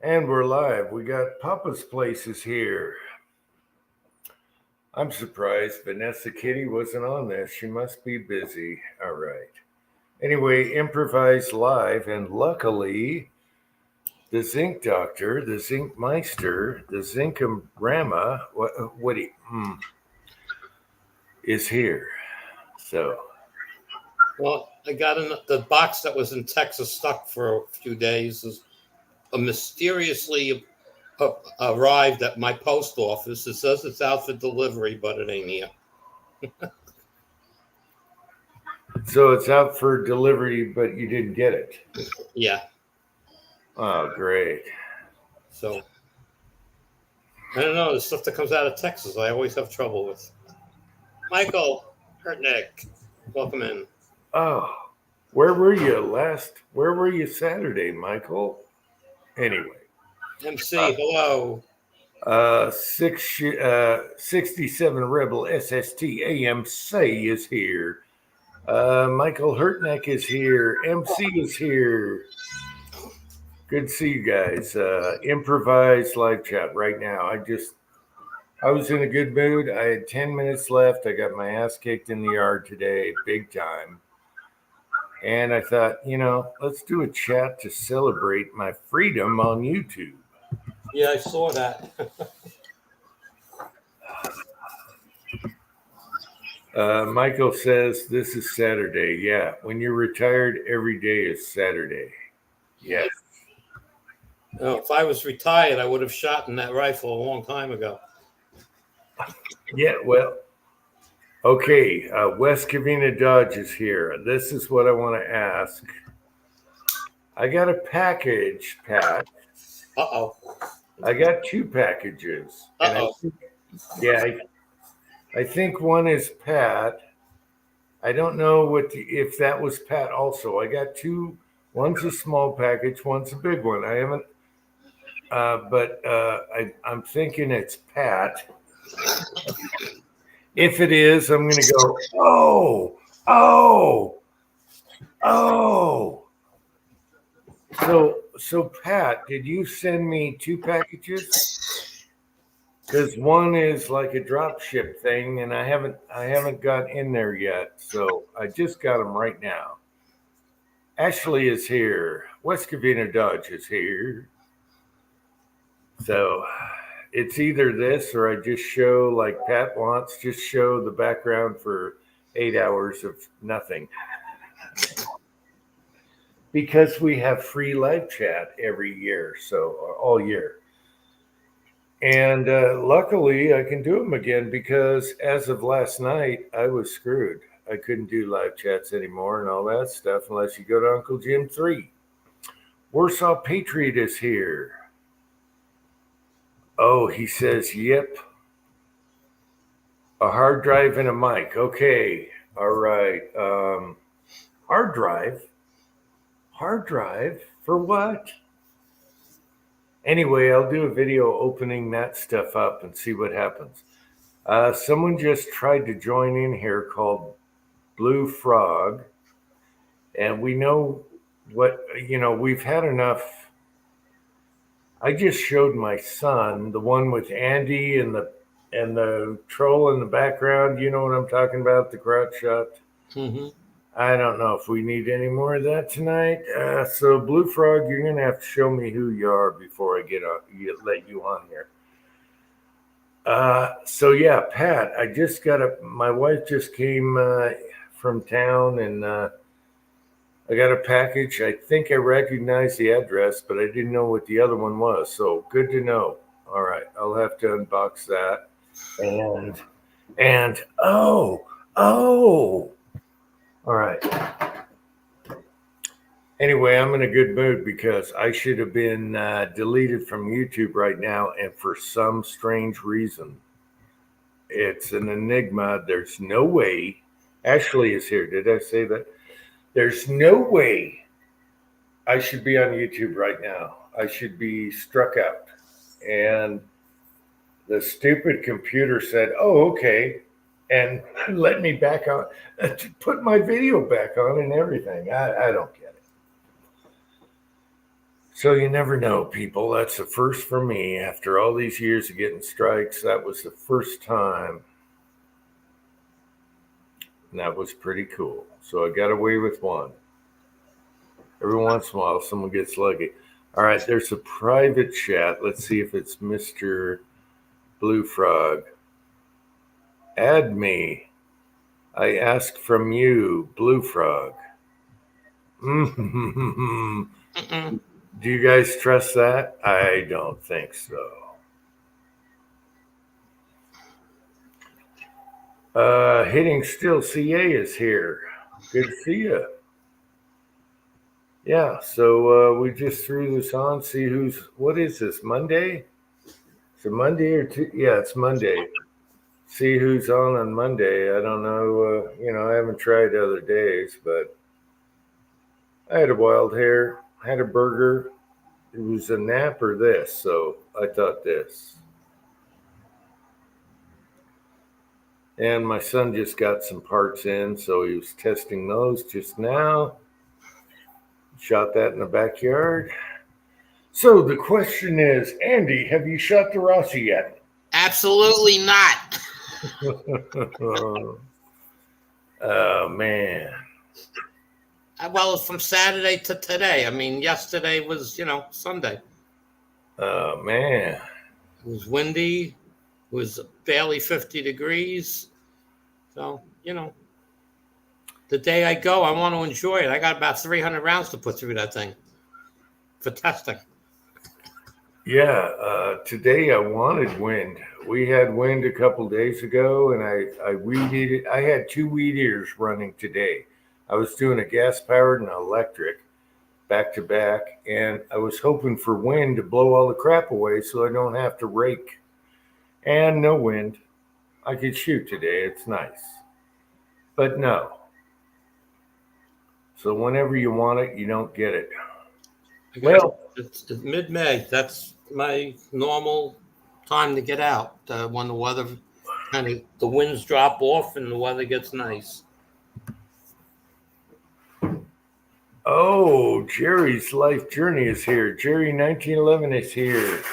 And we're live. We got Papa's Places here. I'm surprised Vanessa Kitty wasn't on this. She must be busy. All right. Anyway, improvised live, and luckily, the Zinc Doctor, the Zinc Meister, the Zinc-Rama, is here. So, Well, I got the box that was in Texas stuck for a few days. Is mysteriously arrived at my post office. It says it's out for delivery, but it ain't here. so it's out for delivery, but you didn't get it. Yeah. Oh, great. So I don't know. The stuff that comes out of Texas, I always have trouble with. Michael Hertnick, welcome in. Oh, where were you Saturday, Michael? Anyway. MC, hello. 67 Rebel SST AMC is here. Michael Hertneck is here. MC is here. Good to see you guys. Improvised live chat right now. I was in a good mood. I had 10 minutes left. I got my ass kicked in the yard today, big time. And I thought, let's do a chat to celebrate my freedom on YouTube. Yeah, I saw that. Michael says this is Saturday. Yeah, when you're retired, every day is Saturday. Yes. If I was retired, I would have shot in that rifle a long time ago. Yeah, well, okay. West Covina Dodge is here. This is what I want to ask. I got a package, Pat. Uh-oh. I got two packages. Uh-oh. I think one is Pat. I don't know if that was Pat also. I got two. One's a small package, one's a big one. I haven't, but I'm thinking it's Pat. If it is, I'm going to go, oh. So Pat, did you send me two packages? Because one is like a drop ship thing, and I haven't got in there yet. So I just got them right now. Ashley is here. West Covina Dodge is here. So it's either this or I just show, like Pat wants, just show the background for 8 hours of nothing. Because we have free live chat every year, so all year. And luckily, I can do them again because as of last night, I was screwed. I couldn't do live chats anymore and all that stuff unless you go to Uncle Jim 3. Warsaw Patriot is here. Oh, he says, yep. A hard drive and a mic. Okay. All right. Hard drive? Hard drive? For what? Anyway, I'll do a video opening that stuff up and see what happens. Someone just tried to join in here called Blue Frog. And we know we've had enough. I just showed my son, the one with Andy and the troll in the background. You know what I'm talking about, the crowd shot. Mm-hmm. I don't know if we need any more of that tonight. So Blue Frog, you're gonna have to show me who you are before I let you on here. So yeah, Pat, my wife just came from town and I got a package. I think I recognized the address, but I didn't know what the other one was. So good to know. All right, I'll have to unbox that. And oh. All right. Anyway, I'm in a good mood because I should have been deleted from YouTube right now, and for some strange reason, it's an enigma. There's no way. Ashley is here. Did I say that? There's no way I should be on YouTube right now. I should be struck out. And the stupid computer said, oh, okay, and let me back on, put my video back on and everything. I don't get it. So you never know, people. That's the first for me. After all these years of getting strikes, that was the first time. And that was pretty cool. So I got away with one. Every once in a while, someone gets lucky. All right, there's a private chat. Let's see if it's Mr. Blue Frog. Add me. I ask from you, Blue Frog. Do you guys trust that? I don't think so. Hitting Still CA is here. Good to see you. Yeah, so we just threw this on. See what is this, Monday? Is it Monday or yeah, it's Monday. See who's on Monday. I don't know. I haven't tried other days, but I had a wild hair, had a burger. It was a nap or this, so I thought this. And my son just got some parts in, so he was testing those just now. Shot that in the backyard. So the question is, Andy, have you shot the Rossi yet? Absolutely not. Oh, man. Well, it's from Saturday to today. I mean, yesterday was, Sunday. Oh, man. It was windy. It was barely 50 degrees. So, the day I go, I want to enjoy it. I got about 300 rounds to put through that thing for testing. Yeah, today I wanted wind. We had wind a couple days ago, and I weed eated. I had 2 weed eaters running today. I was doing a gas-powered and electric back to back, and I was hoping for wind to blow all the crap away so I don't have to rake. And no wind. I could shoot today. It's nice. But no. So whenever you want it, you don't get it. Well, it's mid-May. That's my normal time to get out when the weather the winds drop off and the weather gets nice. Oh, Jerry's life journey is here. Jerry 1911 is here.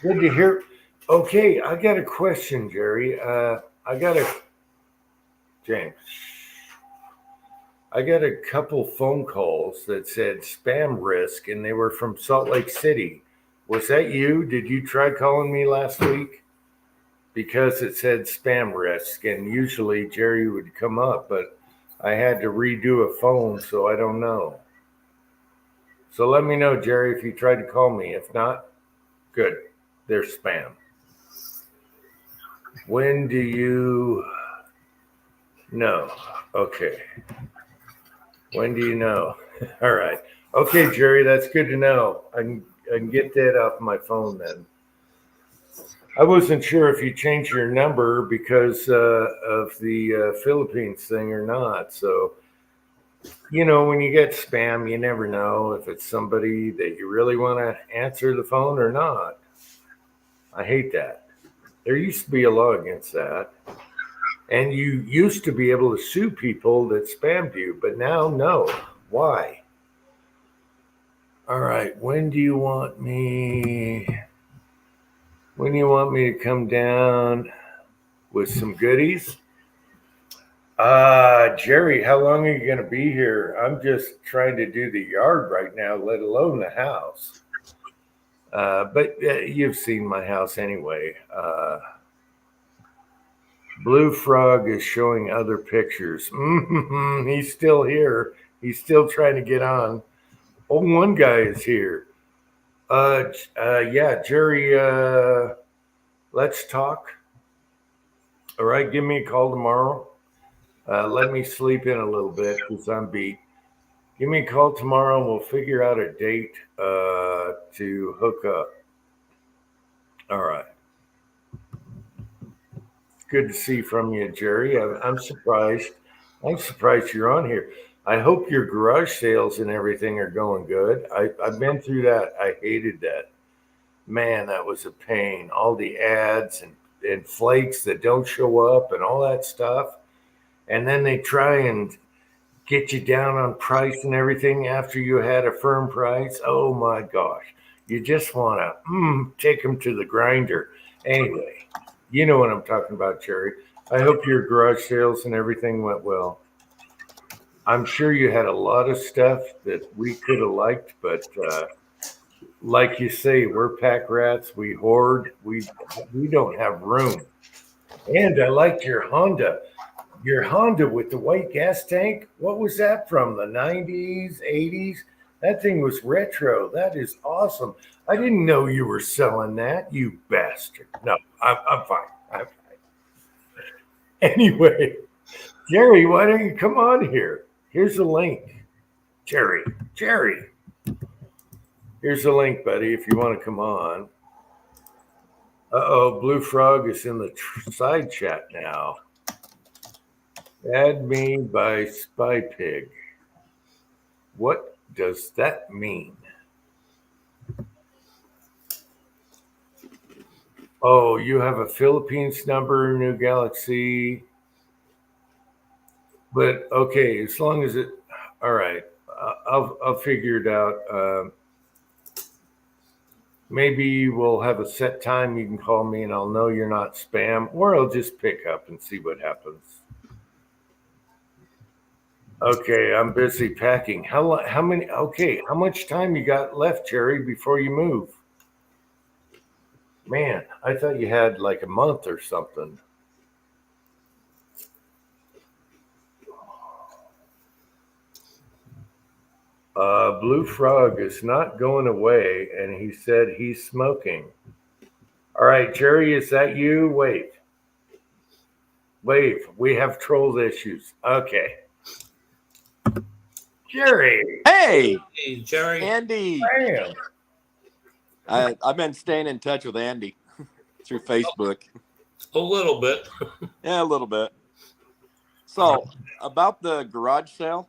Good to hear. Okay, I got a question, Jerry. James. I got a couple phone calls that said spam risk, and they were from Salt Lake City. Was that you? Did you try calling me last week? Because it said spam risk, and usually Jerry would come up, but I had to redo a phone, so I don't know. So let me know, Jerry, if you tried to call me. If not, good. There's spam. When do you know? Okay. When do you know? All right. Okay, Jerry, that's good to know. I can get that off my phone then. I wasn't sure if you changed your number because of the Philippines thing or not. So, when you get spam, you never know if it's somebody that you really want to answer the phone or not. I hate that. There used to be a law against that. And you used to be able to sue people that spammed you, but now, no. Why? All right. When do you want me to come down with some goodies? Jerry, how long are you going to be here? I'm just trying to do the yard right now, let alone the house. But you've seen my house anyway. Blue Frog is showing other pictures. He's still here. He's still trying to get on. Oh, one guy is here. Yeah, Jerry, let's talk. All right, give me a call tomorrow. Let me sleep in a little bit because I'm beat. Give me a call tomorrow and we'll figure out a date to hook up. All right. Good to see from you, Jerry. I'm surprised. I'm surprised you're on here. I hope your garage sales and everything are going good. I've been through that. I hated that. Man, that was a pain. All the ads and flakes that don't show up and all that stuff. And then they try and get you down on price and everything after you had a firm price. Oh my gosh. You just want to take them to the grinder. Anyway, you know what I'm talking about, Jerry. I hope your garage sales and everything went well. I'm sure you had a lot of stuff that we could have liked, but like you say, we're pack rats. We hoard. We don't have room. And I liked your Honda. Your Honda with the white gas tank. What was that from? The 90s, 80s? That thing was retro. That is awesome. I didn't know you were selling that, you bastard. No, I'm fine. I'm fine. Anyway, Jerry, why don't you come on here? Here's a link. Jerry, here's a link, buddy, if you want to come on. Uh-oh, Blue Frog is in the side chat now. Add me by Spy Pig. What does that mean? Oh, you have a Philippines number, New Galaxy. But okay, as long as it, all right, I'll figure it out. Maybe we'll have a set time you can call me and I'll know you're not spam, or I'll just pick up and see what happens. Okay, I'm busy packing. How many? Okay, how much time you got left, Jerry, before you move? Man, I thought you had like a month or something. Blue Frog is not going away, and he said he's smoking. All right, Jerry, is that you? Wait, we have troll issues. Okay. Jerry. Hey, Jerry. Andy. Bam. I've been staying in touch with Andy through Facebook. A little bit. Yeah, a little bit. So about the garage sale,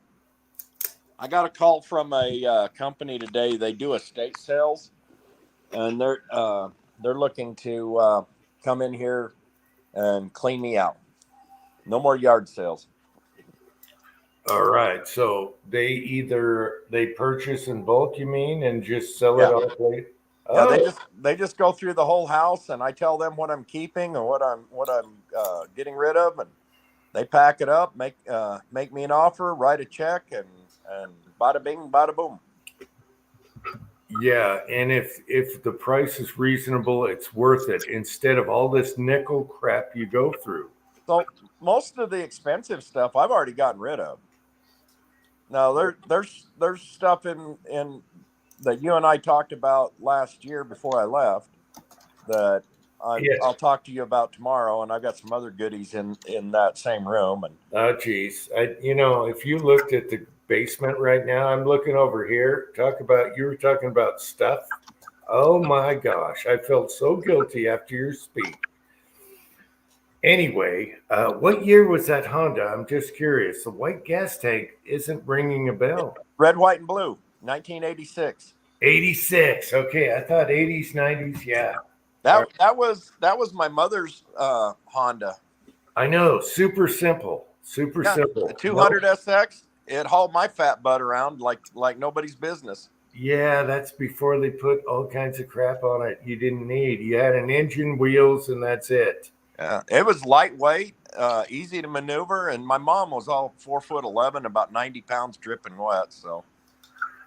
I got a call from a company today. They do estate sales, and they're looking to come in here and clean me out. No more yard sales. All right. So they purchase in bulk, you mean, and just sell it Yeah. off later? Yeah, Oh, they just go through the whole house, and I tell them what I'm keeping and what I'm getting rid of, and they pack it up, make me an offer, write a check, and bada bing, bada boom. yeah. And if the price is reasonable, it's worth it instead of all this nickel crap you go through. So most of the expensive stuff I've already gotten rid of. Now there's stuff in that you and I talked about last year before I left that I'll talk to you about tomorrow, and I've got some other goodies in that same room. And Oh, geez. If you looked at the basement right now, I'm looking over here. You were talking about stuff. Oh my gosh. I felt so guilty after your speech. Anyway, what year was that Honda? I'm just curious. The white gas tank isn't ringing a bell. red, white, and blue, 1986. 86. Okay. I thought 80s, 90s. Yeah. That was my mother's Honda. I know. Super simple. Simple. The 200 SX. It hauled my fat butt around like nobody's business. Yeah, that's before they put all kinds of crap on it you didn't need. You had an engine, wheels, and that's it. It was lightweight, easy to maneuver, and my mom was all 4'11", about 90 pounds, dripping wet. So,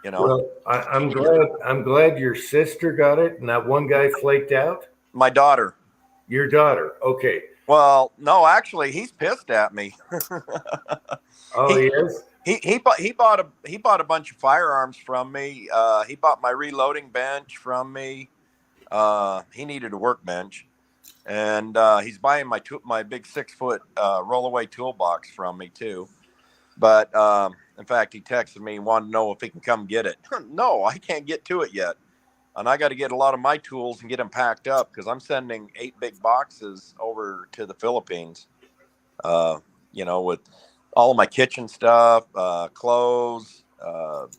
Well, I'm glad your sister got it, and that one guy flaked out. My daughter. Your daughter, okay. Well, no, actually, he's pissed at me. Oh, he is. He bought a bunch of firearms from me. He bought my reloading bench from me. He needed a workbench. And he's buying my big 6-foot rollaway toolbox from me too. But in fact, he texted me and wanted to know if he can come get it. No, I can't get to it yet. And I got to get a lot of my tools and get them packed up because I'm sending 8 big boxes over to the Philippines. With all of my kitchen stuff, clothes,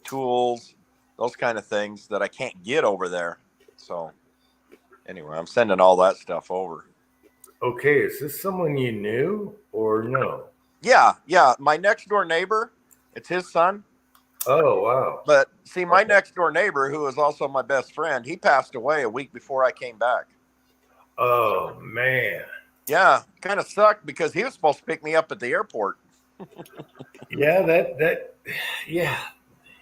tools, those kind of things that I can't get over there. So anyway, I'm sending all that stuff over. Okay, is this someone you knew or no? Yeah. My next door neighbor, It's his son. Oh, wow. But see, my Okay. next door neighbor, who is also my best friend, he passed away a week before I came back. Oh, man. Yeah, kind of sucked because he was supposed to pick me up at the airport. Yeah, yeah.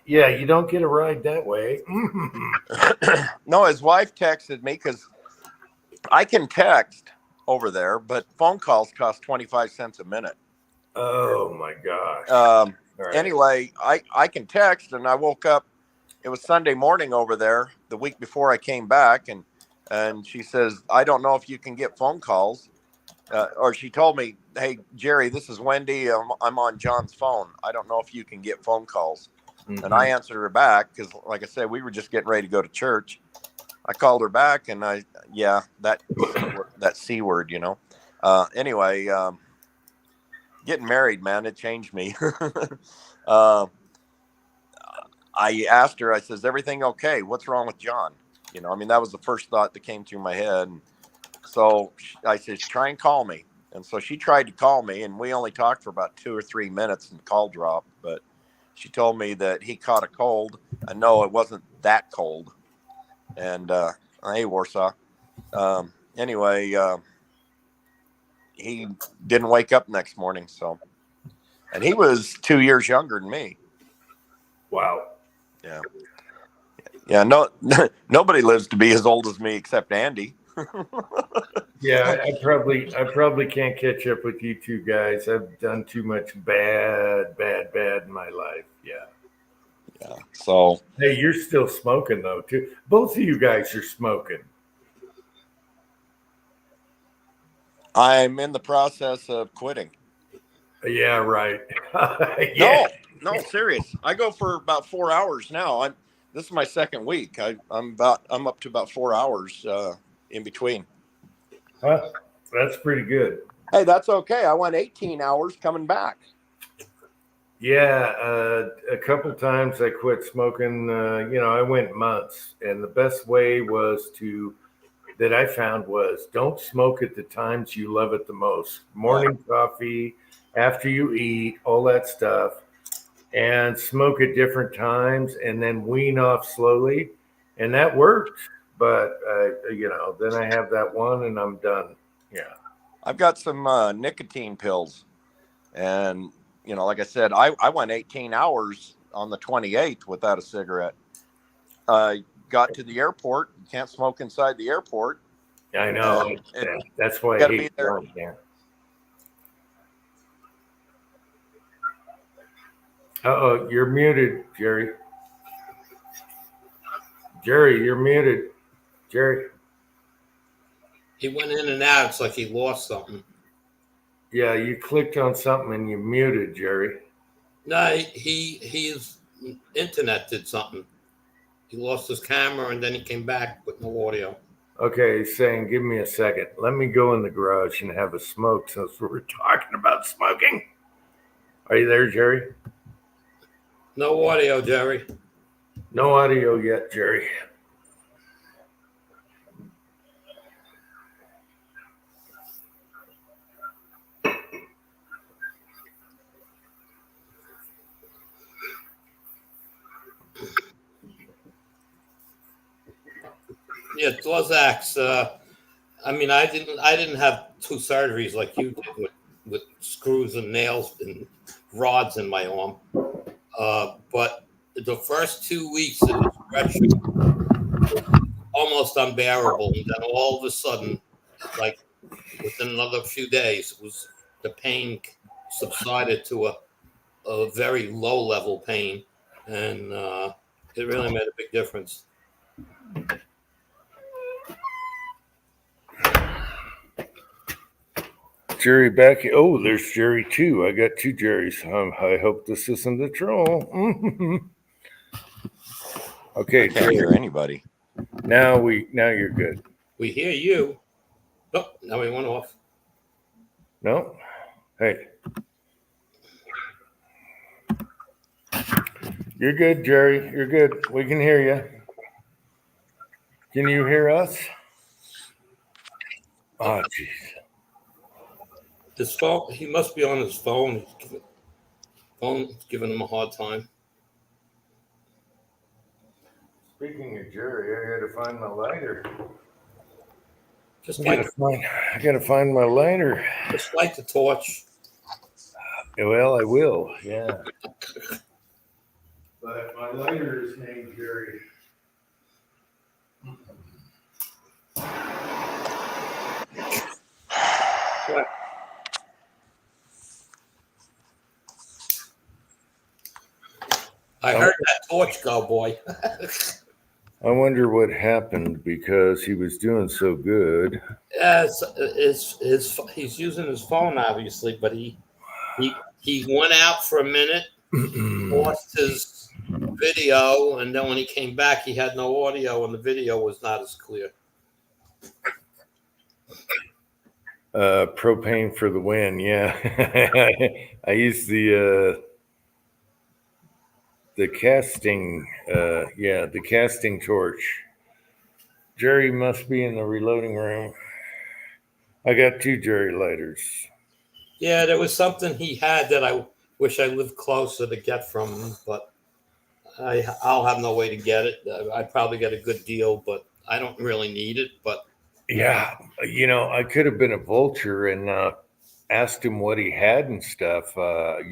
Yeah, you don't get a ride that way. No, his wife texted me because I can text over there, but phone calls cost 25 cents a minute. Oh, my gosh. All right. Anyway, I can text, and I woke up. It was Sunday morning over there the week before I came back, and she says, I don't know if you can get phone calls. Or she told me, hey, Jerry, this is Wendy. I'm on John's phone. I don't know if you can get phone calls. And I answered her back because, like I said, we were just getting ready to go to church. I called her back, and that C word, you know. Anyway, getting married, man, it changed me. I asked her, I says, everything okay? What's wrong with John? You know, I mean, that was the first thought that came through my head. And so I said, try and call me. And so she tried to call me, and we only talked for about 2 or 3 minutes, and the call dropped. But she told me that he caught a cold. And no, it wasn't that cold. And hey, Warsaw. Anyway, he didn't wake up next morning. So, and he was 2 years younger than me. Wow. Yeah. Yeah. No, nobody lives to be as old as me except Andy. Yeah, I probably can't catch up with you two guys. I've done too much bad in my life. Yeah. Yeah. So, Hey, you're still smoking though, too. Both of you guys are smoking. I'm in the process of quitting. Yeah, right. Yeah. No, serious. I go for about 4 hours now. This is my second week. I'm up to about 4 hours in between. Huh? That's pretty good. Hey, that's okay. I went 18 hours coming back. Yeah, a couple times I quit smoking. I went months, and the best way that I found was don't smoke at the times you love it the most. Morning coffee, after you eat, all that stuff, and smoke at different times, and then wean off slowly, and that worked. But then I have that one, and I'm done. Yeah. I've got some nicotine pills, and like I said, I went 18 hours on the 28th without a cigarette. Got to the airport. You can't smoke inside the airport. I know. That's why I hate going there. Uh-oh, you're muted, Jerry. Jerry, you're muted. Jerry. He went in and out. It's like he lost something. Yeah, you clicked on something and you muted, Jerry. No, his internet did something. He lost his camera and then he came back with no audio. Okay, he's saying, give me a second. Let me go in the garage and have a smoke since we're talking about smoking. Are you there, Jerry? No audio, Jerry. No audio yet, Jerry. Yeah, Dlozak's. I mean, I didn't have 2 surgeries like you did with screws and nails and rods in my arm. But the first 2 weeks of the stretcher was almost unbearable, and then all of a sudden, like within another few days, the pain subsided to a very low level pain, and it really made a big difference. Jerry back. Oh, there's Jerry too. I got 2 Jerrys. I hope this isn't a troll. Okay, I can't hear anybody. Now you're good. We hear you. Oh, now we went off. No? Hey. You're good, Jerry. You're good. We can hear you. Can you hear us? Oh, jeez. His phone. He must be on his phone. Phone giving him a hard time. Speaking of Jerry, I got to find my lighter. Just I gotta find my lighter. like the torch. Well, I will. Yeah. But my lighter is named Jerry. I heard that torch go, boy. I wonder what happened because he was doing so good. Yeah, he's using his phone obviously, but he went out for a minute, lost his video, and then when he came back, he had no audio, and the video was not as clear. Propane for the win. Yeah. I used the casting, the casting torch. Jerry must be in the reloading room. I got 2 Jerry lighters. Yeah, there was something he had that I wish I lived closer to get from him, but I'll have no way to get it. I'd probably get a good deal, but I don't really need it. But yeah, I could have been a vulture and asked him what he had and stuff, but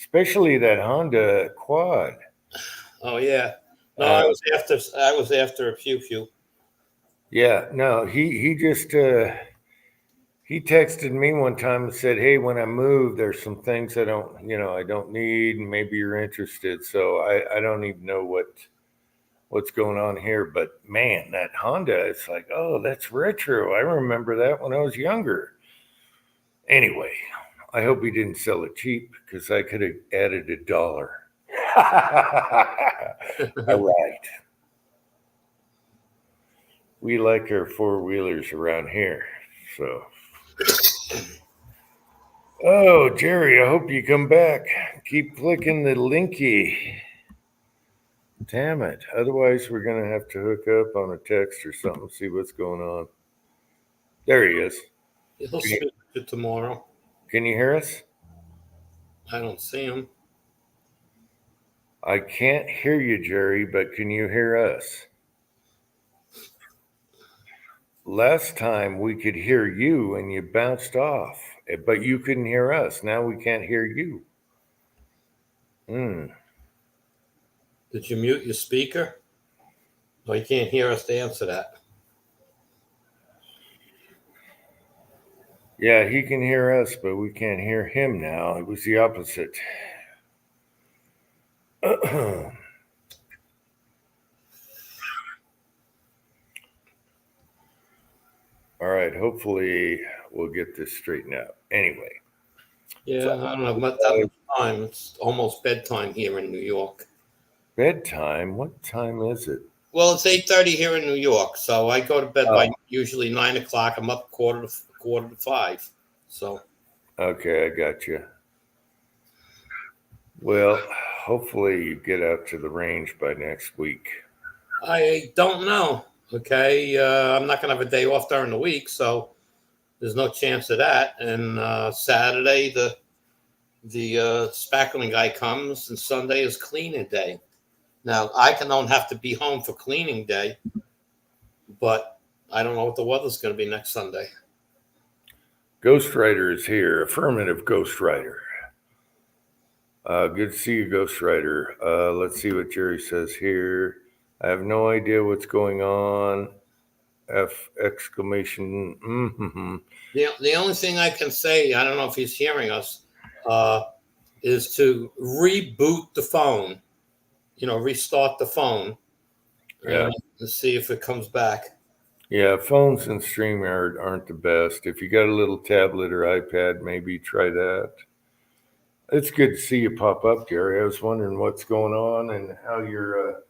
especially that Honda quad. Oh yeah, no, I was after a few. Yeah, no, he just he texted me one time and said, "Hey, when I move, there's some things I don't need, and maybe you're interested." So I don't even know what's going on here, but man, that Honda, it's like, oh, that's retro. I remember that when I was younger. Anyway, I hope he didn't sell it cheap because I could have added $1. All right. We like our 4-wheelers around here, so. Oh, Jerry, I hope you come back. Keep clicking the linky. Damn it. Otherwise, we're going to have to hook up on a text or something, see what's going on. There he is. He'll speak to you tomorrow. Can you hear us? I don't see him. I can't hear you, Jerry, but can you hear us? Last time we could hear you and you bounced off, but you couldn't hear us. Now we can't hear you. Did you mute your speaker? No, you can't hear us to answer that. Yeah, he can hear us, but we can't hear him now. It was the opposite. All right, hopefully we'll get this straightened out. Anyway. Yeah, so, I don't know about that much time. It's almost bedtime here in New York. Bedtime? What time is it? Well, it's 8:30 here in New York, so I go to bed by usually 9 o'clock. I'm up quarter to 5. So. Okay, I got you. Well, hopefully you get out to the range by next week. I don't know. Okay, I'm not going to have a day off during the week, so there's no chance of that. And Saturday, the spackling guy comes, and Sunday is cleaning day. Now, I don't have to be home for cleaning day, but I don't know what the weather's going to be next Sunday. Ghost Rider is here. Affirmative, Ghost Rider. Good to see you, Ghost Rider. Let's see what Jerry says here. I have no idea what's going on. Exclamation. Mm-hmm. The only thing I can say, I don't know if he's hearing us, is to reboot the phone. Restart the phone. Yeah. And see if it comes back. Yeah, phones and Streamyard aren't the best. If you got a little tablet or iPad, maybe try that. It's good to see you pop up, Jerry. I was wondering what's going on and how your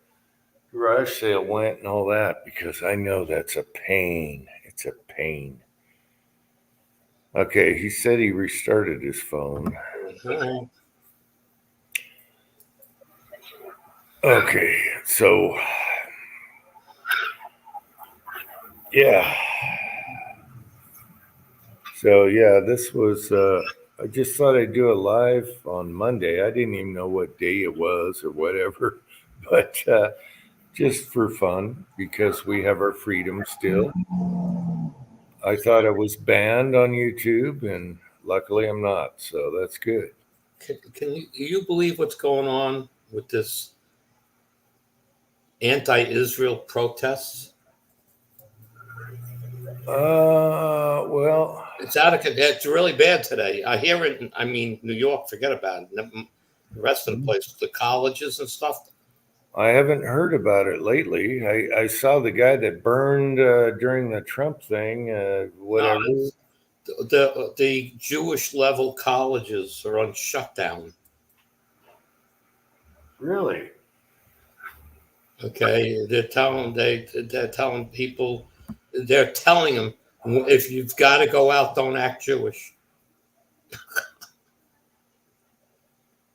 garage sale went and all that, because I know that's a pain. It's a pain. Okay, he said he restarted his phone. Okay, so yeah. So yeah, this was I just thought I'd do a live on Monday. I didn't even know what day it was or whatever, but just for fun because we have our freedom still. I thought I was banned on YouTube, and luckily I'm not, so that's good. Can you believe what's going on with this anti-Israel protests? Well, It's really bad today. I hear it. I mean, New York, forget about it. The rest of the place, the colleges and stuff. I haven't heard about it lately. I saw the guy that burned during the Trump thing, whatever. The Jewish level colleges are on shutdown. Really? Okay, they're telling people, they're telling them, if you've got to go out, don't act Jewish.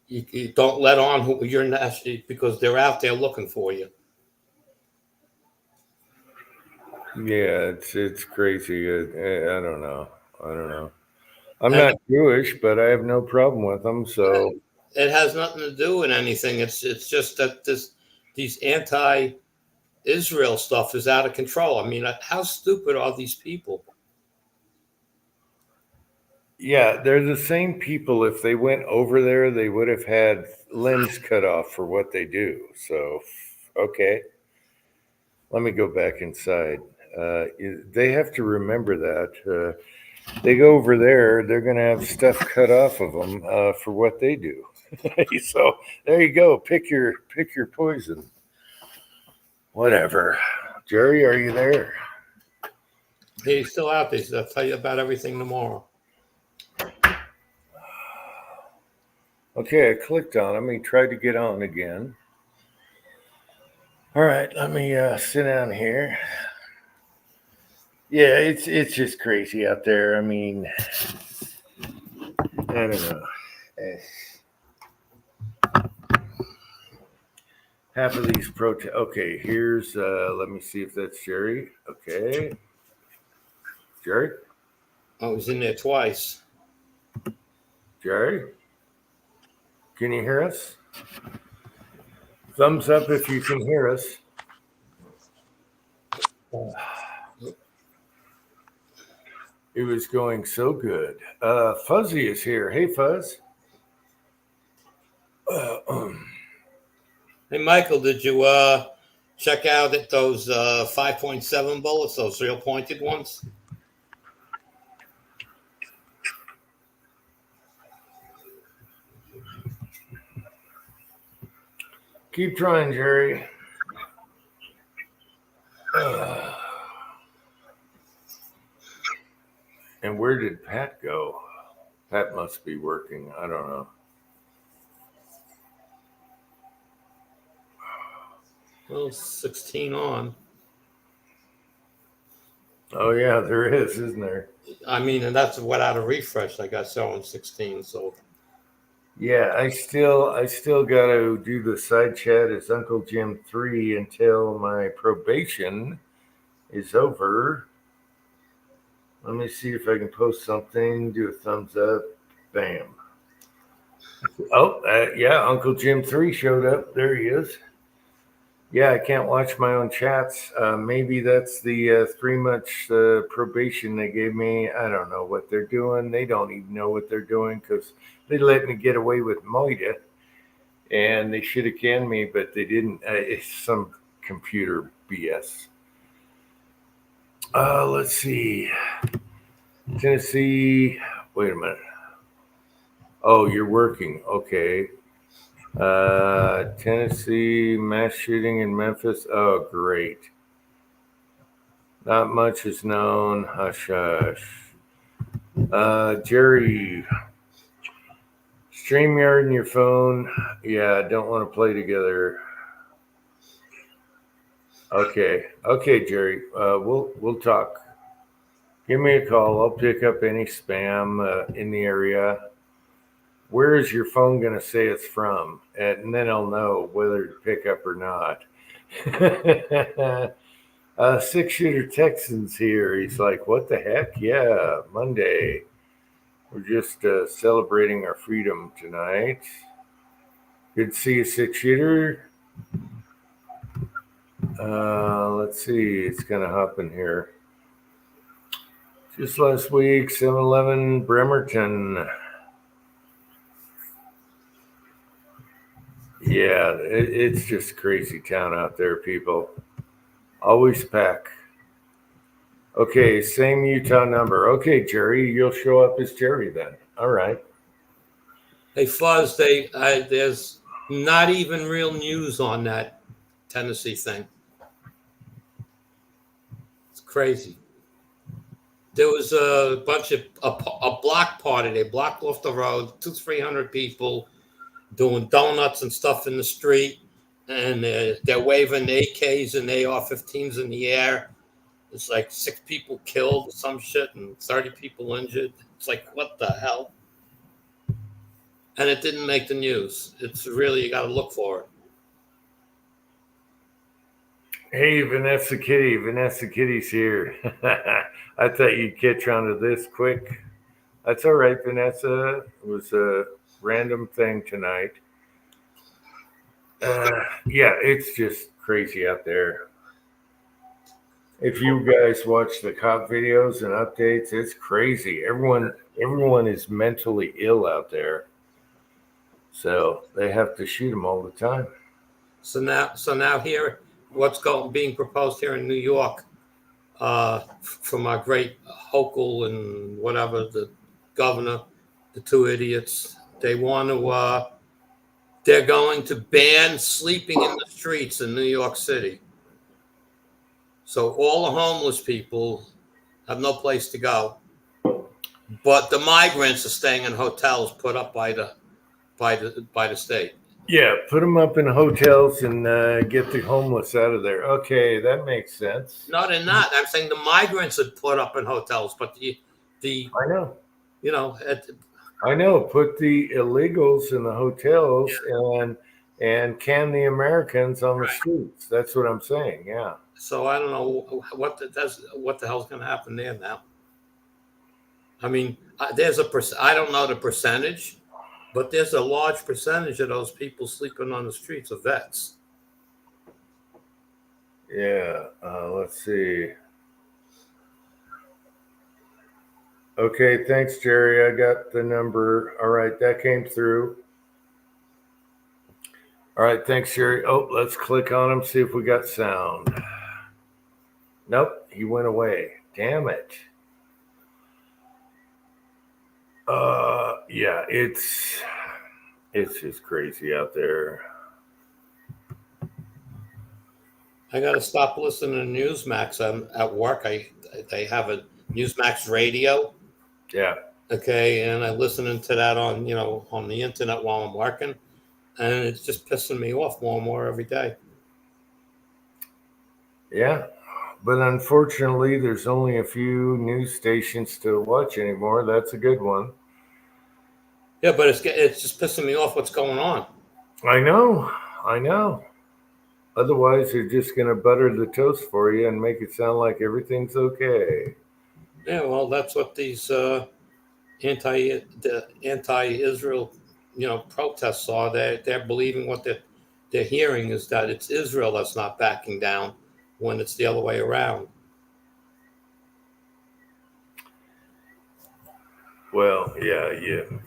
You don't let on who you're national because they're out there looking for you. Yeah, it's crazy. I don't know. I'm not Jewish, but I have no problem with them. So it has nothing to do with anything. It's just that these anti-Israel stuff is out of control. I mean, how stupid are these people? yeah, they're the same people. If they went over there, they would have had limbs cut off for what they do. So, okay, let me go back inside. They have to remember that. They go over there, they're going to have stuff cut off of them for what they do. So there you go. Pick your poison. Whatever. Jerry, are you there? He's still out there. I'll tell you about everything tomorrow. Okay, I clicked on him. He tried to get on again. All right, let me sit down here. Yeah, it's just crazy out there. I mean, I don't know. Half of these protests. Okay, here's. Let me see if that's Jerry. Okay, Jerry. I was in there twice. Jerry, can you hear us? Thumbs up if you can hear us. It was going so good. Fuzzy is here. Hey, Fuzz. Hey, Michael, did you check out those 5.7 bullets, those real pointed ones? Keep trying, Jerry. And where did Pat go? Pat must be working. I don't know. Well, 16 on. Oh yeah, there is, isn't there? I mean, and that's without a refresh. I got showing 16. So yeah, I still got to do the side chat as Uncle Jim 3 until my probation is over. Let me see if I can post something. Do a thumbs up. Bam. Oh, yeah, Uncle Jim 3 showed up. There he is. Yeah, I can't watch my own chats. Maybe that's the 3 months probation they gave me. I don't know what they're doing. They don't even know what they're doing because they let me get away with Moida, and they should have canned me, but they didn't. It's some computer BS. Let's see. Tennessee. Wait a minute. Oh, you're working. Okay. Tennessee mass shooting in Memphis. Oh, great. Not much is known. Hush, hush. Jerry, Streamyard and your phone. Yeah, don't want to play together. Okay, Jerry. We'll talk. Give me a call. I'll pick up any spam in the area. Where is your phone going to say it's from? And then I'll know whether to pick up or not. 6-shooter Texans here. He's like, what the heck? Yeah, Monday. We're just celebrating our freedom tonight. Good to see you, six shooter. Let's see. It's going to hop in here. Just last week, 7-Eleven, Bremerton. Yeah, it's just crazy town out there, people. Always pack. Okay, same Utah number. Okay, Jerry, you'll show up as Jerry then. All right. Hey, Fuzz, there's not even real news on that Tennessee thing. It's crazy. There was a bunch of a block party. They blocked off the road, 200-300 people doing donuts and stuff in the street, and they're waving AKs and AR-15s in the air. It's like 6 people killed or some shit and 30 people injured. It's like, what the hell? And it didn't make the news. It's really, you got to look for it. Hey, Vanessa Kitty. Vanessa Kitty's here. I thought you'd catch on to this quick. That's all right, Vanessa. It was a random thing tonight. Yeah, it's just crazy out there. If you guys watch the cop videos and updates, it's crazy. Everyone is mentally ill out there. So they have to shoot them all the time. So now here, what's being proposed here in New York from our great Hochul and whatever, the governor, the 2 idiots, they want to, they're going to ban sleeping in the streets in New York City. So all the homeless people have no place to go, but the migrants are staying in hotels put up by the state. Yeah, put them up in hotels and get the homeless out of there. Okay, that makes sense. No, they're not. I'm saying the migrants are put up in hotels, but the I know. You know, I know. Put the illegals in the hotels and can the Americans on the streets. That's what I'm saying. Yeah. So I don't know what the hell's going to happen there now. I mean, I don't know the percentage, but there's a large percentage of those people sleeping on the streets of vets. Yeah. Let's see. Okay. Thanks, Jerry. I got the number. All right. That came through. All right. Thanks, Jerry. Oh, let's click on him. See if we got sound. Nope. He went away. Damn it. Yeah, it's just crazy out there. I got to stop listening to Newsmax. I'm at work. They have a Newsmax radio. Yeah. Okay, and I'm listening to that on the internet while I'm working, and it's just pissing me off more and more every day. Yeah, but unfortunately, there's only a few news stations to watch anymore. That's a good one. Yeah, but it's just pissing me off what's going on. I know. Otherwise, they're just going to butter the toast for you and make it sound like everything's okay. Yeah, well, that's what these anti-Israel, protests are. They're believing what they're hearing is that it's Israel that's not backing down when it's the other way around. Well, yeah, you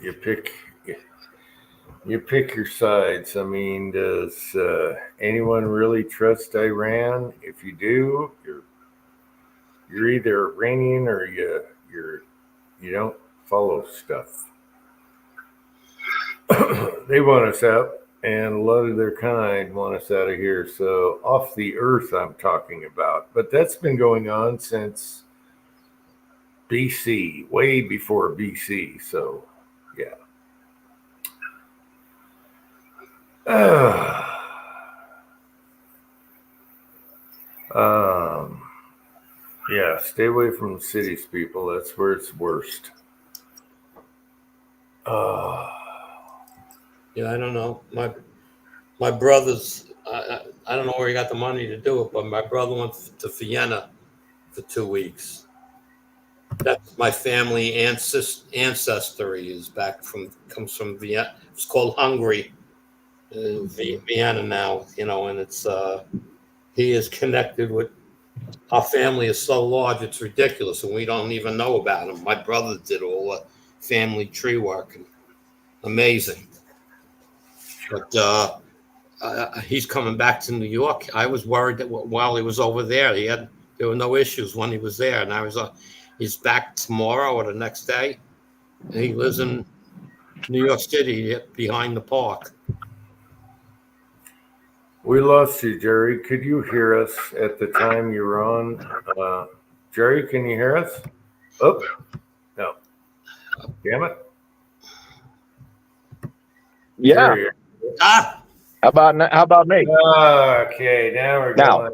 pick your sides. I mean, does anyone really trust Iran? If you do, you're either Iranian or you don't follow stuff. They want us out, and a lot of their kind want us out of here. So off the earth, I'm talking about. But that's been going on since BC, way before BC. So, yeah. Yeah, stay away from the cities, people. That's where it's worst. Yeah, I don't know. My brother's, I don't know where he got the money to do it, but my brother went to Vienna for 2 weeks. That's my family ancestry is comes from Vienna. It's called Hungary, Vienna now. And it's he is connected with. Our family is so large, it's ridiculous, and we don't even know about him. My brother did all the family tree work, and amazing. But he's coming back to New York. I was worried that while he was over there, there were no issues when he was there, and he's back tomorrow or the next day, and he lives in New York City behind the park. We lost you, Jerry. Could you hear us at the time you were on? Jerry, can you hear us? Oh, no. Damn it. Yeah. Jerry. Ah, How about me? Okay, now we're Now,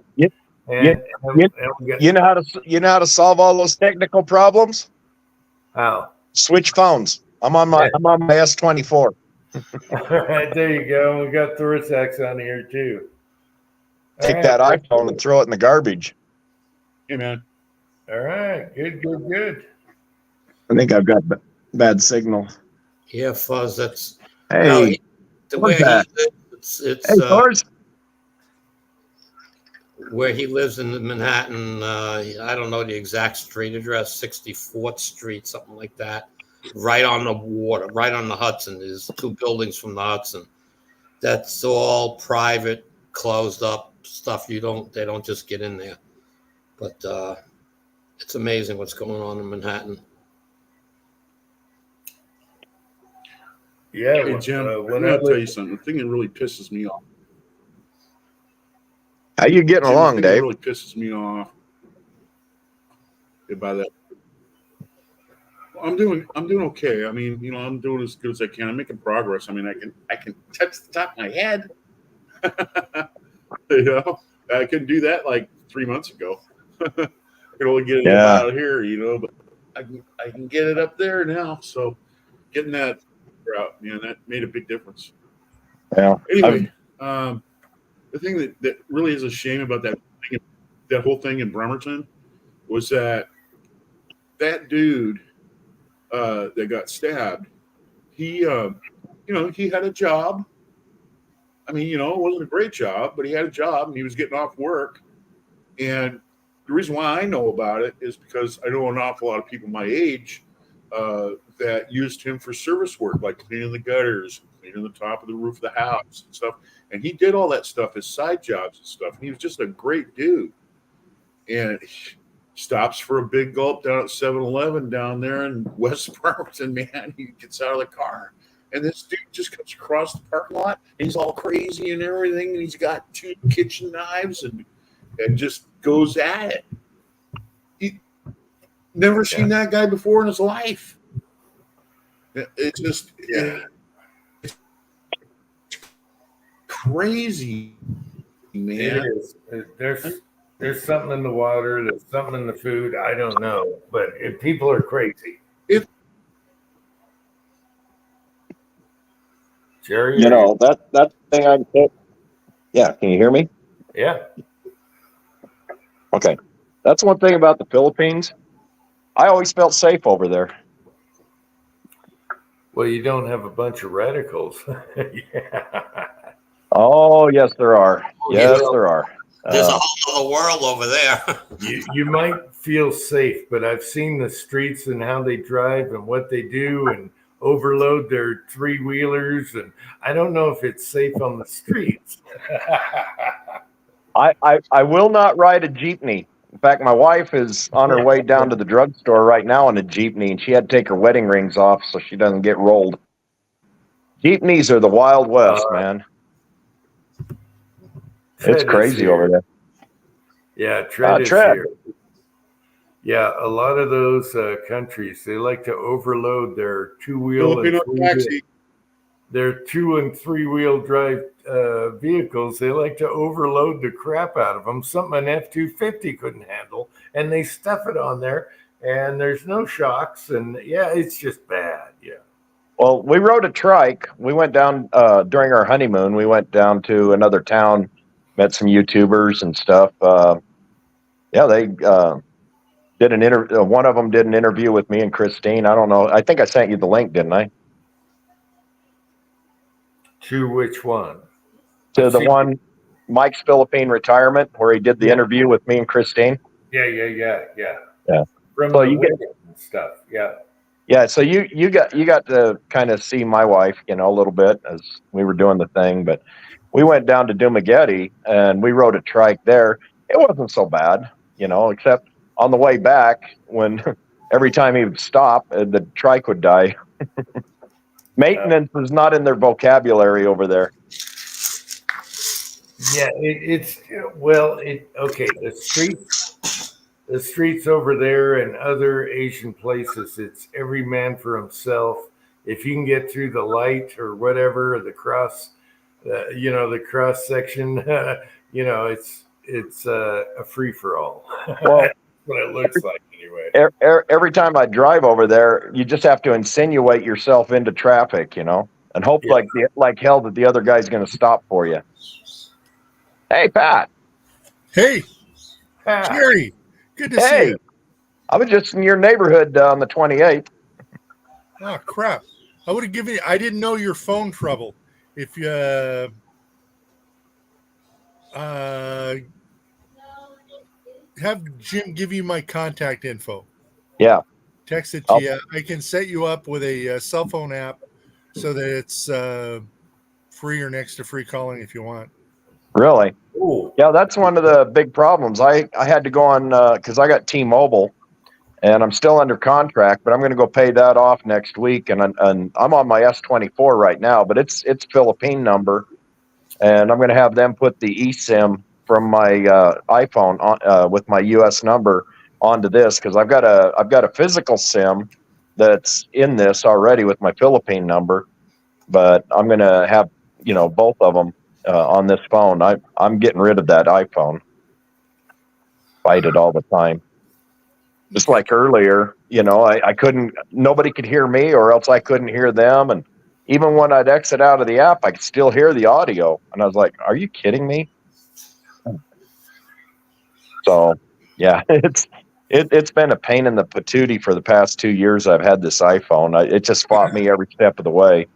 going. you know how to solve all those technical problems? How? Switch phones. I'm on my S24. All right, there you go. We got Thorax on here too. Take All that right. iPhone and throw it in the garbage. Hey, man. All right, good. I think I've got bad signal. yeah, Fuzz. That's Hey, the what's way that? he lives. It's hey, Thors. where he lives in Manhattan. I don't know the exact street address, 64th Street, something like that. Right on the water, right on the Hudson. There's 2 buildings from the Hudson. That's all private, closed up stuff. They don't just get in there. But it's amazing what's going on in Manhattan. Yeah, Hey, Jim, I'm when going I to tell you lived, something. The thing that really pisses me off. How you getting Jim, along, the thing that Dave? really pisses me off about that. I'm doing okay. I mean, I'm doing as good as I can. I'm making progress. I mean, I can touch the top of my head. I couldn't do that like 3 months ago. I could only get it Yeah. up out here, but I can get it up there now. So getting that out, man, that made a big difference. Yeah. Anyway, the thing that really is a shame about that whole thing in Bremerton was that dude that got stabbed, he had a job. I mean, it wasn't a great job, but he had a job and he was getting off work. And the reason why I know about it is because I know an awful lot of people my age that used him for service work, like cleaning the gutters, cleaning the top of the roof of the house and stuff. And he did all that stuff as side jobs and stuff. And he was just a great dude. And he stops for a big gulp down at 7-Eleven down there in West Bremerton, man. He gets out of the car. And this dude just comes across the parking lot. And he's all crazy and everything. And he's got 2 kitchen knives and just goes at it. He never seen that guy before in his life. It's just it's crazy, man. it is. There's something in the water. There's something in the food. I don't know, but people are crazy. Jerry, that thing I'm. Yeah. Can you hear me? yeah. Okay. That's one thing about the Philippines. I always felt safe over there. Well, you don't have a bunch of radicals. Yeah. Oh, yes, there are. Yes, there are. There's a whole other world over there. You might feel safe, but I've seen the streets and how they drive and what they do and overload their 3-wheelers, and I don't know if it's safe on the streets. I will not ride a jeepney. In fact, my wife is on her way down to the drugstore right now in a jeepney, and she had to take her wedding rings off so she doesn't get rolled. Jeepneys are the Wild West, man. It's crazy over there. Yeah, Tread is here. Yeah, a lot of those countries, they like to overload their 2-wheel and 2 and 3-wheel drive vehicles. They like to overload the crap out of them. Something an F-250 couldn't handle, and they stuff it on there, and there's no shocks, and yeah, it's just bad. Yeah. Well, we rode a trike. We went down during our honeymoon. We went down to another town, met some YouTubers and stuff. They did an interview. One of them did an interview with me and Christine. I don't know. I think I sent you the link, didn't I? To which one? To I've the seen- one, Mike's Philippine retirement, where he did the Yeah. interview with me and Christine. Yeah. Yeah. From So the you get- wedding and stuff. Yeah. Yeah, so you got to kind of see my wife, a little bit as we were doing the thing, but we went down to Dumaguete and we rode a trike there. It wasn't so bad, except on the way back when every time he would stop, the trike would die. Maintenance is not in their vocabulary over there. Yeah, okay. The streets over there and other Asian places, it's every man for himself. If you can get through the light or whatever, the cross, the cross section, it's a free for all. Well, That's what it looks like anyway. Every time I drive over there, you just have to insinuate yourself into traffic, and hope Yeah. like hell that the other guy's going to stop for you. Hey, Pat. Hey, Ah, Jerry. Good to see Hey, you. I was just in your neighborhood on the 28th. Oh, crap. I would have given you, I didn't know your phone trouble. If you, have Jim give you my contact info. Yeah. Text it to you. I can set you up with a cell phone app so that it's free or next to free calling if you want. Really? cool. Yeah, that's one of the big problems. I had to go on because I got T-Mobile, and I'm still under contract, but I'm going to go pay that off next week. And I'm on my S24 right now, but it's Philippine number, and I'm going to have them put the eSIM from my iPhone on, with my U.S. number onto this because I've got a physical SIM that's in this already with my Philippine number, but I'm going to have both of them on this phone. I'm getting rid of that iPhone. Fight it all the time. Just like earlier, I couldn't. Nobody could hear me, or else I couldn't hear them. And even when I'd exit out of the app, I could still hear the audio. And I was like, "Are you kidding me?" So, yeah, it's been a pain in the patootie for the past 2 years. I've had this iPhone. It just fought me every step of the way.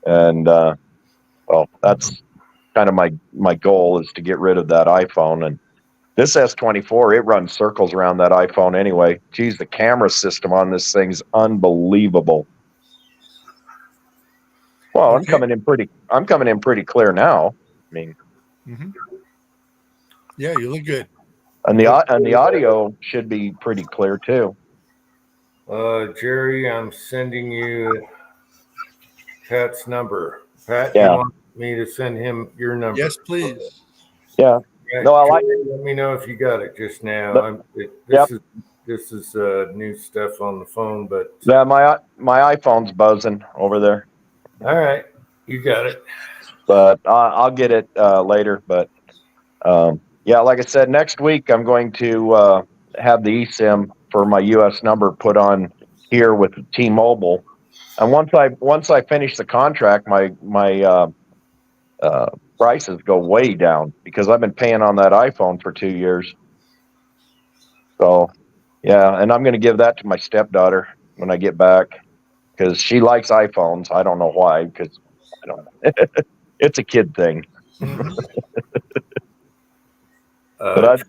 And well, that's kind of my goal is to get rid of that iPhone. And this S24, it runs circles around that iPhone anyway. Geez, the camera system on this thing's unbelievable. Well, Okay. I'm coming in pretty clear now. I mean, Mm-hmm. Yeah, you look good. and the audio should be pretty clear too. Jerry, I'm sending you Pat's number. Pat, Yeah. you want me to send him your number? Yes, please. Yeah. Right, No, I like- Jerry, let me know if you got it just now. But- This is new stuff on the phone, but Yeah, my iPhone's buzzing over there, all right, you got it. but I'll get it later. But yeah, like I said, next week I'm going to have the eSIM for my U.S. number put on here with T-Mobile, and once I finish the contract, my prices go way down because I've been paying on that iPhone for 2 years. So, yeah, and I'm going to give that to my stepdaughter when I get back because she likes iPhones. I don't know why, because I don't know. It's a kid thing. Mhm. But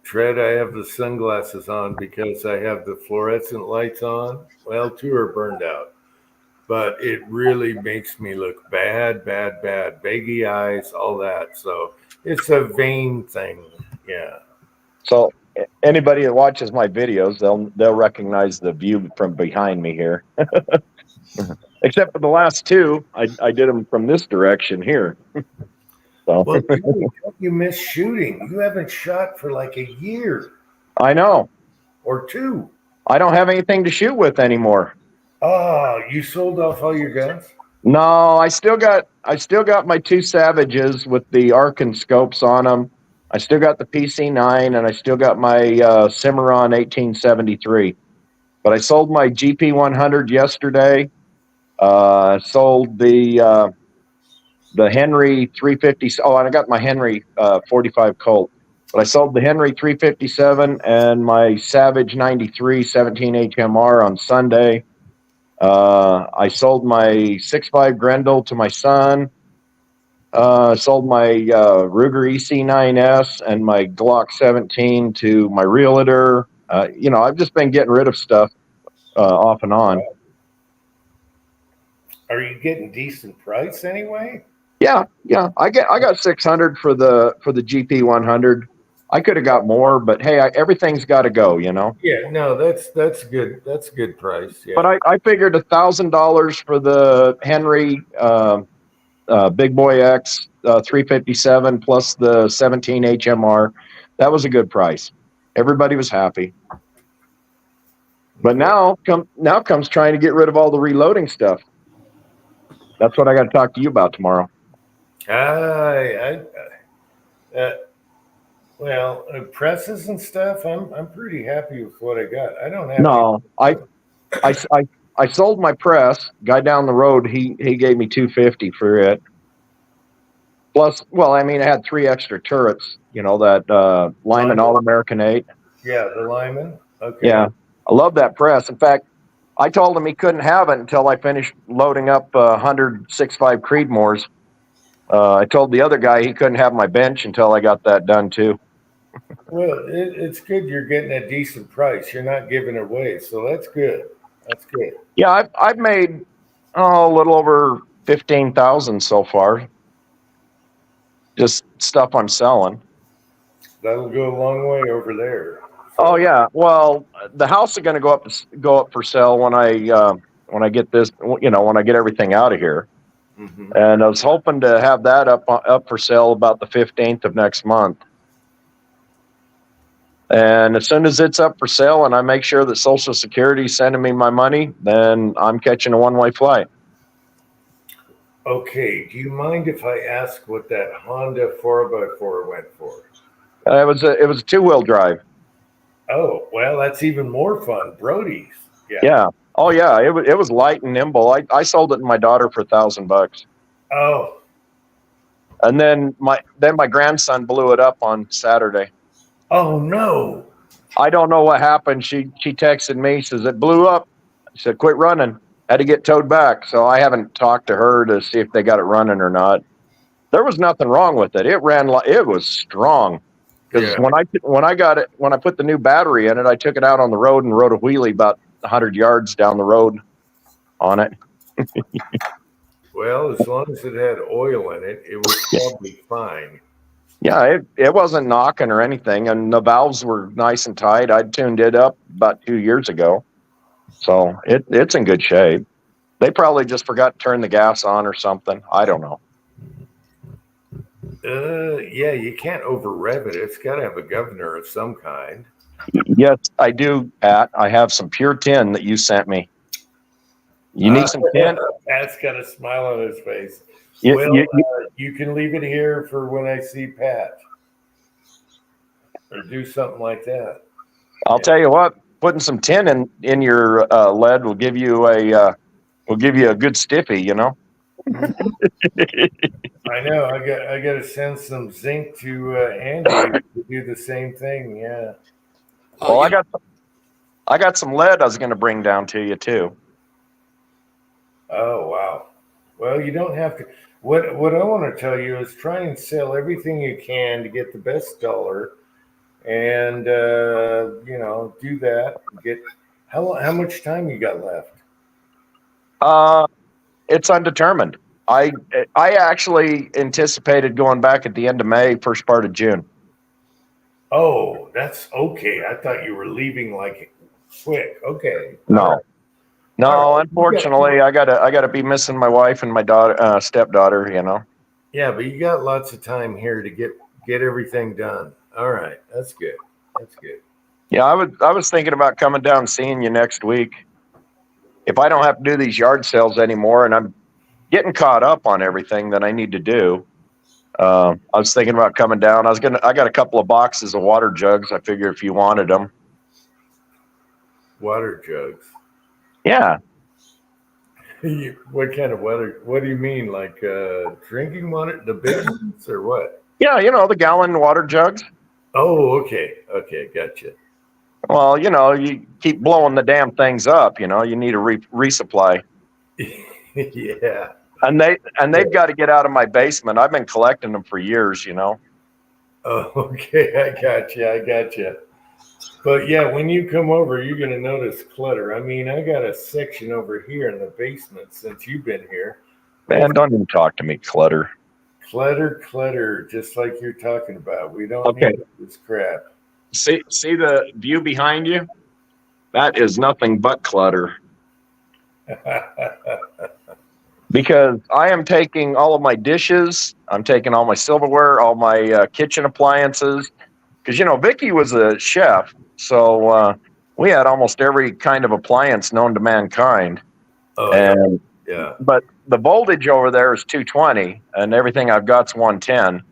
Tread, I have the sunglasses on because I have the fluorescent lights on. Well, 2 are burned out, but it really makes me look bad, baggy eyes, all that. So it's a vein thing. Yeah. So anybody that watches my videos, they'll recognize the view from behind me here. Except for the last 2, I did them from this direction here. So Well, Jerry, you miss shooting. You haven't shot for like a year I know or 2. I don't have anything to shoot with anymore. Oh, you sold off all your guns? No, I still got my 2 Savages with the Arkin scopes on them. I still got the PC9 and I still got my Cimarron 1873. But I sold my GP100 yesterday. Sold the Henry 350. Oh, and I got my Henry 45 Colt. But I sold the Henry 357 and my Savage 93 17 HMR on Sunday. I sold my 6.5 Grendel to my son. Sold my Ruger EC9S and my Glock 17 to my realtor. I've just been getting rid of stuff off and on. Are you getting decent price anyway? Yeah. I got 600 for the GP 100. I could have got more, but hey, everything's got to go, Yeah, no, that's good. That's a good price. Yeah. But I figured $1,000 for the Henry Big Boy X 357 plus the 17 HMR. That was a good price. Everybody was happy. But now comes trying to get rid of all the reloading stuff. That's what I got to talk to you about tomorrow. Presses and stuff. I'm pretty happy with what I got. I don't have. No, I sold my press. Guy down the road, he gave me $250 for it. Plus, it had 3 extra turrets. That Lyman All American 8. Yeah, the Lyman. Okay. Yeah, I love that press. In fact, I told him he couldn't have it until I finished loading up 100 6.5 Creedmoors. I told the other guy he couldn't have my bench until I got that done too. Well, it's good you're getting a decent price. You're not giving it away, so that's good. That's good. Yeah, I've made a little over 15,000 so far. Just stuff I'm selling. That'll go a long way over there. Oh yeah. Well, the house is going to go up for sale when I get this. When I get everything out of here. Mm-hmm. And I was hoping to have that up for sale about the 15th of next month. And as soon as it's up for sale and I make sure that Social Security is sending me my money, then I'm catching a one-way flight. Okay. Do you mind if I ask what that Honda 4x4 went for? It was a 2-wheel drive. Oh, well, that's even more fun. Brody's. Yeah. Oh yeah. It was light and nimble. I sold it to my daughter for $1,000. Oh. And then my grandson blew it up on Saturday. Oh no. I don't know what happened. She texted me, says it blew up. I said, quit running. Had to get towed back. So I haven't talked to her to see if they got it running or not. There was nothing wrong with it. It ran like it was strong. Because when I put the new battery in it, I took it out on the road and rode a wheelie about 100 yards down the road on it. Well, as long as it had oil in it, it was probably fine. Yeah, it wasn't knocking or anything, and the valves were nice and tight. I tuned it up about 2 years ago, so it's in good shape. They probably just forgot to turn the gas on or something. I don't know. Yeah, you can't over rev it. It's got to have a governor of some kind. Yes, I do, Pat. I have some pure tin that you sent me. You need some tin? Pat's got a smile on his face. You can leave it here for when I see Pat, or do something like that. I'll tell you what, putting some tin in your lead will give you a good stiffy. I know. I got to send some zinc to Andy to do the same thing. Yeah. Well, I got some lead I was going to bring down to you too. Oh wow. Well, you don't have to. What I want to tell you is try and sell everything you can to get the best dollar, and do that. Get how much time you got left? It's undetermined. I actually anticipated going back at the end of May, first part of June. Oh, that's okay. I thought you were leaving like quick. Okay. No. No, unfortunately, I gotta be missing my wife and my daughter, stepdaughter. Yeah, but you got lots of time here to get everything done. All right, that's good. That's good. Yeah, I was thinking about coming down and seeing you next week. If I don't have to do these yard sales anymore, and I'm getting caught up on everything that I need to do, I was thinking about coming down. I got a couple of boxes of water jugs. I figure if you wanted them. Water jugs. Yeah. What kind of water? What do you mean? Like drinking water? The big ones or what? Yeah, the gallon water jugs. Oh, okay. Okay, gotcha. Well, you keep blowing the damn things up. You need a resupply, Yeah. and they've got to get out of my basement. I've been collecting them for years. Oh, okay. I gotcha. But yeah, when you come over, you're going to notice clutter. I mean, I got a section over here in the basement since you've been here. Man, don't even talk to me, clutter. Clutter, just like you're talking about. We don't Okay. need this crap. See the view behind you? That is nothing but clutter. Because I am taking all of my dishes, I'm taking all my silverware, all my kitchen appliances. Because Vicky was a chef, so we had almost every kind of appliance known to mankind. Oh, and yeah. But the voltage over there is 220, and everything I've got's 110.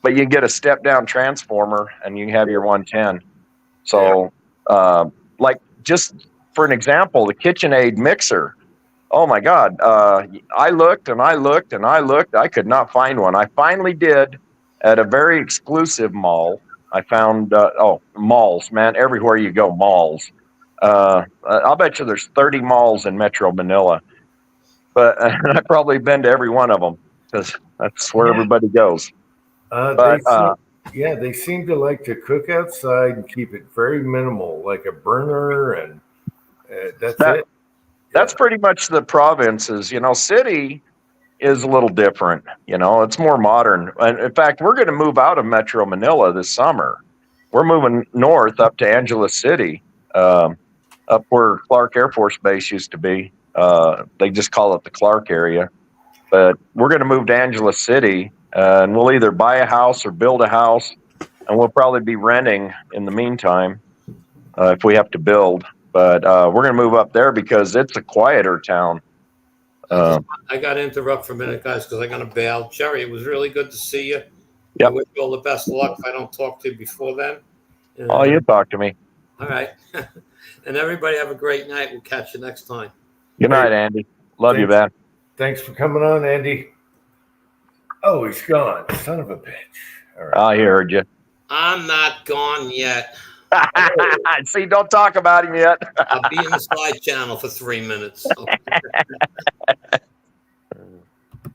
But you get a step down transformer, and you have your 110. So, like just for an example, the KitchenAid mixer. Oh my God! I looked and I looked and I looked. I could not find one. I finally did at a very exclusive mall. I found malls, man. Everywhere you go, malls. I'll bet you there's 30 malls in Metro Manila, but I've probably been to every one of them because that's where everybody goes. They seem to like to cook outside and keep it very minimal, like a burner, and that's it. That's pretty much the provinces. City is a little different. It's more modern. And in fact, we're going to move out of Metro Manila this summer. We're moving north up to Angeles City, up where Clark Air Force Base used to be. They just call it the Clark area. But we're going to move to Angeles City, and we'll either buy a house or build a house, and we'll probably be renting in the meantime if we have to build. But we're going to move up there because it's a quieter town. I got to interrupt for a minute, guys, because I'm going to bail. Jerry, it was really good to see you. Yep. I wish you all the best of luck if I don't talk to you before then. You talk to me. All right. And everybody have a great night. We'll catch you next time. Good night, Andy. Love you, man. Thanks for coming on, Andy. Oh, he's gone. Son of a bitch. All right. I heard you. I'm not gone yet. See, don't talk about him yet. I'll be in the side channel for 3 minutes.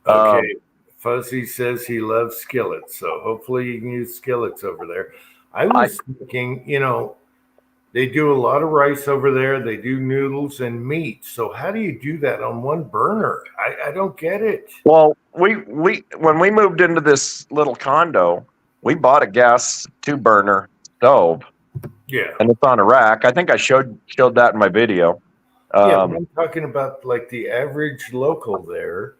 Okay. Fuzzy says he loves skillets, so hopefully you can use skillets over there. I was thinking, they do a lot of rice over there. They do noodles and meat. So how do you do that on one burner? I don't get it. Well, we when we moved into this little condo, we bought a gas 2-burner stove. Yeah. And it's on a rack. I think I showed that in my video. I'm talking about like the average local there.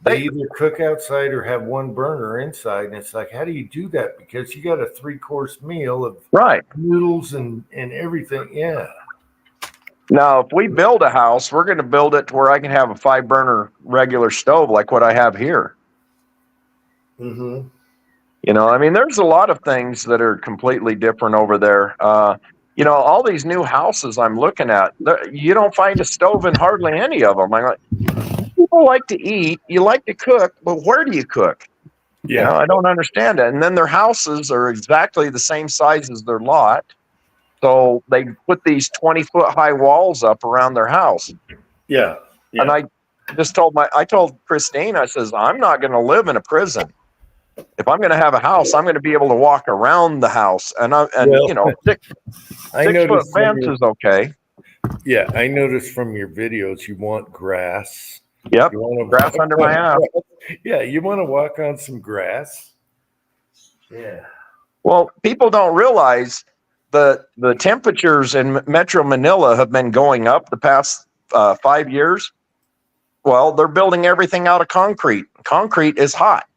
They either cook outside or have one burner inside. And it's like, how do you do that? Because you got a 3-course meal of noodles and everything. Yeah. Now, if we build a house, we're going to build it to where I can have a 5-burner regular stove like what I have here. Mm-hmm. There's a lot of things that are completely different over there. All these new houses I'm looking at, you don't find a stove in hardly any of them. I'm like, people like to eat, you like to cook, but where do you cook? Yeah. I don't understand it. And then their houses are exactly the same size as their lot. So they put these 20-foot high walls up around their house. Yeah. And I told Christine, I says, I'm not going to live in a prison. If I'm going to have a house, I'm going to be able to walk around the house. And 6-foot fence is okay. Yeah, I noticed from your videos you want grass. Yep, grass under my house. Yeah, you want to walk on some grass. Yeah. Well, people don't realize the temperatures in Metro Manila have been going up the past 5 years. Well, they're building everything out of concrete. Concrete is hot.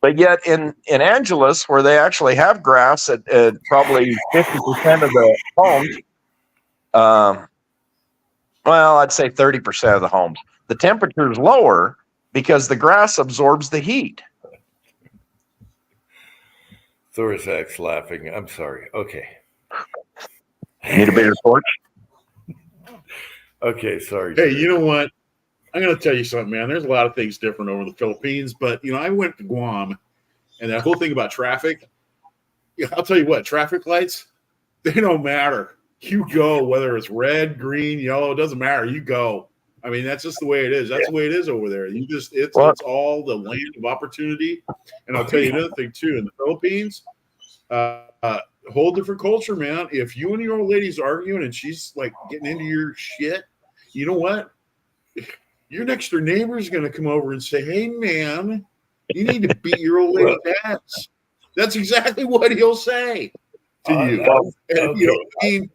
But yet in Angeles, where they actually have grass at probably 50% of the homes, I'd say 30% of the homes, the temperature is lower because the grass absorbs the heat. Thorazak's laughing. I'm sorry. Okay. Need a bigger torch? Okay, sorry. Hey, you know what? I'm going to tell you something, man. There's a lot of things different over the Philippines, but I went to Guam, and that whole thing about traffic, I'll tell you what, traffic lights, they don't matter. You go, whether it's red, green, yellow, it doesn't matter. You go. I mean, that's just the way it is. That's the way it is over there. It's all the land of opportunity. And I'll tell you another thing too. In the Philippines, whole different culture, man. If you and your old lady's arguing and she's like getting into your shit, you know what? Your next door neighbor is going to come over and say, "Hey, man, you need to beat your old lady's ass." That's exactly what he'll say to you. And, you know what I mean?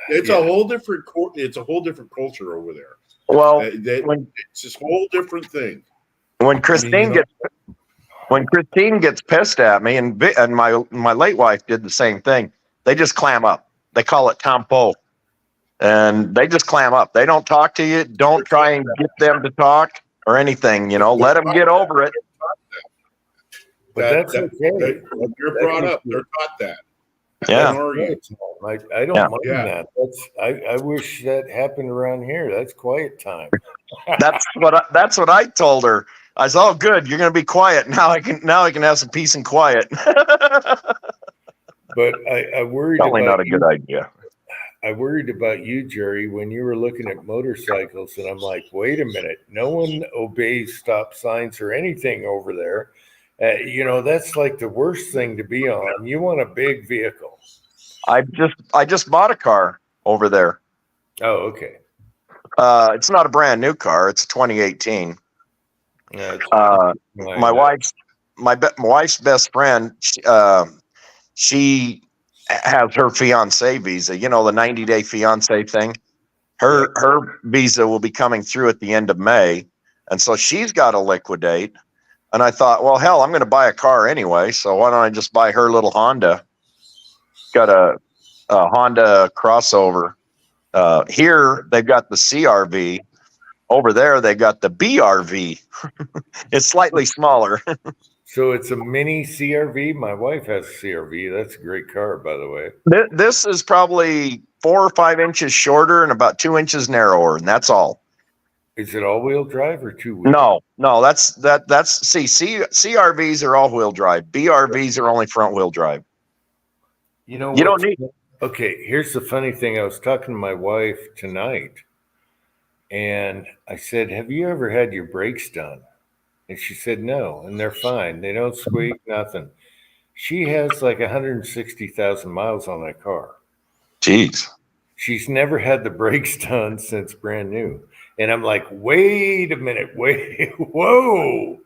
It's a whole different. It's a whole different culture over there. Well, it's this whole different thing. When Christine gets pissed at me, and my late wife did the same thing. They just clam up. They call it tampo, and they just clam up. They don't talk to you. Don't try and get them to talk or anything. You know, let them get over it. But that's okay. They're brought up. They're taught that. Yeah, I don't mind that. I wish that happened around here. That's quiet time. that's what I told her. I said, "Oh, good, you're going to be quiet now. I can have some peace and quiet." But I worried. Probably about not a good idea. I worried about you, Jerry, when you were looking at motorcycles, and I'm like, wait a minute, no one obeys stop signs or anything over there. You know, that's like the worst thing to be on. You want a big vehicle. I just bought a car over there. Oh, okay. It's not a brand new car. It's 2018. Yeah, my wife's best friend. She has her fiance visa. You know, the 90-day fiance thing. Her visa will be coming through at the end of May, and so she's got to liquidate. And I thought, well, hell, I'm going to buy a car anyway, so why don't I just buy her little Honda? Got a Honda crossover. Here, they've got the CRV. Over there, they got the BRV. It's slightly smaller. So it's a mini CRV? My wife has a CRV. That's a great car, by the way. This is probably 4 or 5 inches shorter and about 2 inches narrower, and that's all. Is it all-wheel drive or two-wheel? No. CRVs are all-wheel drive. BRVs are only front-wheel drive. You know, you don't need. Okay, here's the funny thing. I was talking to my wife tonight, and I said, "Have you ever had your brakes done?" And she said, "No," and they're fine. They don't squeak, nothing. She has like 160,000 miles on that car. Jeez. She's never had the brakes done since brand new. And I'm like, wait a minute, whoa.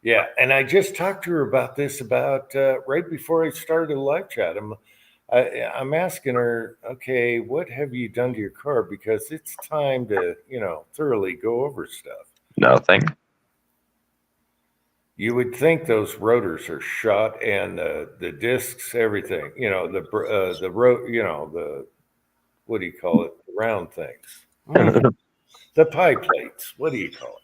Yeah, and I just talked to her about this right before I started the live chat. I'm asking her, okay, what have you done to your car? Because it's time to, thoroughly go over stuff. Nothing. You would think those rotors are shot and the discs, everything, the what do you call it? The round things. The pie plates. What do you call it?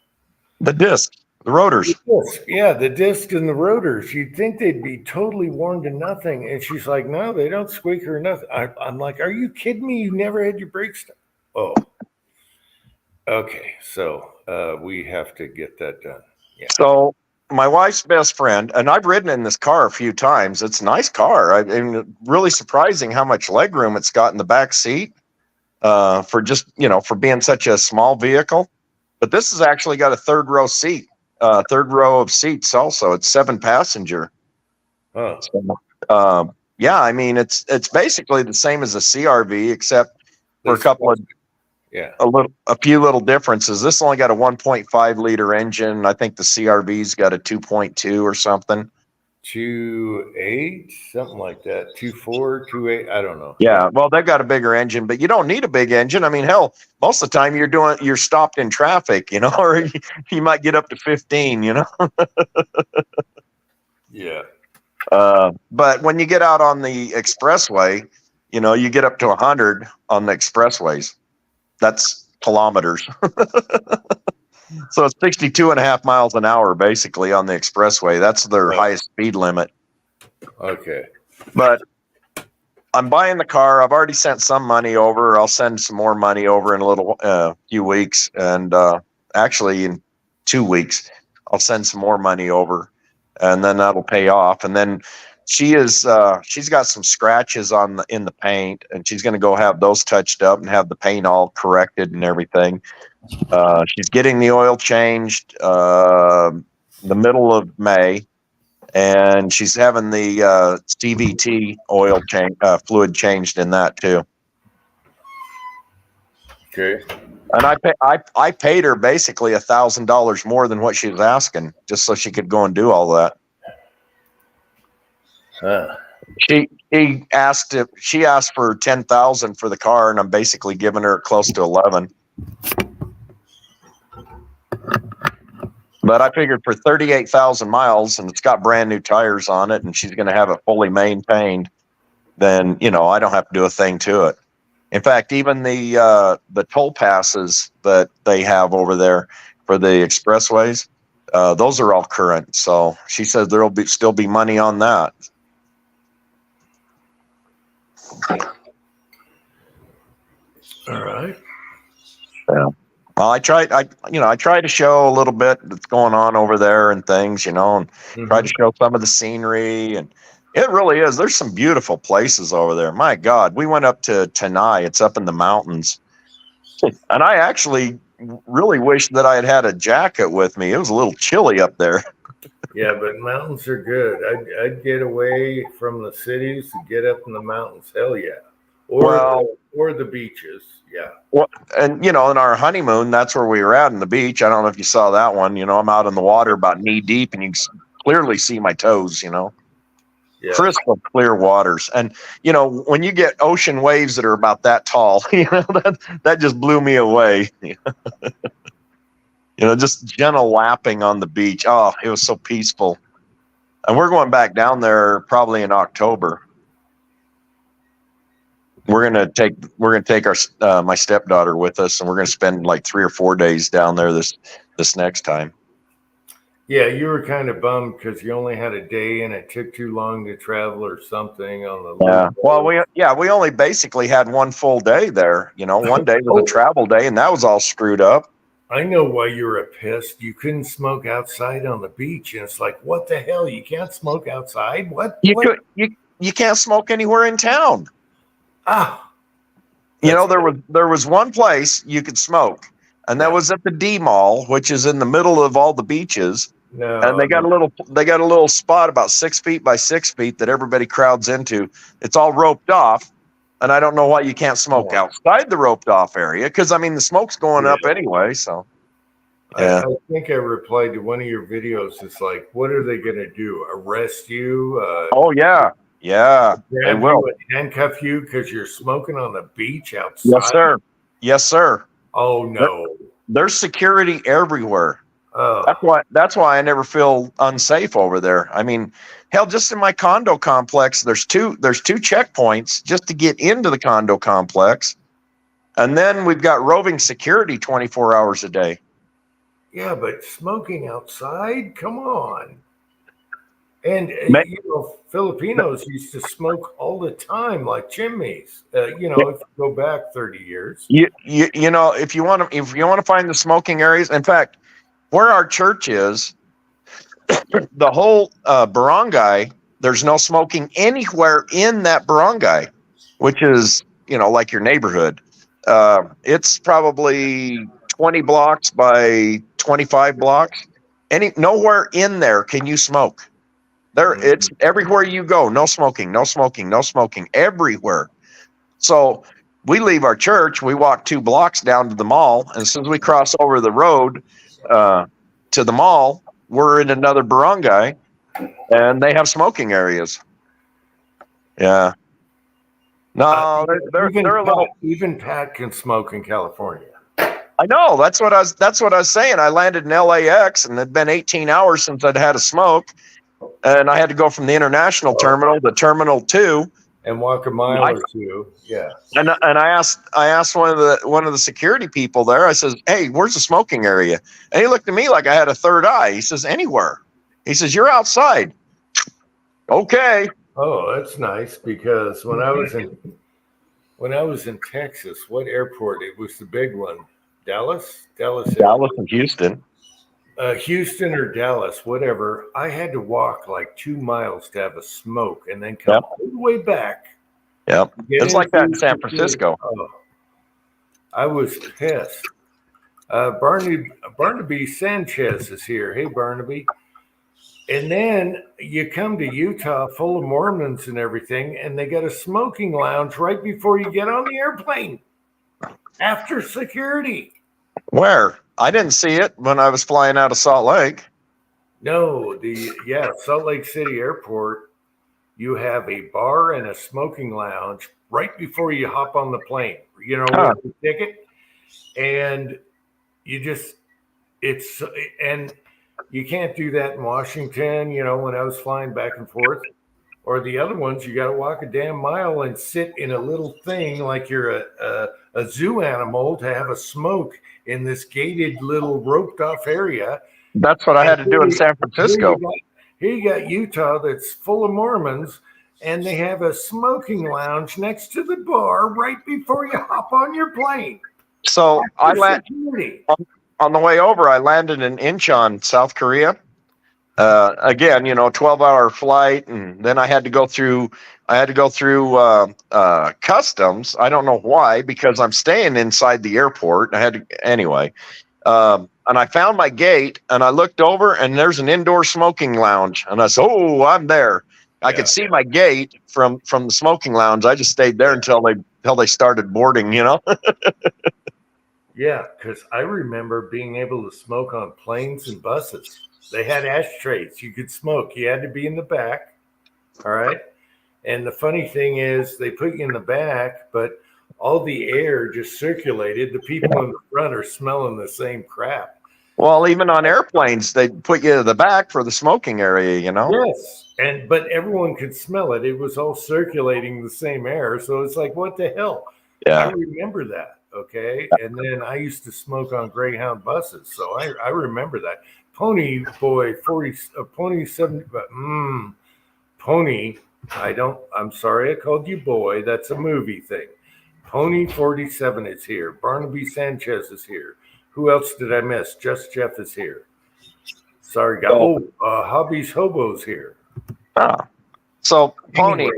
The disc, the rotors. The disc. Yeah, the disc and the rotors. You'd think they'd be totally worn to nothing. And she's like, no, they don't squeak or nothing. I'm like, are you kidding me? You never had your brakes done? Oh. Okay, so we have to get that done. Yeah. So my wife's best friend, and I've ridden in this car a few times. It's a nice car. I mean, really surprising how much leg room it's got in the back seat. For just, for being such a small vehicle. But this has actually got a third row of seats also. It's 7-passenger. Oh. So, yeah, I mean, it's basically the same as a CRV, except for a few little differences. This only got a 1.5 liter engine. I think the CRV's got a 2.2 or something. 2.8, something like that. 2.4, 2.8. I don't know. Yeah, well, they've got a bigger engine, but you don't need a big engine. I mean, hell, most of the time you're stopped in traffic, or you might get up to 15, Yeah. But when you get out on the expressway, you get up to 100 on the expressways. That's kilometers. So it's 62.5 miles an hour, basically, on the expressway. That's their highest speed limit. Okay. But I'm buying the car. I've already sent some money over. I'll send some more money over in a few weeks. And actually, in 2 weeks, I'll send some more money over. And then that'll pay off. And then she's got some scratches in the paint, and she's going to go have those touched up and have the paint all corrected and everything. She's getting the oil changed the middle of May, and she's having the CVT oil change fluid changed in that too. Okay. And I paid her basically $1,000 more than what she was asking, just so she could go and do all that. She asked for 10,000 for the car, and I'm basically giving her close to 11. But I figured for 38,000 miles, and it's got brand new tires on it, and she's going to have it fully maintained, then I don't have to do a thing to it. In fact, even the toll passes that they have over there for the expressways, those are all current. So she says there'll still be money on that. All right. Yeah. Well, I try to show a little bit that's going on over there and things, and try to show some of the scenery, and it really is. There's some beautiful places over there. My God, we went up to Tanai. It's up in the mountains, and I actually really wish that I had had a jacket with me. It was a little chilly up there. Yeah, but mountains are good. I'd get away from the cities and get up in the mountains. Hell yeah. Or the beaches. Yeah. Well, and in our honeymoon, that's where we were at on the beach. I don't know if you saw that one. I'm out in the water about knee deep, and you can clearly see my toes. Yeah. Crystal clear waters. And when you get ocean waves that are about that tall, that just blew me away. Just gentle lapping on the beach. Oh, it was so peaceful. And we're going back down there probably in October. We're gonna take our my stepdaughter with us, and we're gonna spend like 3 or 4 days down there this next time. Yeah, you were kind of bummed because you only had a day and it took too long to travel or something on the. Yeah. Well, we only basically had one full day there. One day was a travel day, and that was all screwed up. I know why you were pissed. You couldn't smoke outside on the beach, and it's like, what the hell? You can't smoke outside? What? You can't smoke anywhere in town. Ah. There was one place you could smoke, and that was at the D Mall, which is in the middle of all the beaches. No. And they got a little spot about 6 feet by 6 feet that everybody crowds into. It's all roped off, and I don't know why you can't smoke outside the roped off area, because the smoke's going up anyway. So yeah. I think I replied to one of your videos. It's like, what are they going to do? Arrest you? Oh yeah. Yeah, they will. Handcuff you because you're smoking on the beach outside? Yes, sir. Yes, sir. Oh, no. There's security everywhere. Oh. That's why I never feel unsafe over there. Hell, just in my condo complex, there's two checkpoints just to get into the condo complex. And then we've got roving security 24 hours a day. Yeah, but smoking outside? Come on. And, Filipinos used to smoke all the time, like chimneys, if you go back 30 years. If you want to find the smoking areas, in fact, where our church is, the whole barangay, there's no smoking anywhere in that barangay, which is, like your neighborhood. It's probably 20 blocks by 25 blocks. Nowhere in there can you smoke. It's everywhere you go. No smoking, no smoking, no smoking, everywhere. So we leave our church, we walk 2 blocks down to the mall, and as soon as we cross over the road to the mall, we're in another barangay, and they have smoking areas. Yeah. No, they're a little. Even Pat can smoke in California. I know. That's what I was saying. I landed in LAX, and it'd been 18 hours since I'd had a smoke. And I had to go from the international terminal to Terminal 2 and walk a mile or two. Yeah. And I asked one of the security people there. I says, "Hey, where's the smoking area?" And he looked at me like I had a third eye. He says, "Anywhere." He says, "You're outside." Okay. Oh, that's nice, because when I was in Texas, what airport? It was the big one. Dallas and Houston. Houston or Dallas, whatever, I had to walk like 2 miles to have a smoke and then come Yep. all the way back. Yep. Get It's like that in into San the- Francisco. Oh, I was pissed. Barnaby Sanchez is here. Hey, Barnaby. And then you come to Utah full of Mormons and everything, and they got a smoking lounge right before you get on the airplane after security. Where? I didn't see it when I was flying out of Salt Lake. No, Salt Lake City Airport, you have a bar and a smoking lounge right before you hop on the plane, Huh. with the ticket. And and you can't do that in Washington, when I was flying back and forth. Or the other ones, you got to walk a damn mile and sit in a little thing like you're a zoo animal to have a smoke in this gated little roped off area. That's what I had to do in San Francisco. Here you got Utah that's full of Mormons, and they have a smoking lounge next to the bar right before you hop on your plane. So Security. on the way over, I landed in Incheon, South Korea. Again, 12-hour flight, and then I had to go through customs. I don't know why, because I'm staying inside the airport. Anyway. And I found my gate, and I looked over, and there's an indoor smoking lounge, and I said, "Oh, I'm there." I could see my gate from the smoking lounge. I just stayed there until they started boarding. Yeah, because I remember being able to smoke on planes and buses. They had ashtrays. You could smoke. You had to be in the back. All right. And the funny thing is, they put you in the back, but all the air just circulated. The people in the front are smelling the same crap. Well, even on airplanes, they put you to the back for the smoking area. Yes. But everyone could smell it. It was all circulating the same air. So it's like, what the hell? Yeah. I remember that. Okay. And then I used to smoke on Greyhound buses. So I remember that. Pony Boy 40, Pony 70, but Pony, I'm sorry I called you boy. That's a movie thing. Pony 47 is here. Barnaby Sanchez is here. Who else did I miss? Just Jeff is here. Sorry, guys. Hobbies Hobo's here. So Pony,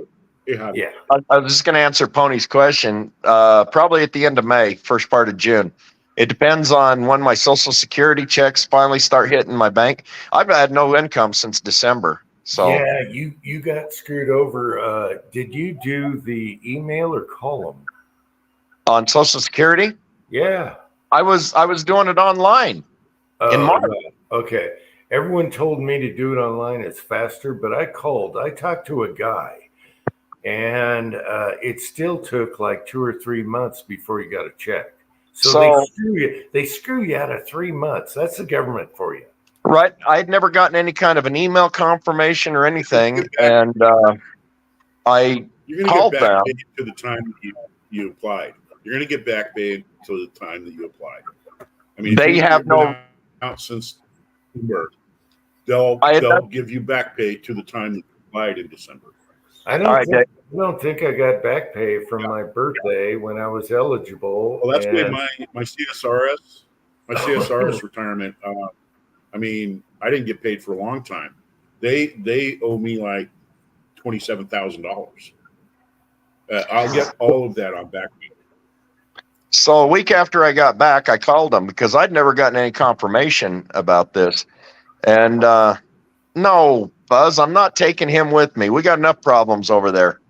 Anyway, yeah. I was just going to answer Pony's question. Probably at the end of May, first part of June. It depends on when my Social Security checks finally start hitting my bank. I've had no income since December. So yeah, you got screwed over. Did you do the email or call them? On Social Security? Yeah. I was doing it online in March. Okay. Everyone told me to do it online. It's faster, but I talked to a guy, and it still took like 2 or 3 months before you got a check. So they screw you out of 3 months. That's the government for you. Right. I had never gotten any kind of an email confirmation or anything. And I You're going called to get them. back paid to the time you applied. You're going to get back paid to the time that you applied. I mean, They have no out since December. They'll give you back pay to the time that you applied in December. I don't think I got back pay from my birthday when I was eligible. Well, that's why my CSRS retirement. I mean, I didn't get paid for a long time. They owe me like $27,000. I'll get all of that on back pay. So a week after I got back, I called them because I'd never gotten any confirmation about this. And no, Buzz, I'm not taking him with me. We got enough problems over there.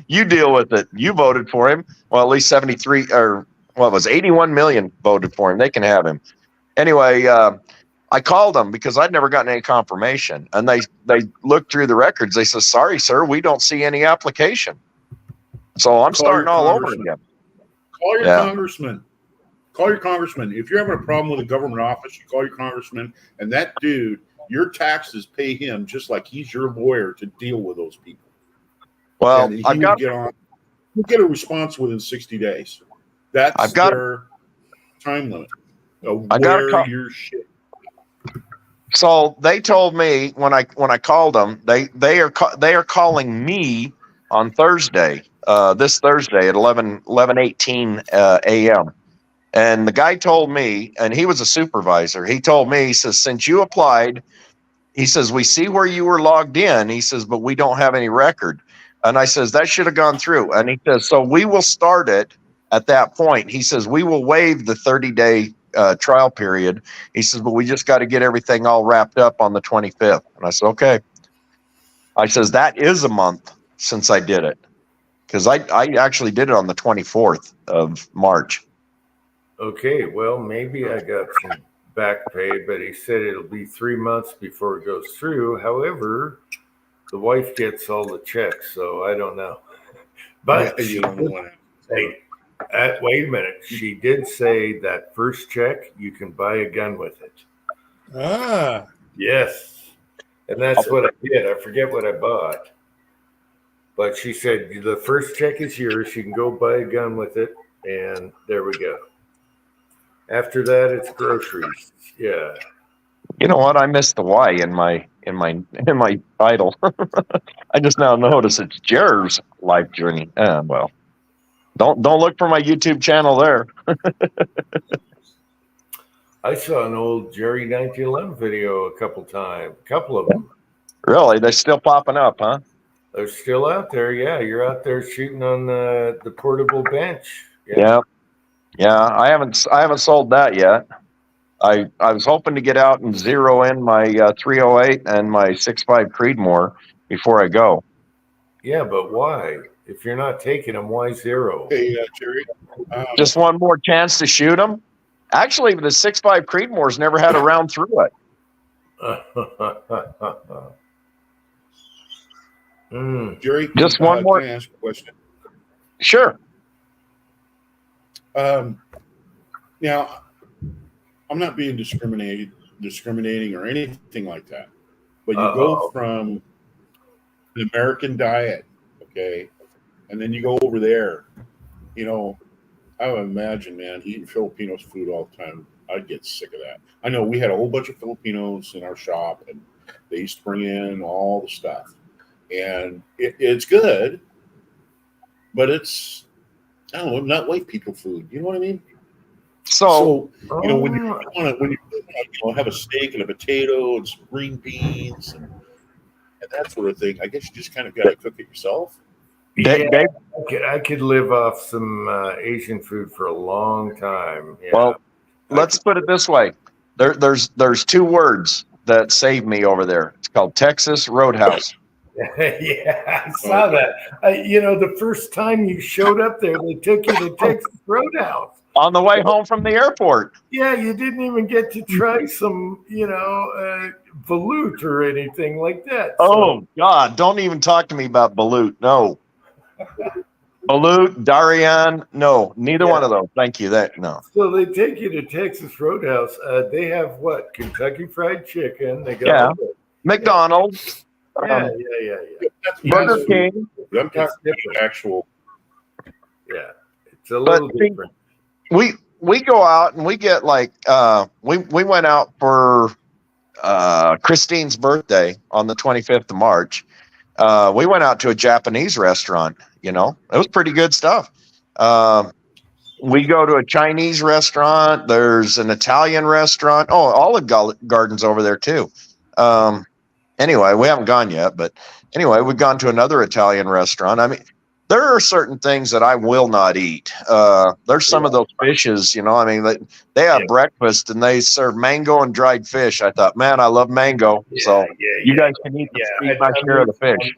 You deal with it. You voted for him. Well, at least 73 or what was 81 million voted for him. They can have him. Anyway, I called them because I'd never gotten any confirmation. And they looked through the records. They said, "Sorry, sir, we don't see any application." So I'm starting all over again. Call your congressman. Call your congressman. If you're having a problem with a government office, you call your congressman, and that dude, your taxes pay him just like he's your lawyer to deal with those people. Well, you'll get a response within 60 days. That's their time limit. Your shit. So they told me when I called them, they are calling me on Thursday, this Thursday at 11:18 a.m. And the guy told me, and he was a supervisor, he told me, he says, since you applied, he says, we see where you were logged in. He says, but we don't have any record. And I says, that should have gone through. And he says, so we will start it at that point. He says, we will waive the 30-day trial period. He says, but we just got to get everything all wrapped up on the 25th. And I said, okay. I says, that is a month since I did it. Because I actually did it on the 24th of March. Okay, well, maybe I got some back pay, but he said it'll be 3 months before it goes through. However, the wife gets all the checks, so I don't know. But you don't know what hey, wait a minute. She did say that first check, you can buy a gun with it. Ah, Yes. And that's what I did. I forget what I bought. But she said the first check is yours. You can go buy a gun with it. And there we go. After that, it's groceries. Yeah. You know what? I missed the Y in my title. I just now notice it's Jer's life journey. Well, don't look for my YouTube channel there. I saw an old Jerry 1911 video a couple of them. Really? They're still popping up, huh? They're still out there. Yeah, you're out there shooting on the portable bench. Yeah. I haven't sold that yet. I was hoping to get out and zero in my 308 and my 6.5 Creedmoor before I go. Yeah, but why? If you're not taking them, why zero? Hey, Jerry. Just one more chance to shoot them. Actually, the 6.5 Creedmoor's never had a round through it. Jerry, Just one more. Can I ask a question? Sure. Now, I'm not being discriminating or anything like that, but you go from the American diet, okay, and then you go over there. You know, I would imagine, man, eating Filipinos food all the time, I'd get sick of that. I know we had a whole bunch of Filipinos in our shop, and they used to bring in all the stuff, and it's good, but it's, I don't know, not white people food. You know what I mean? So you know, when you want to have a steak and a potato and some green beans and that sort of thing, I guess you just kind of got to cook it yourself. Yeah, I could live off some Asian food for a long time. Yeah. Well, let's put it this way. There's two words that saved me over there. It's called Texas Roadhouse. Yeah, I saw that. You know, the first time you showed up there, they took you to Texas Roadhouse. On the way home from the airport. Yeah, you didn't even get to try some, balut or anything like that. Oh, God, don't even talk to me about balut. No. Balut, Darian, no, neither one of those. Thank you. No. So they take you to Texas Roadhouse. They have what? Kentucky Fried Chicken. They got McDonald's. Yeah. Burger King. I'm talking actual. Yeah, it's a little different. We go out and we get like we went out for Christine's birthday on the 25th of March. We went out to a Japanese restaurant. You know, it was pretty good stuff. We go to a Chinese restaurant. There's an Italian restaurant. Oh, Olive Garden's over there too. Anyway, we haven't gone yet, but anyway, we've gone to another Italian restaurant. I mean, there are certain things that I will not eat. There's some of those fishes, you know, I mean, they have breakfast and they serve mango and dried fish. I thought, man, I love mango. So you guys can eat my share of the fish.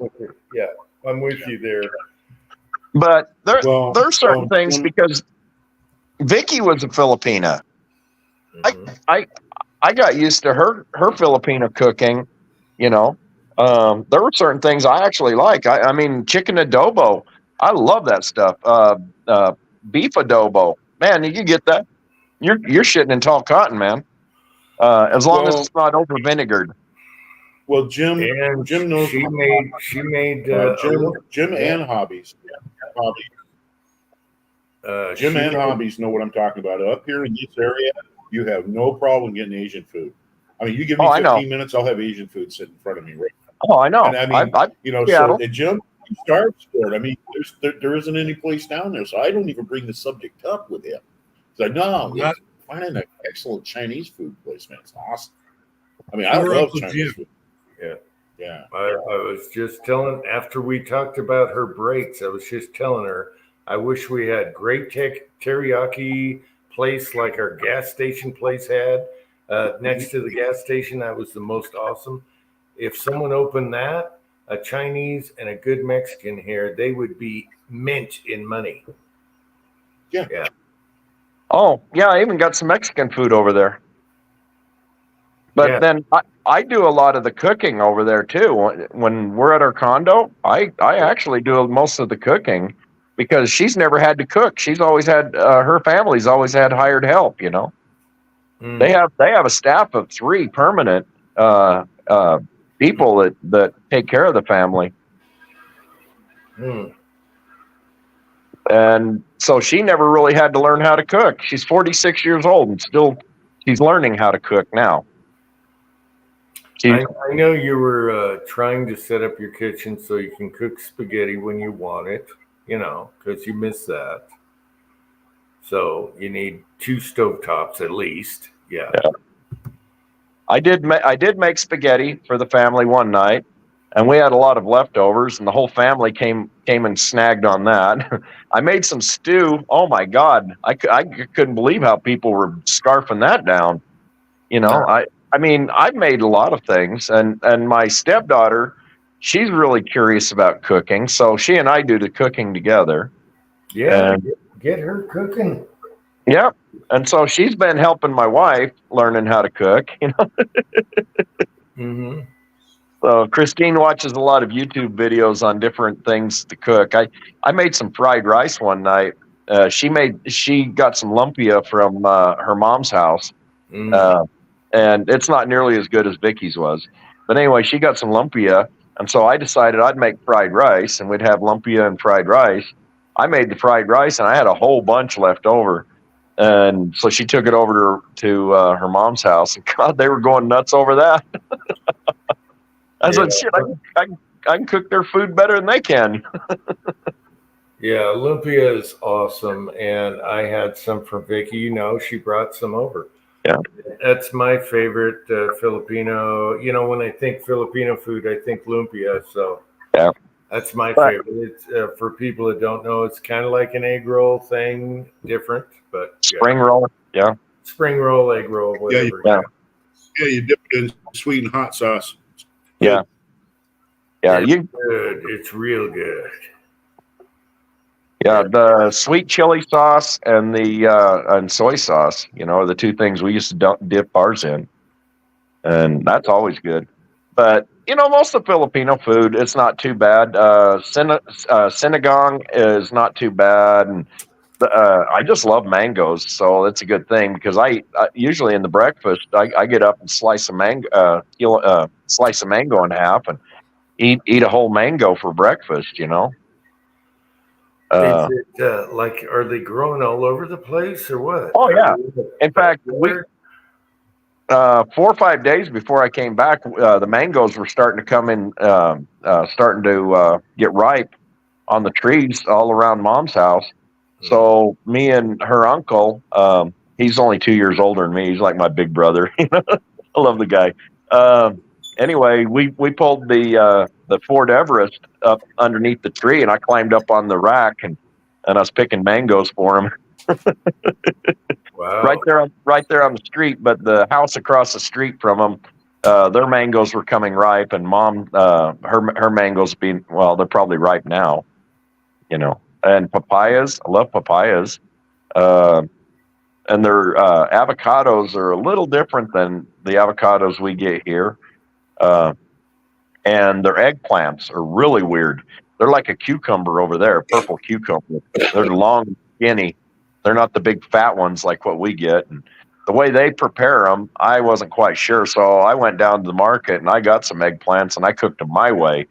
I'm with you there. But there's certain things because Vicky was a Filipina. I got used to her Filipino cooking, you know. There were certain things I actually like. I mean, chicken adobo. I love that stuff. Beef adobo. Man, you get that. You're shitting in tall cotton, man. As long as it's not over vinegared. Well, Jim knows. She made Jim and Hobbies. Jim and Hobbies know what I'm talking about. Up here in this area, you have no problem getting Asian food. I mean, you give me 15 minutes, I'll have Asian food sitting in front of me right now. Oh, I know. And I mean, so Jim starves for it. I mean, there isn't any place down there, so I don't even bring the subject up with him. It's like, no, Not- finding an excellent Chinese food place, man. It's awesome. I mean, I Your love Uncle Chinese Jim. food. Yeah. Yeah. I was just telling, after we talked about her breaks, I was just telling her, I wish we had great teriyaki place like our gas station place had next to the gas station. That was the most awesome. If someone opened that, a Chinese and a good Mexican here, they would be mint in money. Yeah. Yeah. Oh, yeah, I even got some Mexican food over there. But Yeah. then I do a lot of the cooking over there too. When we're at our condo, I actually do most of the cooking because she's never had to cook. She's always had her family's always had hired help. You know, Mm. they have a staff of 3 permanent people that take care of the family, Mm. and so she never really had to learn how to cook. She's 46 years old and still she's learning how to cook now. I know you were trying to set up your kitchen so you can cook spaghetti when you want it, you know, because you miss that. So you need 2 stovetops at least. Yeah. I did make spaghetti for the family one night, and we had a lot of leftovers, and the whole family came and snagged on that. I made some stew. Oh my God, I couldn't believe how people were scarfing that down. You know, I mean, I've made a lot of things, and my stepdaughter, she's really curious about cooking, so she and I do the cooking together. Yeah. And, get her cooking. yeah. And so she's been helping my wife learning how to cook, you know. Mm-hmm. So Christine watches a lot of YouTube videos on different things to cook. I made some fried rice one night. She got some lumpia from her mom's house, and it's not nearly as good as Vicky's was. But anyway, she got some lumpia, and so I decided I'd make fried rice, and we'd have lumpia and fried rice. I made the fried rice, and I had a whole bunch left over. And so she took it over to her mom's house, and God, they were going nuts over that. I said, shit, I can cook their food better than they can. Yeah, lumpia is awesome, and I had some from Vicky. You know, she brought some over. Yeah, that's my favorite Filipino. You know, when I think Filipino food, I think lumpia. So yeah, that's my favorite. It's, for people that don't know, it's kind of like an egg roll thing, different, but spring roll. Yeah, spring roll, egg roll, whatever. Yeah, you dip it in sweet and hot sauce. Yeah. Yeah, it's good. It's real good. Yeah, the sweet chili sauce and the and soy sauce, you know, are the 2 things we used to dip ours in, and that's always good. But you know, most of the Filipino food, it's not too bad. Sinigang is not too bad, and I just love mangoes, so that's a good thing because I usually in the breakfast I get up and slice a mango in half and eat a whole mango for breakfast. You know. Is it like, are they growing all over the place or what? Oh yeah. In fact, 4 or 5 days before I came back, the mangoes were starting to come in, starting to get ripe on the trees all around Mom's house. So me and her uncle, he's only 2 years older than me. He's like my big brother. I love the guy. Anyway, we pulled the Ford Everest up underneath the tree, and I climbed up on the rack and I was picking mangoes for him. Wow. Right there on the street, but the house across the street from them, their mangoes were coming ripe, and Mom, her mangoes being, well, they're probably ripe now, you know. And papayas, I love papayas, and their avocados are a little different than the avocados we get here, and their eggplants are really weird. They're like a cucumber over there, a purple cucumber. They're long, skinny. They're not the big fat ones like what we get. And the way they prepare them, I wasn't quite sure. So I went down to the market and I got some eggplants and I cooked them my way.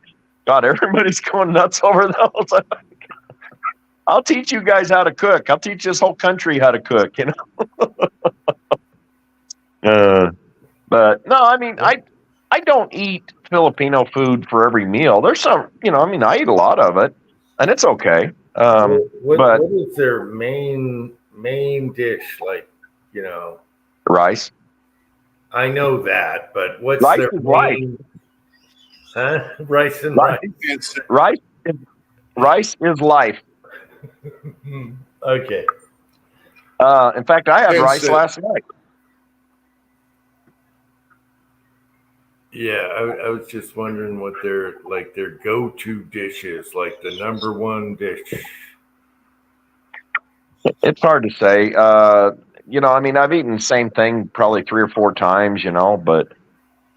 God, everybody's going nuts over those. I'll teach you guys how to cook. I'll teach this whole country how to cook, you know. But no, I mean, I don't eat Filipino food for every meal. There's some, you know, I mean, I eat a lot of it and it's okay. What is their main main dish, like, you know, Rice. I know that, but what's Rice their is life. main? Huh? Rice and Rice. rice. Rice is life. Okay. In fact, I had And rice so- last night. Yeah, I was just wondering what their go-to dish is, like the number one dish. It's hard to say. You know, I mean, I've eaten the same thing probably 3 or 4 times, you know, but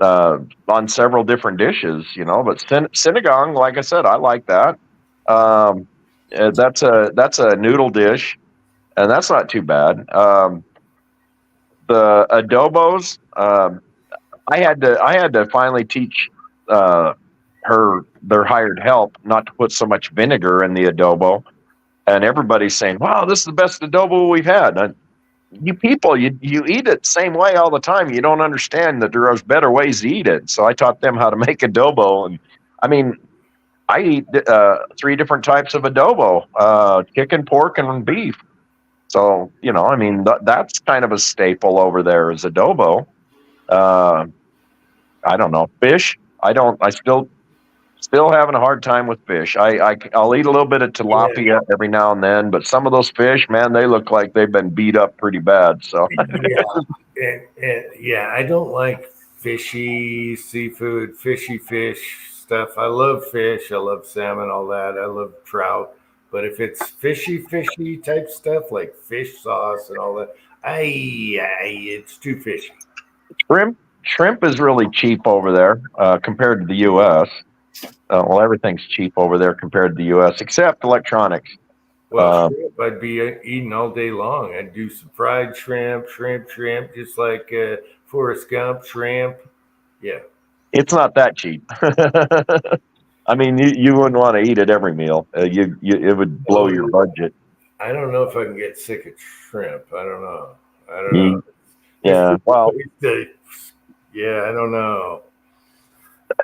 on several different dishes, you know. But sinigang, like I said, I like that. That's a noodle dish, and that's not too bad. The adobos, I had to finally teach their hired help not to put so much vinegar in the adobo, and everybody's saying, "Wow, this is the best adobo we've had." And you people, you eat it the same way all the time. You don't understand that there's better ways to eat it. So I taught them how to make adobo, and I mean, I eat 3 different types of adobo: chicken, pork, and beef. So you know, I mean, that's kind of a staple over there is adobo. I don't know, fish. I don't. I still having a hard time with fish. I'll eat a little bit of tilapia every now and then, but some of those fish, man, they look like they've been beat up pretty bad. So Yeah, I don't like fishy seafood, fishy fish stuff. I love fish. I love salmon, all that. I love trout. But if it's fishy type stuff like fish sauce and all that, it's too fishy. shrimp is really cheap over there compared to the U.S. Well, everything's cheap over there compared to the U.S. except electronics. Well, shrimp, I'd be eating all day long. I'd do some fried shrimp, just like Forrest Gump shrimp. Yeah. It's not that cheap. I mean, you wouldn't want to eat it every meal. It would blow your budget. I don't know if I can get sick of shrimp. I don't know. Yeah. Well, yeah, I don't know.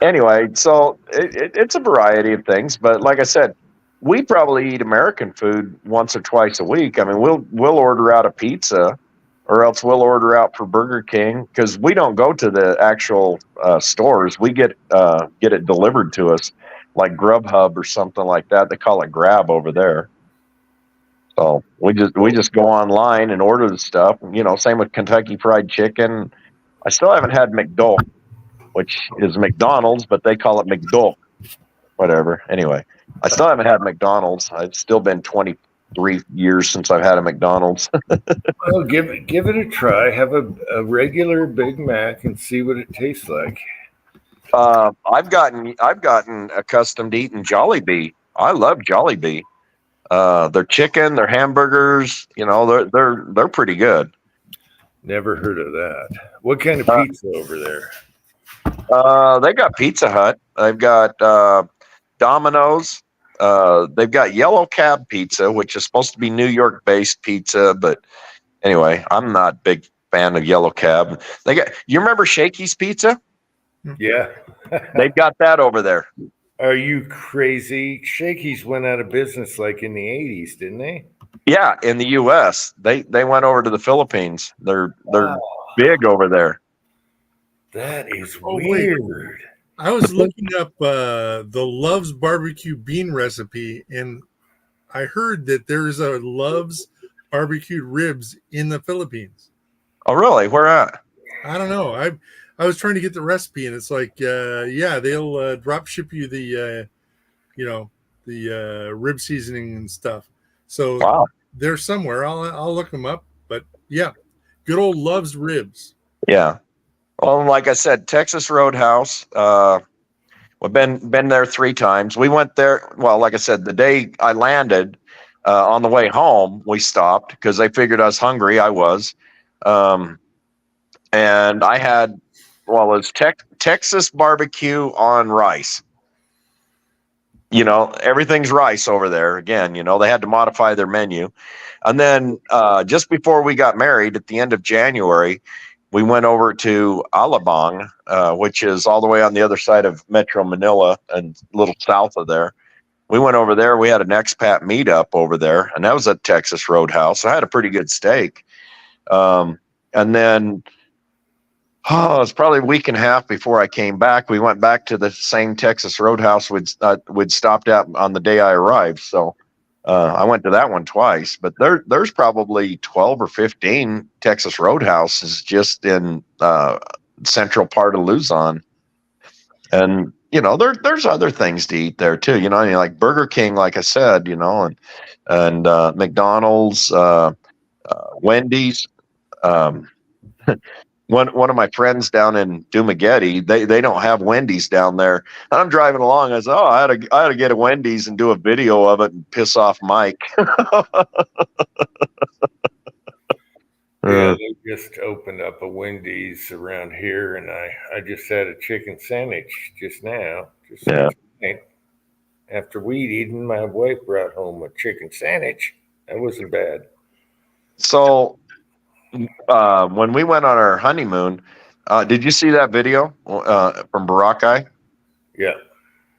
anyway, so it's a variety of things, but like I said, we probably eat American food once or twice a week. I mean, we'll order out a pizza, or else we'll order out for Burger King because we don't go to the actual stores. We get it delivered to us, like Grubhub or something like that. They call it Grab over there. So we just go online and order the stuff. You know, same with Kentucky Fried Chicken. I still haven't had McDole, which is McDonald's, but they call it McDole. Whatever. Anyway, I still haven't had McDonald's. It's still been 23 years since I've had a McDonald's. Well, give it a try. Have a regular Big Mac and see what it tastes like. I've gotten accustomed to eating Jollibee. I love Jollibee. Their chicken, their hamburgers, you know, they're pretty good. Never heard of that. What kind of pizza over there? They got Pizza Hut. They've got Domino's. They've got Yellow Cab Pizza, which is supposed to be New York-based pizza, but anyway, I'm not a big fan of Yellow Cab. You remember Shakey's Pizza? Yeah. They've got that over there. Are you crazy? Shakey's went out of business like in the 80s, didn't they? Yeah, in the U.S. They went over to the Philippines. They're big over there. That is wait. weird. I was looking up the Love's barbecue bean recipe, and I heard that there's a Love's barbecued ribs in the Philippines. Oh, really? Where at? I don't know. I was trying to get the recipe, and it's like, yeah, they'll drop ship you the rib seasoning and stuff. So Wow. they're somewhere. I'll look them up. But yeah, good old Love's ribs. Yeah. Well, like I said, Texas Roadhouse. We've been there 3 times. We went there. Well, like I said, the day I landed, on the way home, we stopped because they figured I was hungry. I was, and I had, it's Texas barbecue on rice. You know, everything's rice over there. Again, you know, they had to modify their menu. And then just before we got married at the end of January, we went over to Alabang, which is all the way on the other side of Metro Manila and a little south of there. we went over there. We had an expat meetup over there, and that was at Texas Roadhouse. I had a pretty good steak. And then, it was probably a week and a half before I came back. We went back to the same Texas Roadhouse we'd stopped at on the day I arrived. So I went to that one twice. But there's probably 12 or 15 Texas Roadhouses just in central part of Luzon. And there's other things to eat there too. Like Burger King, like I said, and McDonald's, Wendy's. One of my friends down in Dumaguete, they don't have Wendy's down there. And I'm driving along. I said, I had to get a Wendy's and do a video of it and piss off Mike. Yeah, they just opened up a Wendy's around here, and I just had a chicken sandwich just now. Tonight. After we'd eaten, my wife brought home a chicken sandwich. That wasn't bad. So when we went on our honeymoon, did you see that video from Boracay? Yeah.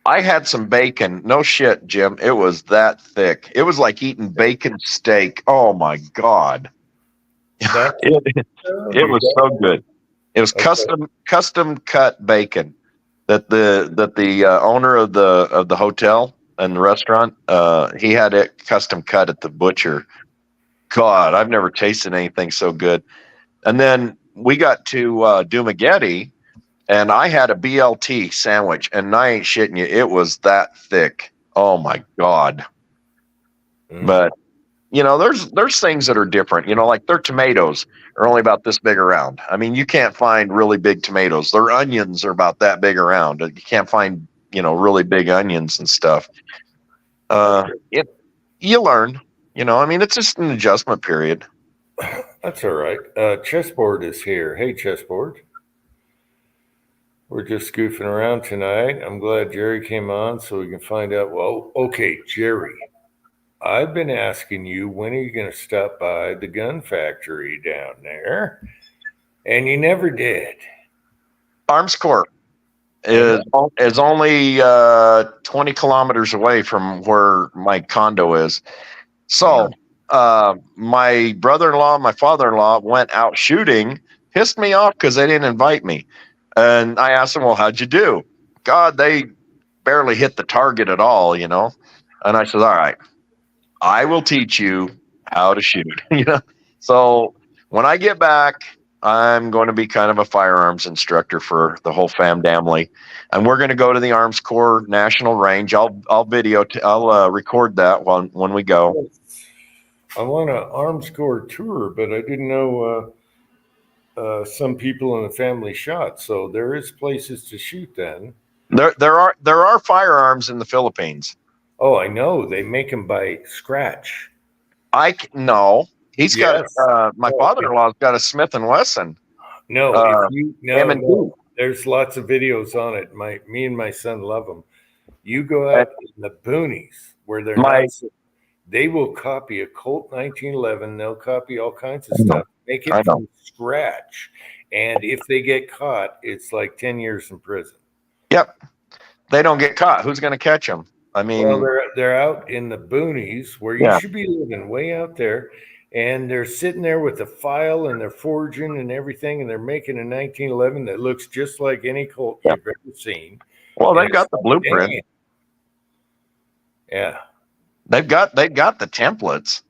I had some bacon. No shit, Jim. It was that thick. It was like eating bacon steak. Oh my God. It was so good. It was custom cut bacon that the owner of the hotel and the restaurant, he had it custom cut at the butcher. God, I've never tasted anything so good. And then we got to Dumaguete, and I had a BLT sandwich, and I ain't shitting you, it was that thick. Oh my God. But there's things that are different. Like their tomatoes are only about this big around. I mean, you can't find really big tomatoes. Their onions are about that big around. You can't find, really big onions and stuff. You learn, it's just an adjustment period. That's all right. Chessboard is here. Hey, Chessboard. We're just goofing around tonight. I'm glad Jerry came on so we can find out. Well, okay, Jerry. I've been asking you, when are you going to stop by the gun factory down there? And you never did. Arms Corp is only 20 kilometers away from where my condo is. So my brother-in-law and my father-in-law went out shooting, pissed me off because they didn't invite me. And I asked them, well, how'd you do? God, they barely hit the target at all, And I said, all right. I will teach you how to shoot. So when I get back, I'm going to be kind of a firearms instructor for the whole family, and we're going to go to the Arms Corps National Range. I'll record that when we go. I want an Arms Corps tour, but I didn't know some people in the family shot. So there is places to shoot. Then there are firearms in the Philippines. Oh, I know. They make them by scratch. No. He's got my father-in-law's got a Smith & Wesson. No, there's lots of videos on it. Me and my son love them. You go out in the boonies where they will copy a Colt 1911. They'll copy all kinds of stuff, make it from scratch. And if they get caught, it's like 10 years in prison. Yep. They don't get caught. Who's going to catch them? I mean, well, they're out in the boonies where you should be living, way out there, and they're sitting there with a file and they're forging and everything, and they're making a 1911 that looks just like any Colt you've ever seen. Well, they've got the blueprint. Yeah, they've got the templates.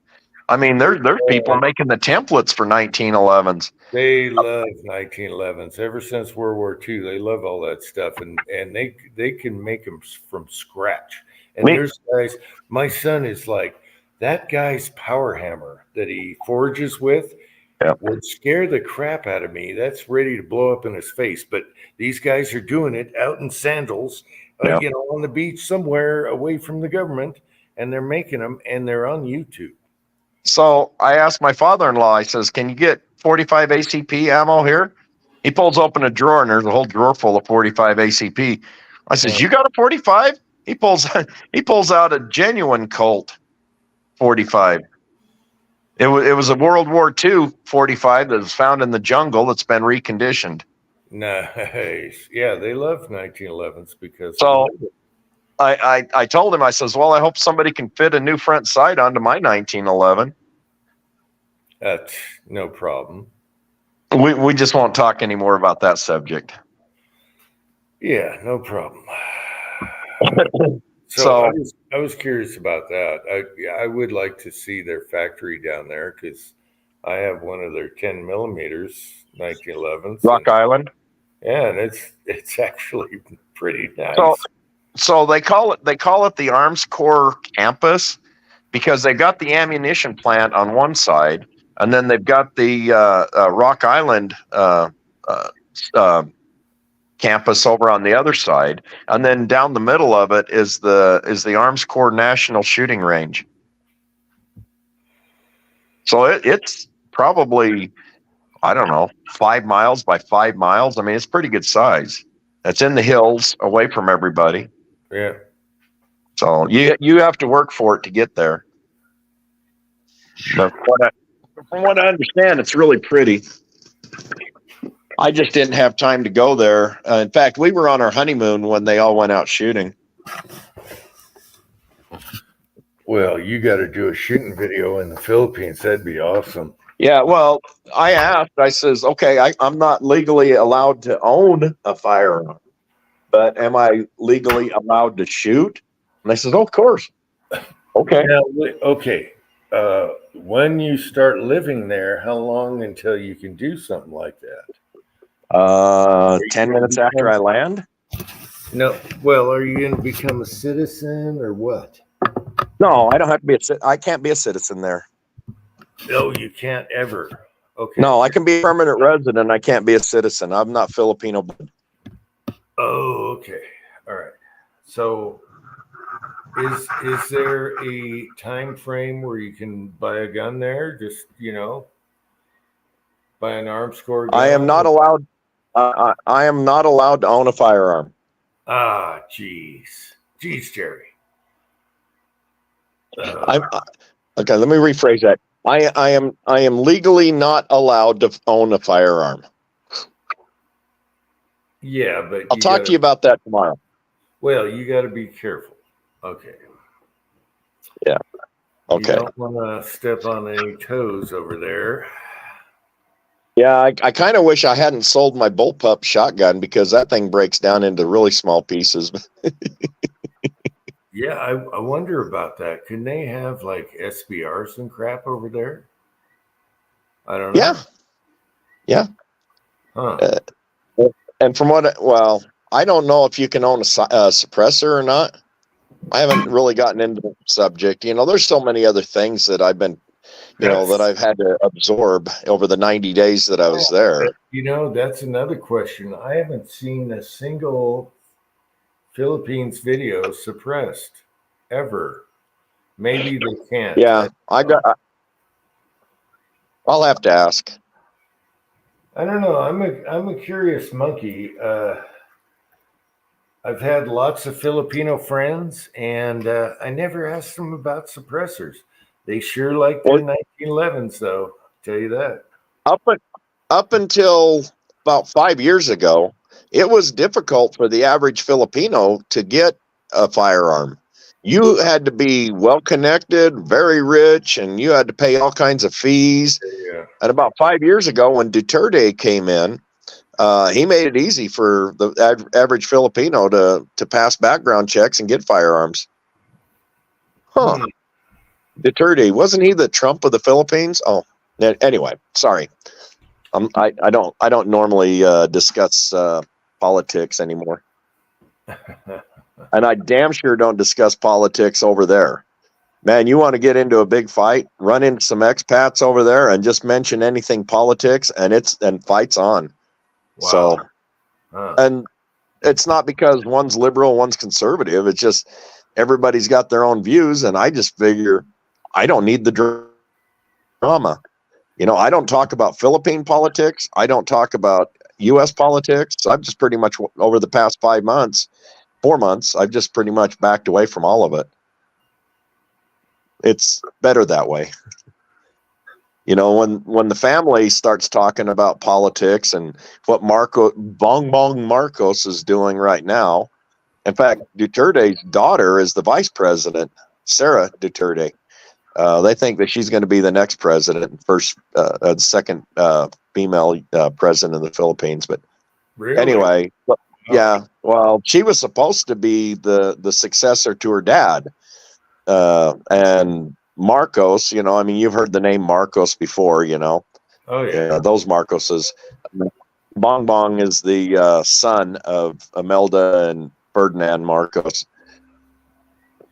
I mean, there's people making the templates for 1911s. They love 1911s ever since World War II. They love all that stuff, and they can make them from scratch. And there's guys. My son is like, that guy's power hammer that he forges with would scare the crap out of me. That's ready to blow up in his face. But these guys are doing it out in sandals, on the beach somewhere away from the government, and they're making them, and they're on YouTube. So I asked my father-in-law, I says, can you get 45 ACP ammo here? He pulls open a drawer, and there's a whole drawer full of 45 ACP. I says, you got a 45? He pulls out a genuine Colt 45. It was a World War II 45 that was found in the jungle that's been reconditioned. Nice. Yeah, they love 1911s because I told him, I says, well, I hope somebody can fit a new front sight onto my 1911. That's no problem. We just won't talk anymore about that subject. Yeah, no problem. So I was curious about that. I would like to see their factory down there because I have one of their 10 millimeters 1911s. Rock Island. Yeah, and it's actually pretty nice. So they call it the Arms Corps campus because they've got the ammunition plant on one side, and then they've got the Rock Island campus over on the other side, and then down the middle of it is the Arms Corps National Shooting Range. So it's probably, I don't know, 5 miles by 5 miles. I mean, it's pretty good size. It's in the hills, away from everybody. Yeah. So you have to work for it to get there. But from what I understand, it's really pretty. I just didn't have time to go there. In fact, we were on our honeymoon when they all went out shooting. Well, you got to do a shooting video in the Philippines. That'd be awesome. Yeah, well, I asked, I says, okay, I'm not legally allowed to own a firearm, but am I legally allowed to shoot? And they says, oh, of course. Okay. Now, okay. When you start living there, how long until you can do something like that? 10 minutes after I land? No. Well, are you going to become a citizen or what? No, I don't have to be I can't be a citizen there. No, you can't ever. Okay. No, I can be a permanent resident. I can't be a citizen. I'm not Filipino. Oh, okay. All right. So is there a time frame where you can buy a gun there? Just, buy an arms corps gun? I am not allowed. I am not allowed to own a firearm. Ah, geez, Jerry. Okay. Let me rephrase that. I am legally not allowed to own a firearm. Yeah, but I'll talk to you about that tomorrow. Well, you got to be careful. Okay. Yeah. Okay. You don't want to step on any toes over there. Yeah, I kind of wish I hadn't sold my bullpup shotgun because that thing breaks down into really small pieces. Yeah, I wonder about that. Can they have like SBRs and crap over there? I don't know. Yeah. Huh. And from I don't know if you can own a suppressor or not. I haven't really gotten into the subject. There's so many other things that I've been, that I've had to absorb over the 90 days that I was there. That's another question. I haven't seen a single Philippines video suppressed ever. Maybe they can't. Yeah, I'll have to ask. I don't know. I'm a curious monkey. I've had lots of Filipino friends, and I never asked them about suppressors. They sure like their 1911s, though. I'll tell you that. Up until about 5 years ago, it was difficult for the average Filipino to get a firearm. You had to be well connected, very rich, and you had to pay all kinds of fees. Yeah. And about 5 years ago, when Duterte came in, he made it easy for the average Filipino to pass background checks and get firearms. Huh. Duterte, wasn't he the Trump of the Philippines? Oh, anyway, sorry. I don't normally discuss politics anymore. And I damn sure don't discuss politics over there. Man, you want to get into a big fight, run into some expats over there and just mention anything politics and fight's on. Wow. So, and it's not because one's liberal, one's conservative. It's just everybody's got their own views. And I just figure I don't need the drama. I don't talk about Philippine politics. I don't talk about U.S. politics. I've just pretty much over the past 4 months, I've just pretty much backed away from all of it. It's better that way. When the family starts talking about politics and what Bong Marcos is doing right now, In fact, Duterte's daughter is the vice president, Sarah Duterte. They think that she's going to be the next president, second female president of the Philippines. But Really? anyway, yeah. Well, she was supposed to be the successor to her dad, and Marcos. You know, I mean, you've heard the name Marcos before. You know, Oh yeah. those Marcoses. Bong Bong is the son of Imelda and Ferdinand Marcos.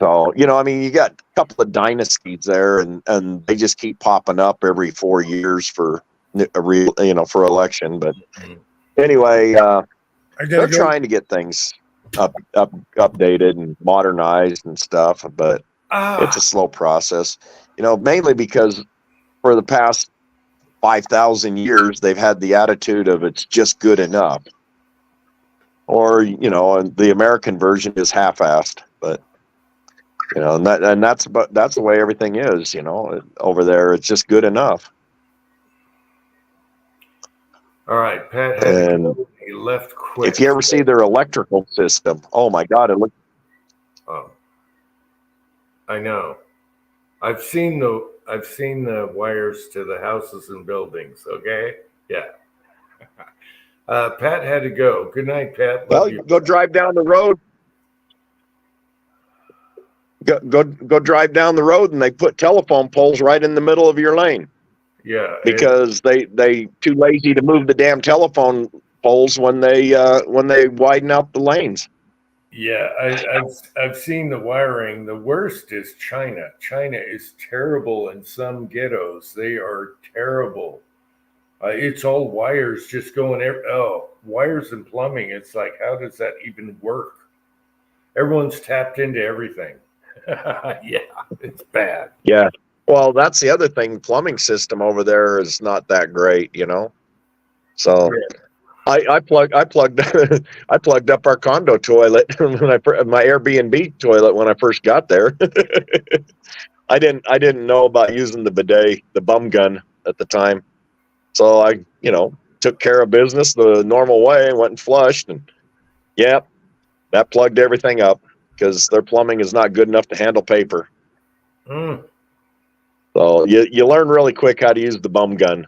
So, you know, I mean, you got a couple of dynasties there, and they just keep popping up every 4 years for for election. But anyway, they're trying to get things updated and modernized and stuff, but it's a slow process. You know, mainly because for the past 5,000 years, they've had the attitude of it's just good enough. Or, you know, and the American version is half-assed, but you know, and that's the way everything is, you know, over there. It's just good enough. All right, Pat. And He left quick. if you ever see their electrical system, oh my God, it looks. Oh, I know. I've seen the wires to the houses and buildings. Okay, yeah. Pat had to go. Good night, Pat. Well, you go drive down the road. Go drive down the road, and they put telephone poles right in the middle of your lane. Yeah, because they too lazy to move the damn telephone poles when they widen out the lanes. Yeah, I've seen the wiring. The worst is China. China is terrible in some ghettos. They are terrible. It's all wires just going. Wires and plumbing. It's like, how does that even work? Everyone's tapped into everything. Yeah, it's bad. Yeah. Well, that's the other thing. Plumbing system over there is not that great, you know. So I plugged I plugged up our condo toilet when my Airbnb toilet when I first got there. I didn't know about using the bidet, the bum gun at the time. So I, you know, took care of business the normal way, went and flushed, and that plugged everything up because their plumbing is not good enough to handle paper. So you learn really quick how to use the bum gun.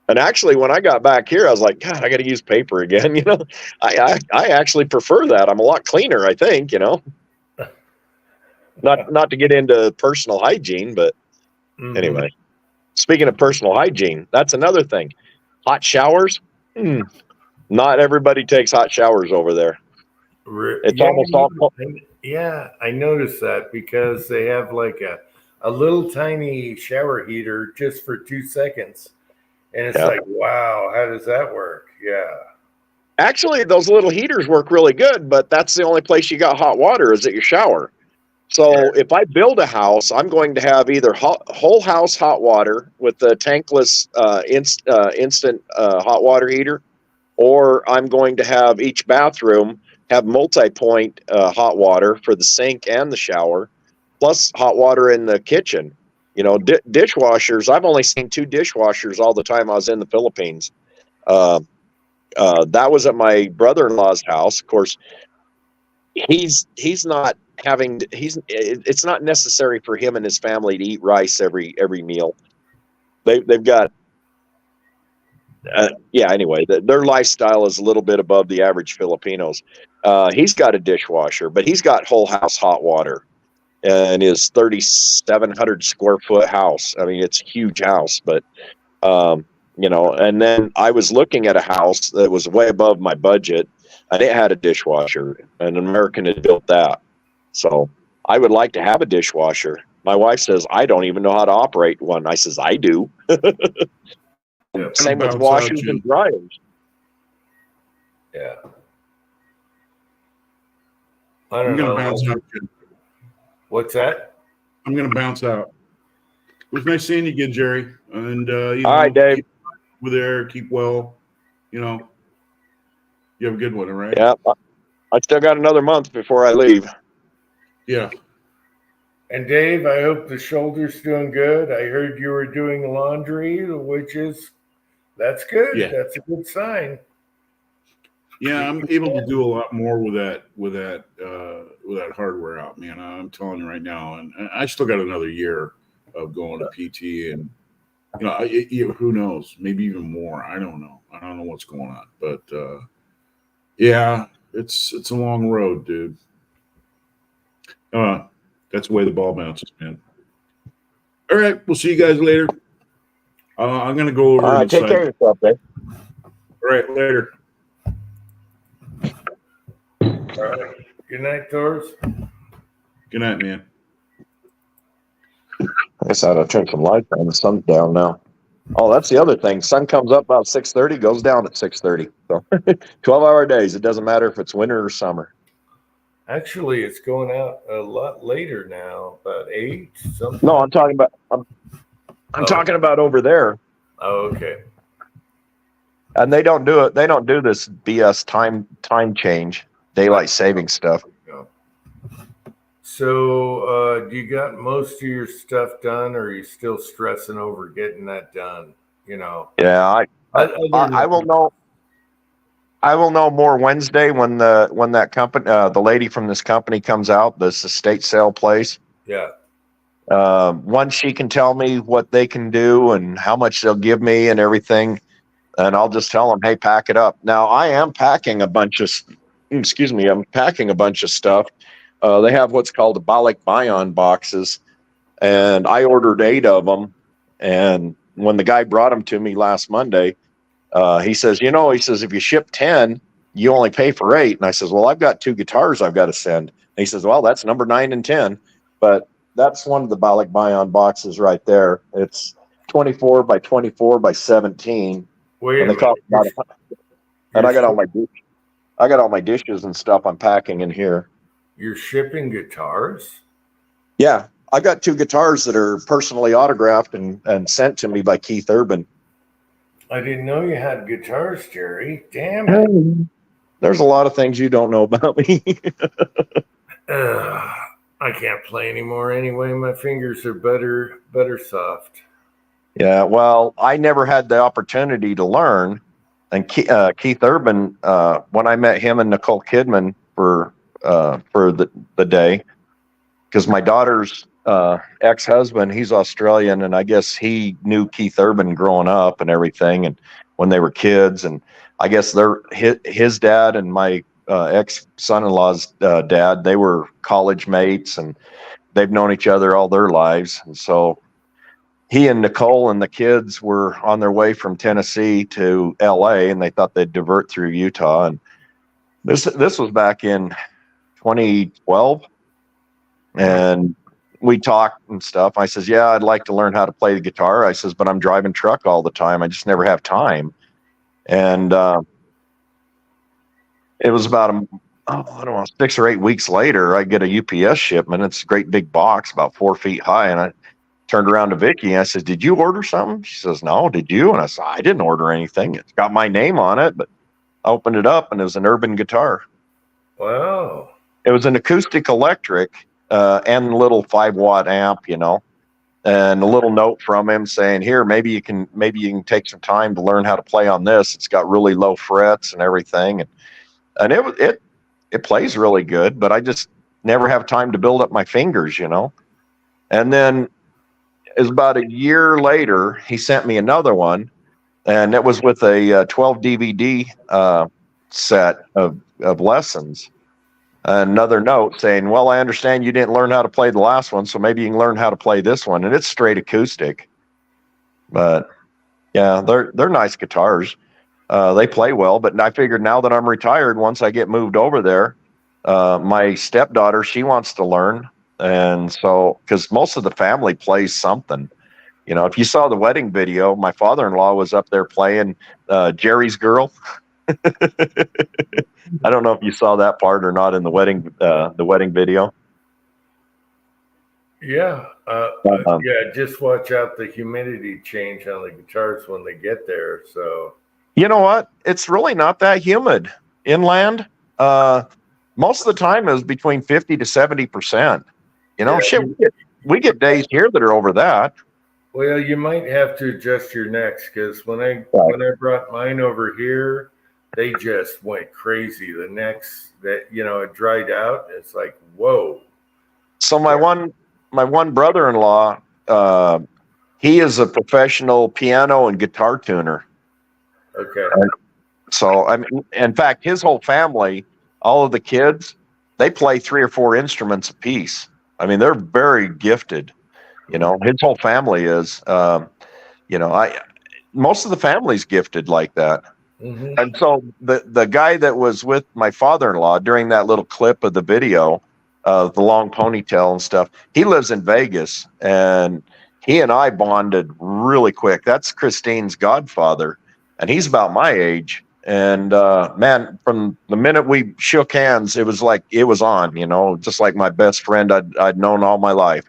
And actually, when I got back here, I was like, God, I got to use paper again. You know, I actually prefer that. I'm a lot cleaner, I think. You know, not to get into personal hygiene, but anyway. Speaking of personal hygiene, that's another thing. Hot showers. Not everybody takes hot showers over there. It's almost all. Yeah, I noticed that because they have like a little tiny shower heater just for 2 seconds. And it's like, wow, how does that work? Yeah. Actually, those little heaters work really good, but that's the only place you got hot water is at your shower. So if I build a house, I'm going to have either whole house hot water with the tankless instant hot water heater, or I'm going to have each bathroom have multi-point hot water for the sink and the shower, plus hot water in the kitchen. You know, dishwashers. I've only seen 2 dishwashers all the time I was in the Philippines. That was at my brother-in-law's house. Of course, he's not having. It's not necessary for him and his family to eat rice every meal. They've got. Anyway, their lifestyle is a little bit above the average Filipinos. He's got a dishwasher, but he's got whole house hot water. And his 3,700 square foot house. I mean, it's a huge house, but, you know, and then I was looking at a house that was way above my budget, and it had a dishwasher, and an American had built that. So I would like to have a dishwasher. My wife says, I don't even know how to operate one. I says, I do. Same with washers and dryers. Yeah. I don't know. What's that? I'm going to bounce out. It was nice seeing you again, Jerry. And all right, Dave. Keep over there, keep well. You know, you have a good one, all right? Yeah, I still got another month before I leave. Yeah. And Dave, I hope the shoulder's doing good. I heard you were doing laundry, which is that's good. Yeah. That's a good sign. Yeah, I'm able to do a lot more with that hardware out, man. I'm telling you right now, and I still got another year of going to PT, and who knows, maybe even more. I don't know. I don't know what's going on, but yeah, it's a long road, dude. That's the way the ball bounces, man. All right, we'll see you guys later. I'm gonna go over. All right, take care of yourself, Dave. All right, later. All right. Good night, Doris. Good night, man. I guess I ought to turn some lights on. The sun's down now. Oh, that's the other thing. Sun comes up about 6:30, goes down at 6:30. So 12-hour days. It doesn't matter if it's winter or summer. Actually, it's going out a lot later now, about 8 something. No, I'm talking about I'm talking about over there. Oh, okay. And they don't do it. They don't do this BS time change, daylight saving stuff. So, do you got most of your stuff done, or are you still stressing over getting that done? Yeah, I will know. I will know more Wednesday when that company, the lady from this company comes out, this estate sale place. Yeah. Once she can tell me what they can do and how much they'll give me and everything, and I'll just tell them, hey, pack it up. Now I am packing a bunch of, I'm packing a bunch of stuff. They have what's called the Balik Bion boxes, and I ordered 8 of them. And when the guy brought them to me last Monday, he says, if you ship 10, you only pay for 8. And I says, well, I've got 2 guitars I've got to send. And he says, well, that's number 9 and 10. But that's one of the Balik Bion boxes right there. It's 24 by 24 by 17. Wait and a minute. And I got all my dishes and stuff I'm packing in here. You're shipping guitars? Yeah. I got 2 guitars that are personally autographed and sent to me by Keith Urban. I didn't know you had guitars, Jerry. Damn it. There's a lot of things you don't know about me. I can't play anymore anyway. My fingers are better soft. Yeah, well, I never had the opportunity to learn. And Keith Urban, when I met him and Nicole Kidman for the day, because my daughter's ex-husband, he's Australian, and I guess he knew Keith Urban growing up and everything, and when they were kids, and I guess his dad and my ex-son-in-law's dad, they were college mates, and they've known each other all their lives, and so he and Nicole and the kids were on their way from Tennessee to LA, and they thought they'd divert through Utah, and this was back in 2012. And we talked and stuff. I says, yeah, I'd like to learn how to play the guitar. I says, but I'm driving truck all the time. I just never have time. And it was about, 6 or 8 weeks later, I get a UPS shipment. It's a great big box, about 4 feet high. And I turned around to Vicky and I said, did you order something? She says, no, did you? And I said, I didn't order anything. It's got my name on it, but I opened it up and it was an Urban guitar. Wow. It was an acoustic electric. And a little 5-watt amp, and a little note from him saying, here, maybe you can take some time to learn how to play on this. It's got really low frets and everything. And it plays really good, but I just never have time to build up my fingers, And then it was about a year later, he sent me another one, and it was with a 12 DVD set of lessons. Another note saying, well, I understand you didn't learn how to play the last one, so maybe you can learn how to play this one. And it's straight acoustic. But yeah, they're nice guitars. They play well, but I figured now that I'm retired, once I get moved over there, my stepdaughter, she wants to learn. And so, because most of the family plays something. If you saw the wedding video, my father-in-law was up there playing Jerry's Girl. I don't know if you saw that part or not in the wedding video. Yeah. Just watch out the humidity change on the guitars when they get there. So you know what? It's really not that humid inland. Most of the time is between 50 to 70%. We get days here that are over that. Well, you might have to adjust your necks, because when I brought mine over here, they just went crazy. The next that it dried out. It's like, whoa. So my one brother-in-law, he is a professional piano and guitar tuner. Okay. So I mean, in fact, his whole family, all of the kids, they play 3 or 4 instruments apiece. I mean, they're very gifted. His whole family is. Most of the family's gifted like that. Mm-hmm. And so the guy that was with my father-in-law during that little clip of the video, the long ponytail and stuff, he lives in Vegas, and he and I bonded really quick. That's Christine's godfather, and he's about my age. And man, from the minute we shook hands, it was like it was on, just like my best friend I'd known all my life.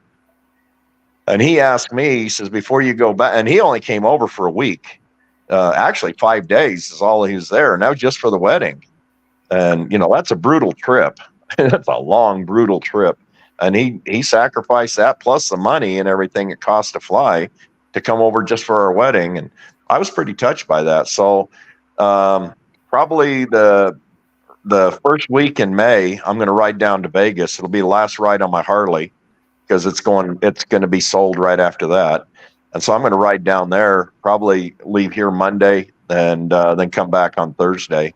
And he asked me, he says, before you go back, and he only came over for a week. Actually, 5 days is all he was there, and that was just for the wedding. And that's a brutal trip. That's a long, brutal trip. And he sacrificed that plus the money and everything it cost to fly to come over just for our wedding. And I was pretty touched by that. So probably the first week in May, I'm going to ride down to Vegas. It'll be the last ride on my Harley, because it's going to be sold right after that. And so I'm going to ride down there, probably leave here Monday, and then come back on Thursday.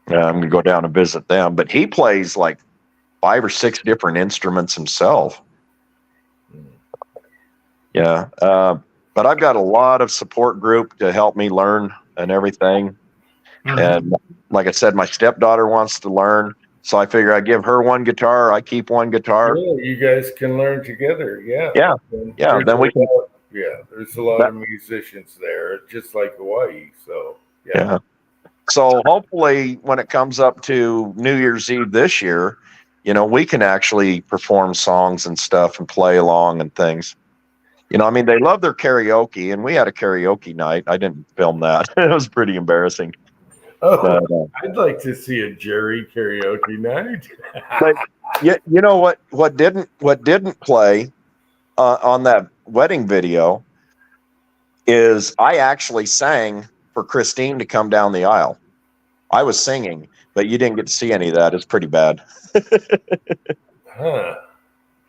I'm going to go down and visit them. But he plays like 5 or 6 different instruments himself. Yeah. But I've got a lot of support group to help me learn and everything. Mm-hmm. And like I said, my stepdaughter wants to learn. So I figure I give her one guitar, I keep one guitar. Yeah, you guys can learn together. Yeah. Yeah. Yeah. Then we can. There's a lot of musicians there, just like Hawaii. So yeah. So hopefully, when it comes up to New Year's Eve this year, we can actually perform songs and stuff and play along and things. I mean, they love their karaoke, and we had a karaoke night. I didn't film that. It was pretty embarrassing. Oh, but, I'd like to see a Jerry karaoke night. But you know what didn't play on that wedding video is I actually sang for Christine to come down the aisle. I was singing, but you didn't get to see any of that. It's pretty bad. Huh.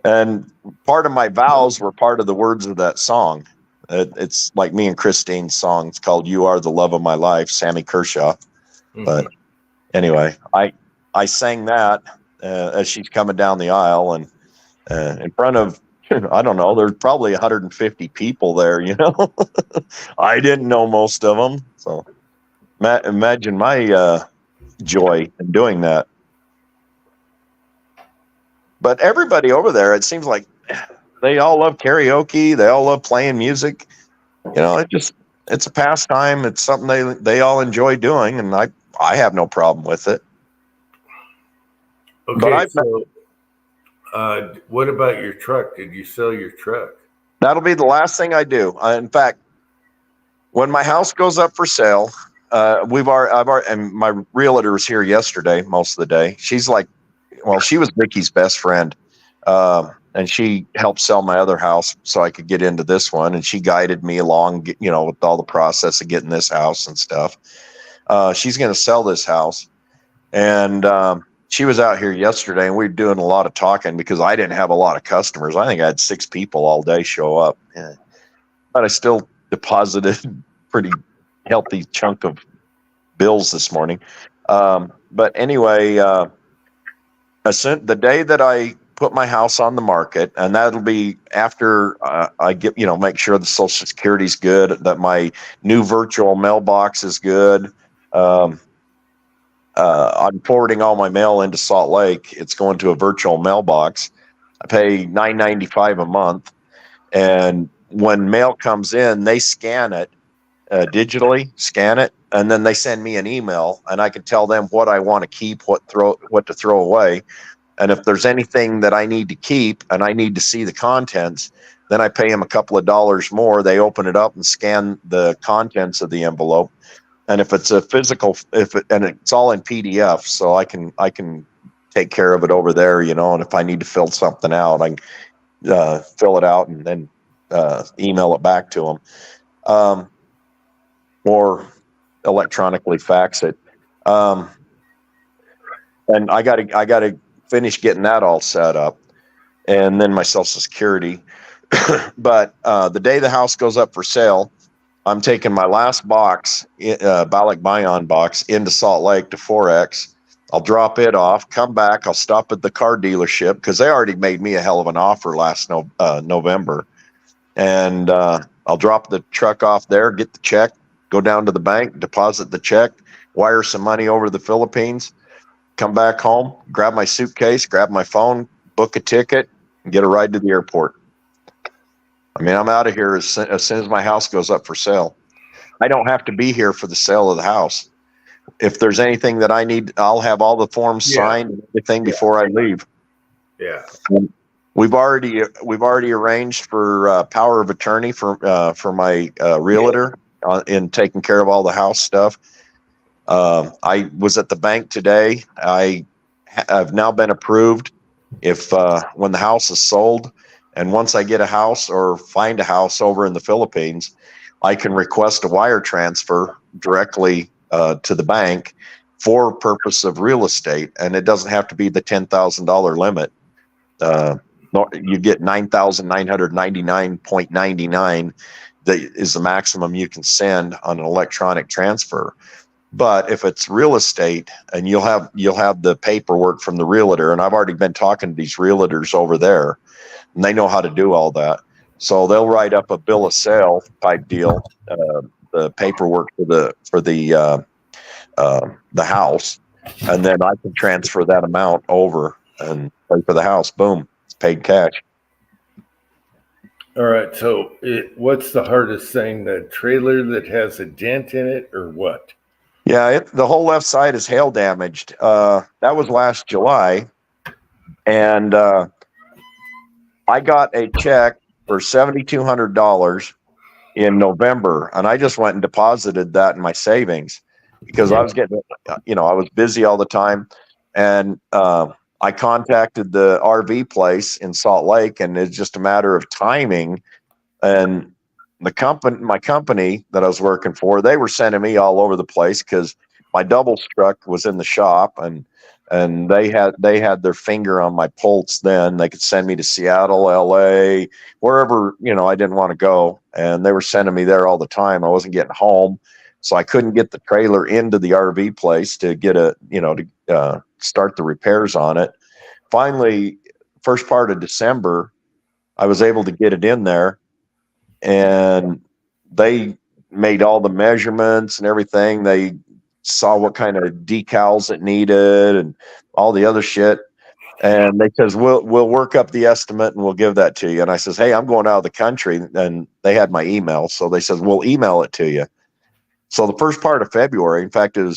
And part of my vows were part of the words of that song. It's like me and Christine's song. It's called "You Are the Love of My Life," Sammy Kershaw. Mm-hmm. But anyway, I sang that as she's coming down the aisle, and in front of, I don't know, there's probably 150 people there, I didn't know most of them. So imagine my joy in doing that. But everybody over there, it seems like they all love karaoke. They all love playing music. It's a pastime. It's something they all enjoy doing, and I have no problem with it. Okay, so what about your truck? Did you sell your truck? That'll be the last thing I do. In fact, when my house goes up for sale, I've already, and my realtor was here yesterday most of the day. She's like, well, she was Vicky's best friend, and she helped sell my other house so I could get into this one, and she guided me along, with all the process of getting this house and stuff. She's going to sell this house, and she was out here yesterday, and we were doing a lot of talking because I didn't have a lot of customers. I think I had 6 people all day show up, but I still deposited pretty healthy chunk of bills this morning. But anyway, the day that I put my house on the market, and that'll be after I get, make sure the Social Security's good, that my new virtual mailbox is good. I'm forwarding all my mail into Salt Lake. It's going to a virtual mailbox. I pay $9.95 a month, and when mail comes in, they scan it digitally, and then they send me an email, and I can tell them what I want to keep, what to throw away. And if there's anything that I need to keep and I need to see the contents, then I pay them a couple of dollars more. They open it up and scan the contents of the envelope. And if it's a physical, and it's all in PDF, so I can take care of it over there, and if I need to fill something out, I can fill it out and then email it back to them, or electronically fax it. And I gotta finish getting that all set up, and then my Social Security. But the day the house goes up for sale, I'm taking my last box, Balak Bion box, into Salt Lake to Forex. I'll drop it off, come back. I'll stop at the car dealership because they already made me a hell of an offer last November. And I'll drop the truck off there, get the check, go down to the bank, deposit the check, wire some money over to the Philippines, come back home, grab my suitcase, grab my phone, book a ticket, and get a ride to the airport. I mean, I'm out of here as soon as my house goes up for sale. I don't have to be here for the sale of the house. If there's anything that I need, I'll have all the forms signed and everything before I leave. Yeah. We've already arranged for power of attorney for my realtor in taking care of all the house stuff. I was at the bank today. I've now been approved. If when the house is sold, and once I get a house or find a house over in the Philippines, I can request a wire transfer directly to the bank for purpose of real estate, and it doesn't have to be the $10,000 limit. You get 9,999.99. That is the maximum you can send on an electronic transfer. But if it's real estate, and you'll have the paperwork from the realtor, and I've already been talking to these realtors over there, and they know how to do all that. So they'll write up a bill of sale type deal, the paperwork for the house, and then I can transfer that amount over and pay for the house. Boom, it's paid cash. All right. So what's the hardest thing? The trailer that has a dent in it, or what? Yeah, the whole left side is hail damaged. That was last July, and I got a check for $7,200 in November, and I just went and deposited that in my savings because I was getting, I was busy all the time, and I contacted the RV place in Salt Lake, and it's just a matter of timing. And my company that I was working for, they were sending me all over the place because my doubles truck was in the shop, and they had their finger on my pulse. Then they could send me to Seattle, LA, wherever, I didn't want to go. And they were sending me there all the time. I wasn't getting home. So I couldn't get the trailer into the RV place to get to start the repairs on it. Finally, first part of December, I was able to get it in there, and they made all the measurements and everything. They saw what kind of decals it needed and all the other shit. And they says, we'll work up the estimate and we'll give that to you. And I says, hey, I'm going out of the country. And they had my email. So they says, we'll email it to you. So the first part of February, in fact, I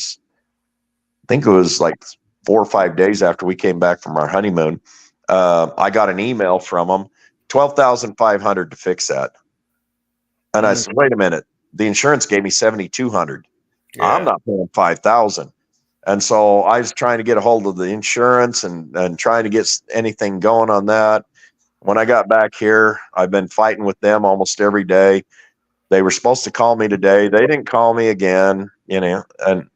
think it was like 4 or 5 days after we came back from our honeymoon, I got an email from them, $12,500 to fix that. And I said, wait a minute, the insurance gave me $7,200. Yeah. I'm not paying $5,000. And so I was trying to get a hold of the insurance and trying to get anything going on that. When I got back here, I've been fighting with them almost every day. They were supposed to call me today. They didn't call me again, and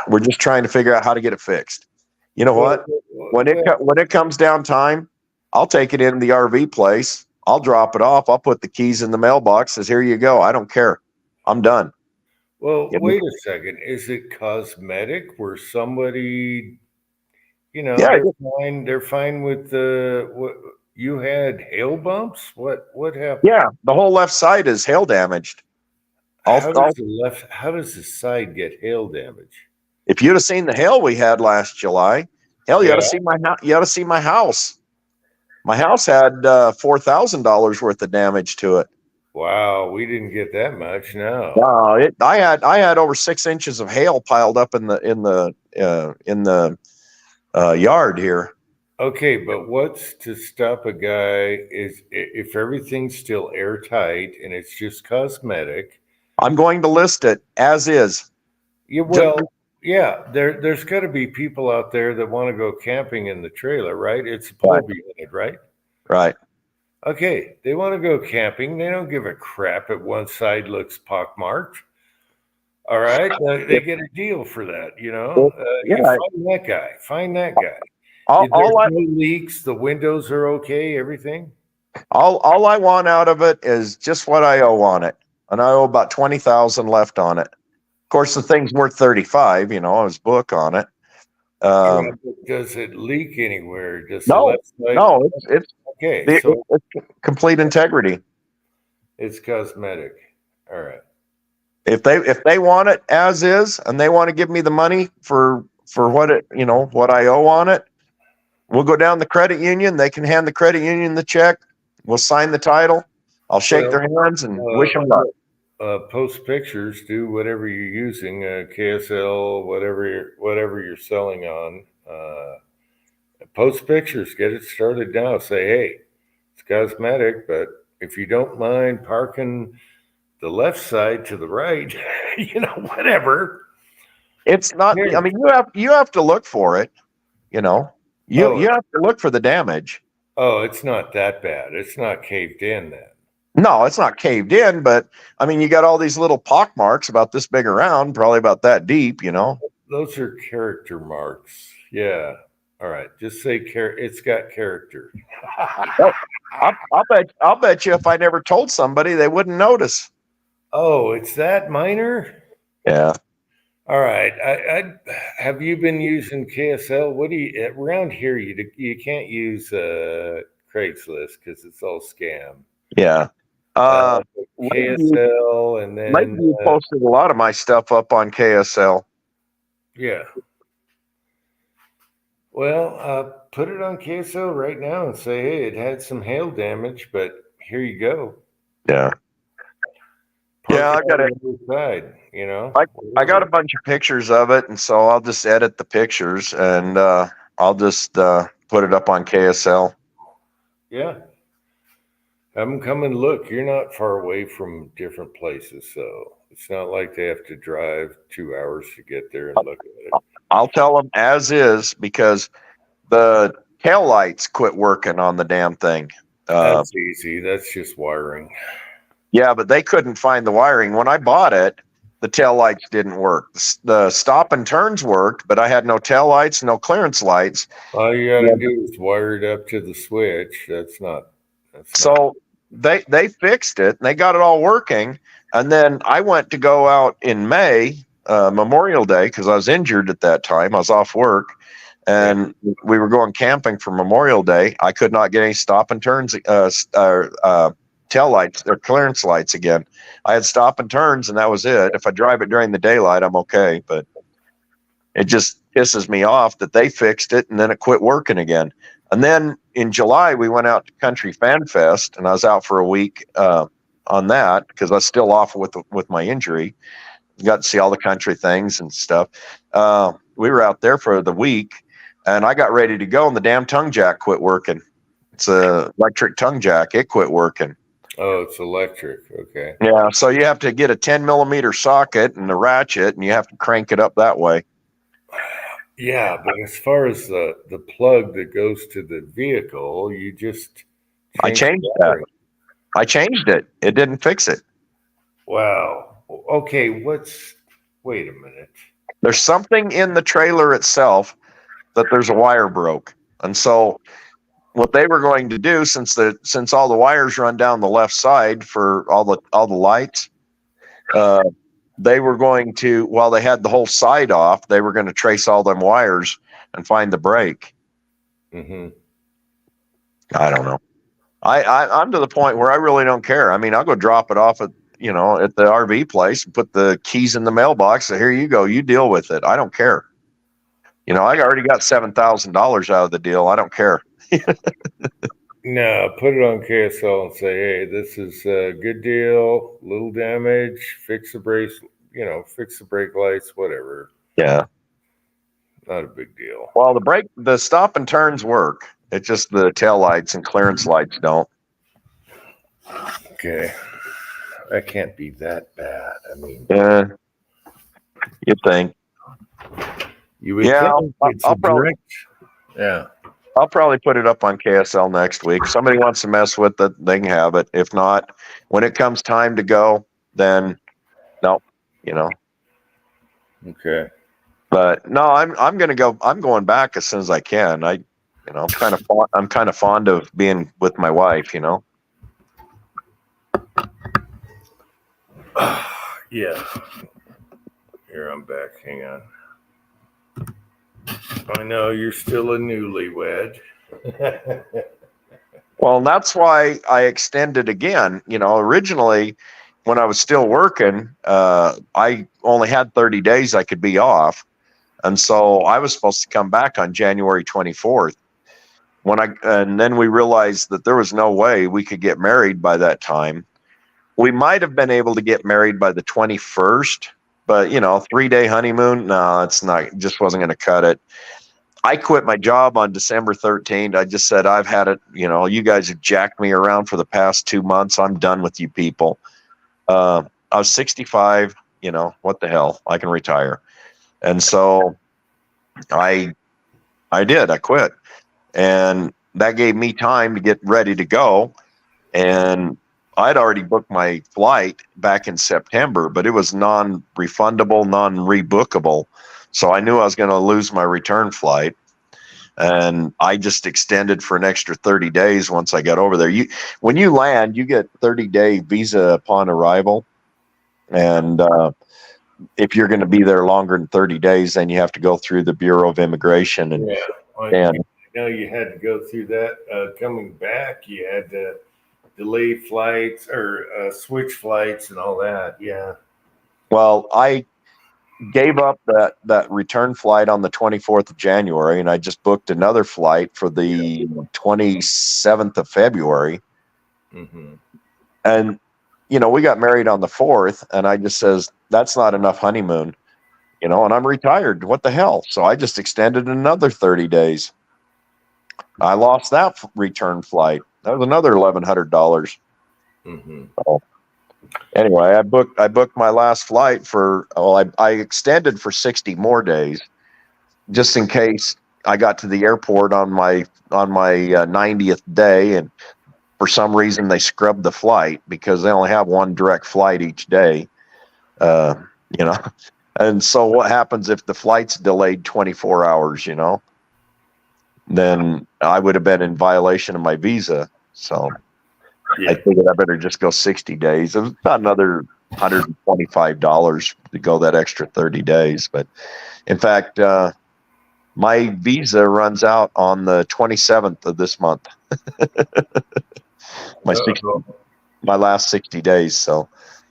we're just trying to figure out how to get it fixed. You know what? When it comes down time, I'll take it in the RV place. I'll drop it off. I'll put the keys in the mailbox. Says, here you go. I don't care. I'm done. Well, wait a second. Is it cosmetic where somebody, they're fine with what you had hail bumps? What happened? Yeah, the whole left side is hail damaged. How does the side get hail damage? If you'd have seen the hail we had last July, you ought to see my house. My house had $4,000 worth of damage to it. Wow, we didn't get that much. No. I had over 6 inches of hail piled up in the yard here. Okay, but what's to stop a guy is if everything's still airtight and it's just cosmetic. I'm going to list it as is. Yeah, well, there's got to be people out there that want to go camping in the trailer, right? It's a pole unit, right? Right. Okay, they want to go camping. They don't give a crap if one side looks pockmarked. All right, they get a deal for that. You Yeah. find that guy. Find that guy. All, There's all I no leaks. The windows are okay. Everything. all I want out of it is just what I owe on it, and I owe about 20,000 left on it. Of course, the thing's worth 35. I was book on it. Yeah, but does it leak anywhere? Does the No, left side? no, it's Okay, so it's complete integrity. it's cosmetic. All right. If they want it as is, and they want to give me the money for what what I owe on it, we'll go down the credit union. They can hand the credit union the check. We'll sign the title. I'll shake their hands and wish them luck. Post pictures. Do whatever you're using. KSL, whatever you're selling on. Post pictures. Get it started now. Say, hey, it's cosmetic, but if you don't mind parking the left side to the right, whatever. It's not. I mean, you have to look for it. You have to look for the damage. Oh, it's not that bad. It's not caved in then. No, it's not caved in, but I mean, you got all these little pock marks about this big around, probably about that deep. Those are character marks. Yeah. All right. Just say it's got character. I'll bet you if I never told somebody, they wouldn't notice. Oh, it's that minor? Yeah. All right. I have you been using KSL? What do you around here? You can't use Craigslist because it's all scam. Yeah. KSL and then Maybe you posted a lot of my stuff up on KSL. Yeah. Well, put it on KSL right now and say, hey, it had some hail damage, but here you go. Yeah. Yeah, I got it. Side, I got a bunch of pictures of it, and so I'll just edit the pictures and I'll just put it up on KSL. Yeah. Have them come and look. You're not far away from different places, so it's not like they have to drive 2 hours to get there and look at it. I'll tell them as is because the tail lights quit working on the damn thing. That's easy. That's just wiring. Yeah, but they couldn't find the wiring. When I bought it, the tail lights didn't work. The stop and turns worked, but I had no tail lights, no clearance lights. All you got to do is wire it up to the switch. So they fixed it, and they got it all working. And then I went to go out in May, Memorial Day, because I was injured at that time. I was off work, and we were going camping for Memorial Day. I could not get any stop and turns tail lights or clearance lights again. I had stop and turns, and that was it. If I drive it during the daylight, I'm okay. But it just pisses me off that they fixed it and then it quit working again. And then in July, we went out to Country Fan Fest, and I was out for a week on that because I was still off with my injury. Got to see all the country things and stuff. We were out there for the week, and I got ready to go, and the damn tongue jack quit working. It's a electric tongue jack. It quit working. Oh, it's electric. Okay. Yeah, so you have to get a 10 millimeter socket and a ratchet, and you have to crank it up that way. Yeah, but as far as the plug that goes to the vehicle, you just I changed that. I changed it. It didn't fix it. Wow. Okay, wait a minute. There's something in the trailer itself that there's a wire broke. And so what they were going to do, since all the wires run down the left side for all the lights, they were going to, while they had the whole side off, they were going to trace all them wires and find the break. Mm-hmm. I don't know. I'm to the point where I really don't care. I mean, I'll go drop it off at the RV place and put the keys in the mailbox. So here you go. You deal with it. I don't care. I already got $7,000 out of the deal. I don't care. No, put it on KSL and say, hey, this is a good deal, little damage, fix the brakes, fix the brake lights, whatever. Yeah. Not a big deal. Well, the stop and turns work. It's just the tail lights and clearance lights don't. Okay. That can't be that bad. I mean, yeah, you'd think. You would think I'll probably, yeah. I'll probably put it up on KSL next week. If somebody wants to mess with it, they can have it. If not, when it comes time to go, then no, Okay. But no, I'm gonna go. I'm going back as soon as I can. I'm kind of fond of being with my wife. Yeah. Here, I'm back. Hang on. I know you're still a newlywed. Well, that's why I extended again. Originally, when I was still working, I only had 30 days I could be off. And so I was supposed to come back on January 24th. And then we realized that there was no way we could get married by that time. We might have been able to get married by the 21st, but 3-day honeymoon, no, it's not, just wasn't going to cut it. I quit my job on December 13th. I just said, I've had it. You guys have jacked me around for the past 2 months. I'm done with you people. I was 65, what the hell? I can retire. And so I quit. And that gave me time to get ready to go. And I'd already booked my flight back in September, but it was non-refundable, non-rebookable. So I knew I was going to lose my return flight. And I just extended for an extra 30 days once I got over there. When you land, you get 30-day visa upon arrival. And if you're going to be there longer than 30 days, then you have to go through the Bureau of Immigration. And you had to go through that. Coming back, you had to delay flights or switch flights and all that. Yeah. Well, I gave up that return flight on the 24th of January, and I just booked another flight for the 27th of February. Mm-hmm. And, we got married on the 4th, and I just says, that's not enough honeymoon, and I'm retired. What the hell? So I just extended another 30 days. I lost that return flight. That was another $1,100. Mm-hmm. So, anyway, I booked my last flight I extended for 60 more days, just in case I got to the airport on my 90th day, and for some reason they scrubbed the flight because they only have one direct flight each day. And so what happens if the flight's delayed 24 hours? Then I would have been in violation of my visa. So. Yeah. I figured I better just go 60 days. It was about another $125 to go that extra 30 days. But in fact, my visa runs out on the 27th of this month. my last 60 days. So,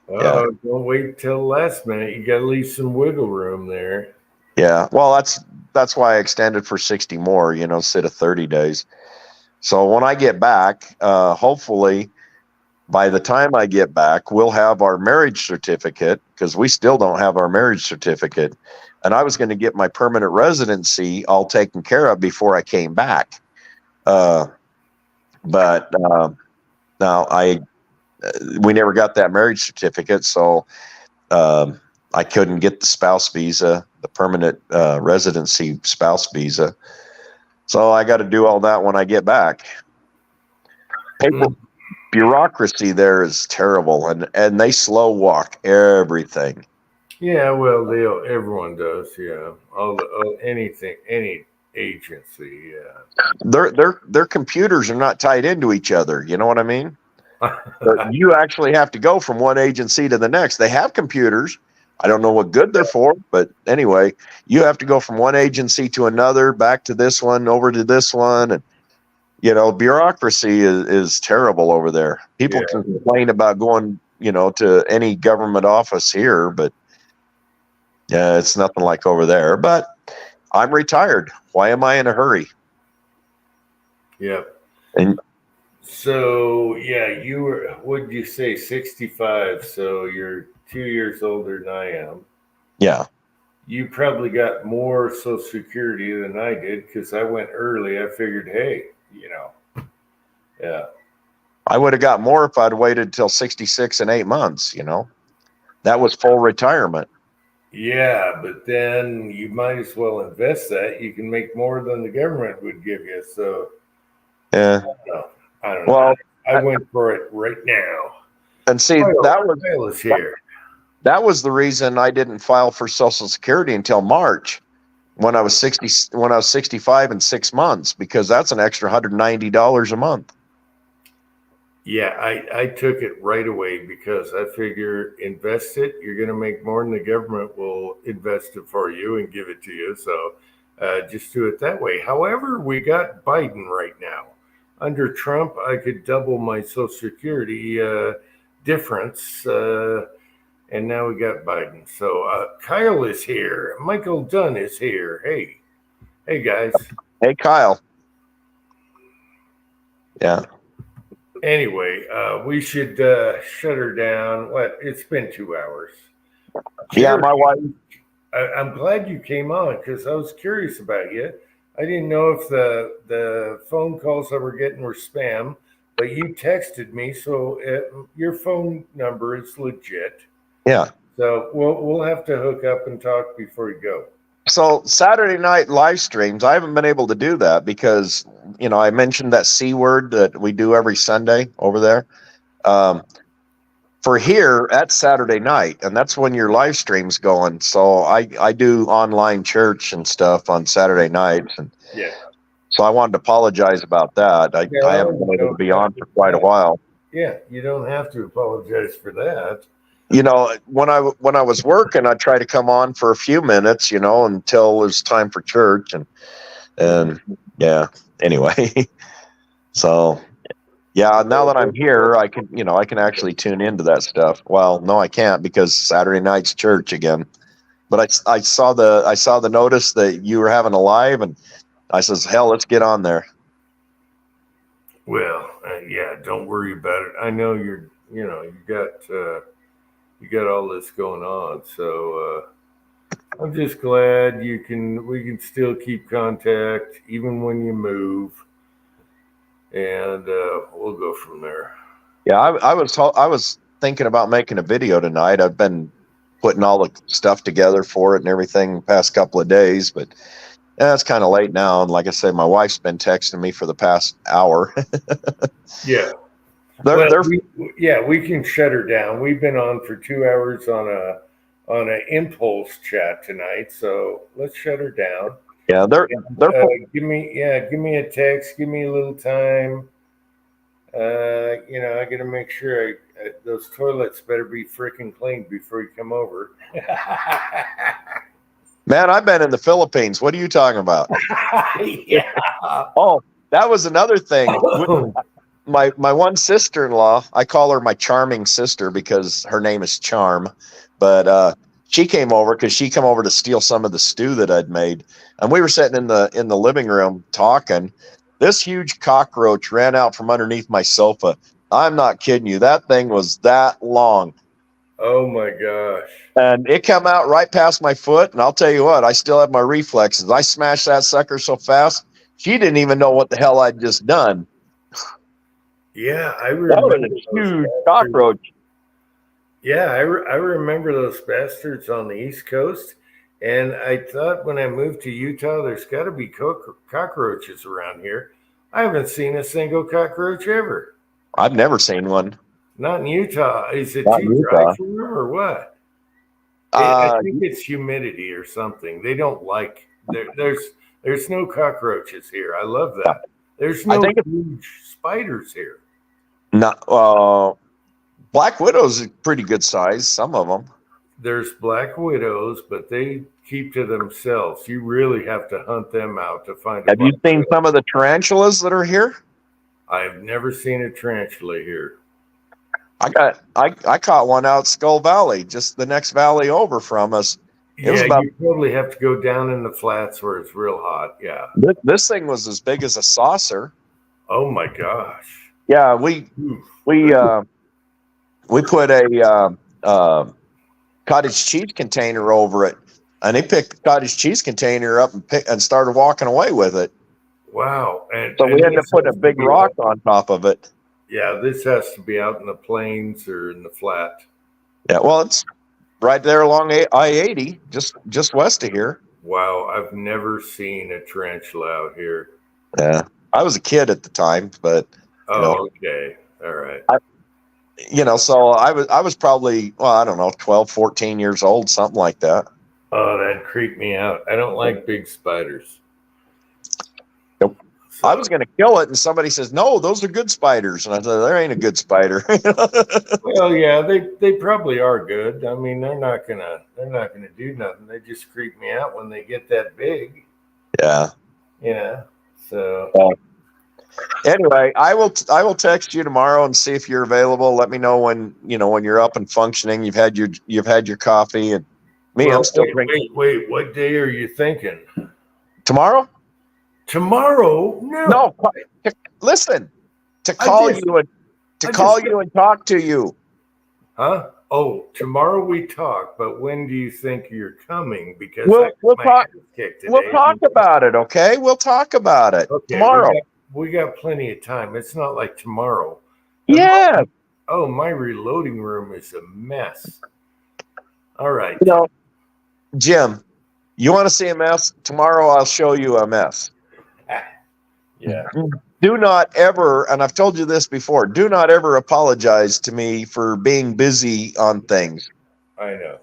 yeah. Don't wait till the last minute. You got to leave some wiggle room there. Yeah. Well, that's why I extended for 60 more, instead of 30 days. So when I get back, hopefully by the time I get back, we'll have our marriage certificate, because we still don't have our marriage certificate. And I was going to get my permanent residency all taken care of before I came back. But now we never got that marriage certificate. So I couldn't get the spouse visa, the permanent residency spouse visa. So I got to do all that when I get back. Bureaucracy there is terrible, and they slow walk everything. Yeah, well, everyone does. Yeah, any agency. Yeah, their computers are not tied into each other. You know what I mean? But you actually have to go from one agency to the next. They have computers. I don't know what good they're for, but anyway, you have to go from one agency to another, back to this one, over to this one. And, bureaucracy is terrible over there. People can complain about going, to any government office here, but it's nothing like over there. But I'm retired. Why am I in a hurry? Yeah. And so, you were, what did you say, 65? So you're 2 years older than I am. Yeah. You probably got more Social Security than I did, because I went early. I figured, hey, yeah. I would have got more if I'd waited till 66 and 8 months, That was full retirement. Yeah, but then you might as well invest that. You can make more than the government would give you. So, yeah. I don't know. Well, I went for it right now. And see, that was here. That was the reason I didn't file for Social Security until March when I was 65 and 6 months, because that's an extra $190 a month. Yeah, I took it right away because I figure invest it. You're going to make more than the government will invest it for you and give it to you. So just do it that way. However, we got Biden right now. Under Trump, I could double my Social Security difference. And now we got Biden. So Kyle is here. Michael Dunn is here. Hey guys. Hey, Kyle. Yeah. Anyway, we should shut her down. What? It's been 2 hours. Yeah, my wife. I'm glad you came on because I was curious about you. I didn't know if the phone calls I were getting were spam, but you texted me, so your phone number is legit. Yeah. So we'll have to hook up and talk before you go. So Saturday night live streams, I haven't been able to do that because, I mentioned that C word that we do every Sunday over there. For here, that's Saturday night, and that's when your live stream's going. So I do online church and stuff on Saturday nights. And yeah. So I wanted to apologize about that. I haven't been able to be on for quite a while. Yeah, you don't have to apologize for that. When I was working, I'd try to come on for a few minutes, until it was time for church, and yeah. Anyway, so yeah. Now that I'm here, I can actually tune into that stuff. Well, no, I can't because Saturday night's church again. But I saw the notice that you were having a live, and I says, hell, let's get on there. Well, yeah, don't worry about it. I know you got all this going on, so I'm just glad we can still keep contact even when you move, and we'll go from there. Yeah, I was thinking about making a video tonight. I've been putting all the stuff together for it and everything the past couple of days, but it's kind of late now. And like I said, my wife's been texting me for the past hour. Yeah. We can shut her down. We've been on for 2 hours on an impulse chat tonight, so let's shut her down. Yeah, they're give me a text. Give me a little time. I got to make sure those toilets better be freaking clean before you come over. Man, I've been in the Philippines. What are you talking about? Yeah. Oh, that was another thing. My one sister-in-law, I call her my charming sister because her name is Charm, but she came over because she came over to steal some of the stew that I'd made, and we were sitting in the living room talking. This huge cockroach ran out from underneath my sofa. I'm not kidding you. That thing was that long. Oh my gosh. And it came out right past my foot, and I'll tell you what, I still have my reflexes. I smashed that sucker so fast, she didn't even know what the hell I'd just done. Yeah, I remember. That was a huge cockroach. Yeah, I remember those bastards on the East Coast, and I thought when I moved to Utah, there's got to be cockroaches around here. I haven't seen a single cockroach ever. I've never seen one. Not in Utah. Is it Not too in dry Utah. for them or what? I think it's humidity or something. They don't like there's no cockroaches here. I love that. There's no huge spiders here. No, black widows are pretty good size. Some of them. There's black widows, but they keep to themselves. You really have to hunt them out to find. Have you seen some of the tarantulas that are here? I've never seen a tarantula here. I caught one out Skull Valley, just the next valley over from us. You probably have to go down in the flats where it's real hot. Yeah. This thing was as big as a saucer. Oh my gosh. Yeah, we put a cottage cheese container over it, and they picked the cottage cheese container up and started walking away with it. Wow. So we had to put a big rock on top of it. Yeah, this has to be out in the plains or in the flat. Yeah, well, it's right there along I-80, just west of here. Wow, I've never seen a tarantula out here. Yeah, I was a kid at the time, but okay, all right. So I was probably, well, I don't know, 12, 14 years old, something like that. Oh, that creeped me out. I don't like big spiders. Nope. So, I was going to kill it, and somebody says, "No, those are good spiders." And I said, "There ain't a good spider." well, yeah, they probably are good. I mean, they're not gonna do nothing. They just creep me out when they get that big. Yeah. So Anyway, I will text you tomorrow and see if you're available. Let me know when you're up and functioning. You've had your coffee, and me, well, I'm still drinking. Wait, what day are you thinking? Tomorrow? Tomorrow? No. Listen, to call you and talk to you. Huh? Oh, tomorrow we talk, but when do you think you're coming? Because We'll talk. We'll talk about it, okay? We'll talk about it tomorrow. We got plenty of time. It's not like tomorrow. Yeah. My reloading room is a mess. All right. Jim, you want to see a mess? Tomorrow I'll show you a mess. Yeah. Do not ever, and I've told you this before, do not ever apologize to me for being busy on things. I know.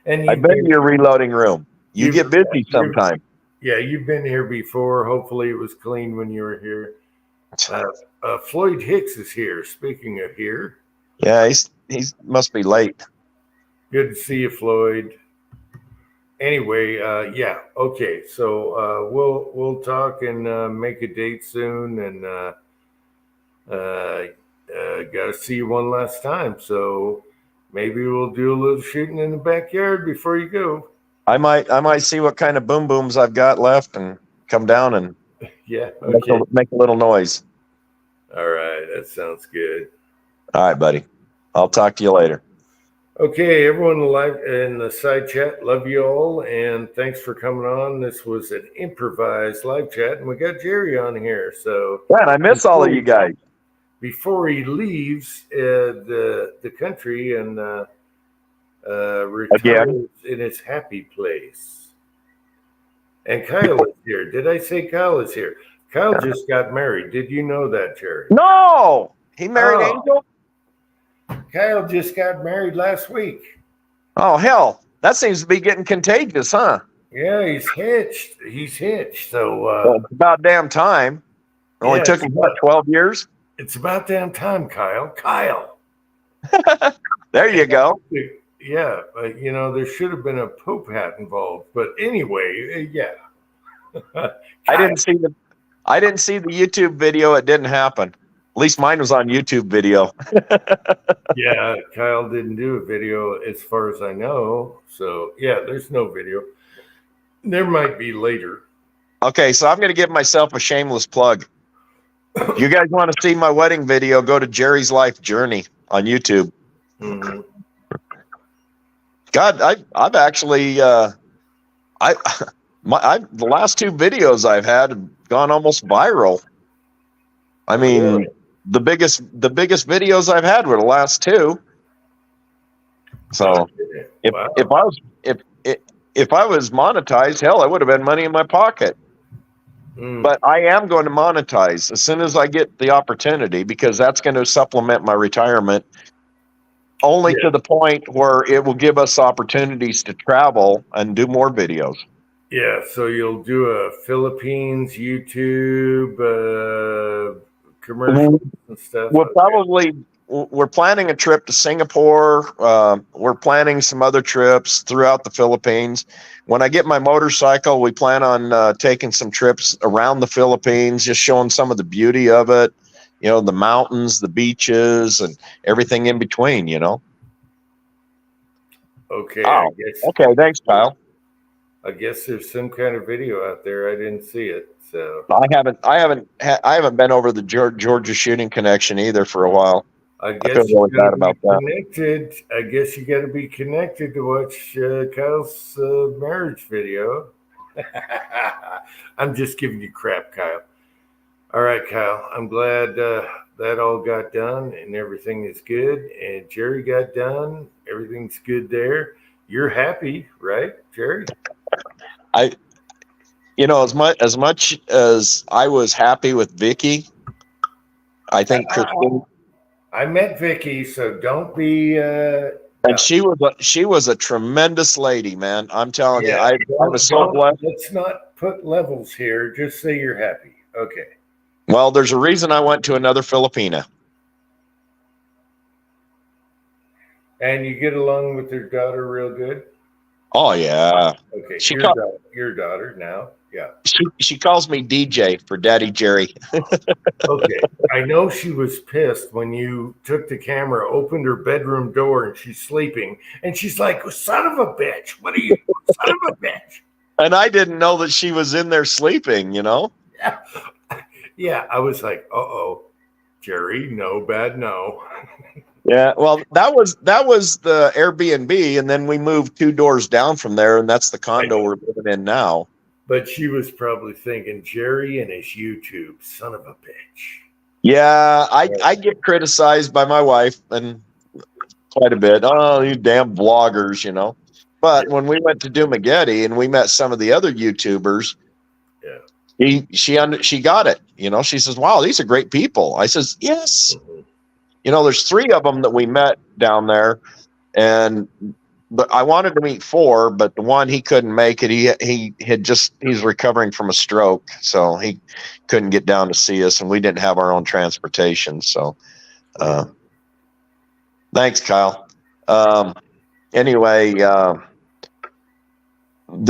And I've been to your reloading room. You get busy sometime. Yeah, you've been here before. Hopefully it was clean when you were here. Floyd Hicks is here. Speaking of here. Yeah, he must be late. Good to see you, Floyd. Anyway, yeah, okay. So we'll talk and make a date soon, and got to see you one last time. So maybe we'll do a little shooting in the backyard before you go. I might see what kind of boom booms I've got left and come down and make a little noise. All right, that sounds good. All right, buddy. I'll talk to you later. Okay, everyone live in the side chat, love you all, and thanks for coming on. This was an improvised live chat, and we got Jerry on here. So, man, I miss all of you guys. Before he leaves the country and retires in his happy place. And Kyle is here. Did I say Kyle is here? Kyle just got married. Did you know that, Jerry? No, he married Angel. Kyle just got married last week. Oh, hell. That seems to be getting contagious, huh? Yeah, he's hitched. So it's about damn time. It only took him, 12 years? It's about damn time, Kyle. There you go. Yeah, but there should have been a Pope hat involved. But anyway, yeah. I didn't see the YouTube video. It didn't happen. At least mine was on YouTube video. Yeah, Kyle didn't do a video as far as I know. So, yeah, there's no video. There might be later. Okay, so I'm going to give myself a shameless plug. If you guys want to see my wedding video, go to Jerry's Life Journey on YouTube. Mm-hmm. God, I've actually the last two videos I've had have gone almost viral. I mean, really? the biggest videos I've had were the last two. So if I was monetized, hell, I would have had money in my pocket. But I am going to monetize as soon as I get the opportunity, because that's going to supplement my retirement. Only to the point where it will give us opportunities to travel and do more videos. Yeah, so you'll do a Philippines YouTube commercial and stuff. We're planning a trip to Singapore. We're planning some other trips throughout the Philippines. When I get my motorcycle, we plan on taking some trips around the Philippines, just showing some of the beauty of it. The mountains, the beaches, and everything in between, Okay. Oh, okay. Thanks, Kyle. I guess there's some kind of video out there. I didn't see it. So I haven't been over the Georgia shooting connection either for a while. I guess you got to be connected. I guess you got to be connected to watch Kyle's marriage video. I'm just giving you crap, Kyle. All right, Kyle, I'm glad that all got done and everything is good. And Jerry got done. Everything's good there. You're happy, right, Jerry? As much as I was happy with Vicky, I think Christine. I met Vicky, so don't be. And she was a tremendous lady, man. I'm telling you, Yeah, I was so blessed. let's not put levels here. Just say you're happy. Okay. Well, there's a reason I went to another Filipina. And you get along with your daughter real good? Oh yeah. Okay. She Your daughter now. Yeah. she calls me DJ for Daddy Jerry. Okay. I know she was pissed when you took the camera, opened her bedroom door, and she's sleeping. And she's like, son of a bitch. What are you, son of a bitch? And I didn't know that she was in there sleeping, you know? Yeah. Yeah. I was like, uh-oh, Jerry, no, bad no. Yeah, well, that was the Airbnb, and then we moved 2 doors down from there, and that's the condo we're living in now. But she was probably thinking, Jerry and his YouTube, son of a bitch. Yeah, I get criticized by my wife and quite a bit. Oh, you damn vloggers, you know. But when we went to Dumageddon and we met some of the other YouTubers, she got it. You know, she says, "Wow, these are great people." I says, "Yes." Mm-hmm. You know, there's 3 of them that we met down there, but I wanted to meet 4, but the one he couldn't make it. He's recovering from a stroke, so he couldn't get down to see us, and we didn't have our own transportation. So, thanks, Kyle. Anyway, the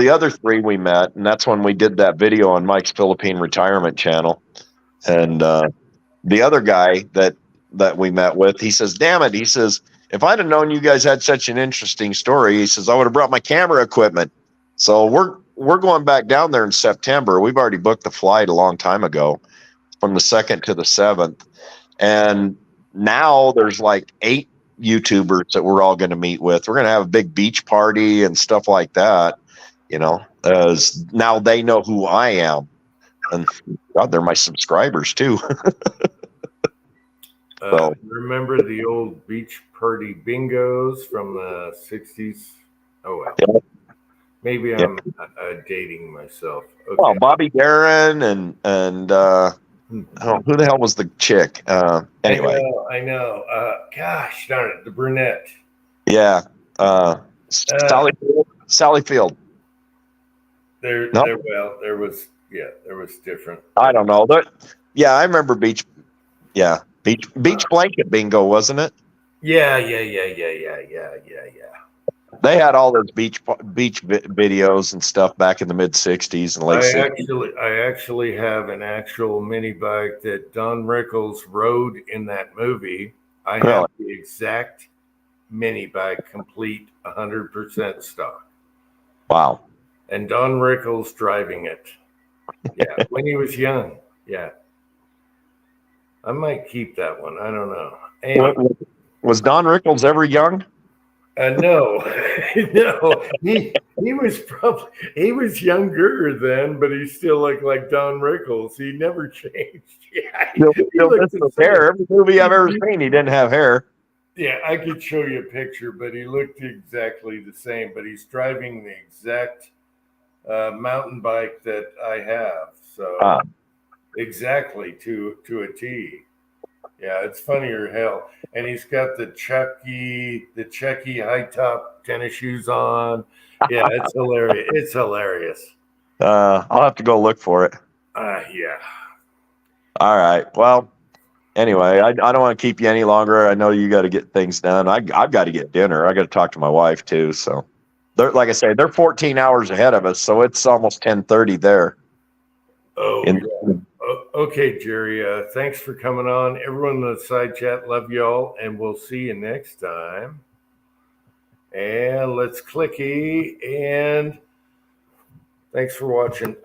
other 3 we met, and that's when we did that video on Mike's Philippine Retirement Channel, and the other guy that we met with, he says, damn it. He says, if I'd have known you guys had such an interesting story, he says, I would have brought my camera equipment. So we're going back down there in September. We've already booked the flight a long time ago from the 2nd to the 7th. And now there's like 8 YouTubers that we're all going to meet with. We're going to have a big beach party and stuff like that, you know, as now they know who I am. And God, they're my subscribers too. So, remember the old beach party bingos from the 60s? Oh, well. Yeah. Maybe I'm dating myself. Okay. Well, Bobby Darin and who the hell was the chick? Anyway. I know. Gosh darn it, the brunette. Yeah. Sally Field. There was different. I don't know. I remember beach blanket bingo, wasn't it? Yeah. They had all those beach videos and stuff back in the mid '60s and late '60s. I actually have an actual mini bike that Don Rickles rode in that movie. I have the exact mini bike, complete 100% stock. Wow. And Don Rickles driving it. Yeah, when he was young. Yeah. I might keep that one. I don't know. Anyway. Was Don Rickles ever young? No, no. He was younger then, but he still looked like Don Rickles. He never changed. Yeah, he looked the hair. Every movie I've ever seen, he didn't have hair. Yeah, I could show you a picture, but he looked exactly the same. But he's driving the exact mountain bike that I have. So exactly to a T. Yeah, it's funnier hell. And he's got the Checky high top tennis shoes on. Yeah, it's hilarious. It's hilarious. I'll have to go look for it. Yeah. All right. Well, anyway, I don't want to keep you any longer. I know you got to get things done. I've got to get dinner. I got to talk to my wife too. So, like I say, they're 14 hours ahead of us. So it's almost 10:30 there. Okay, Jerry. Thanks for coming on. Everyone in the side chat, love y'all, and we'll see you next time. And let's clicky, and thanks for watching.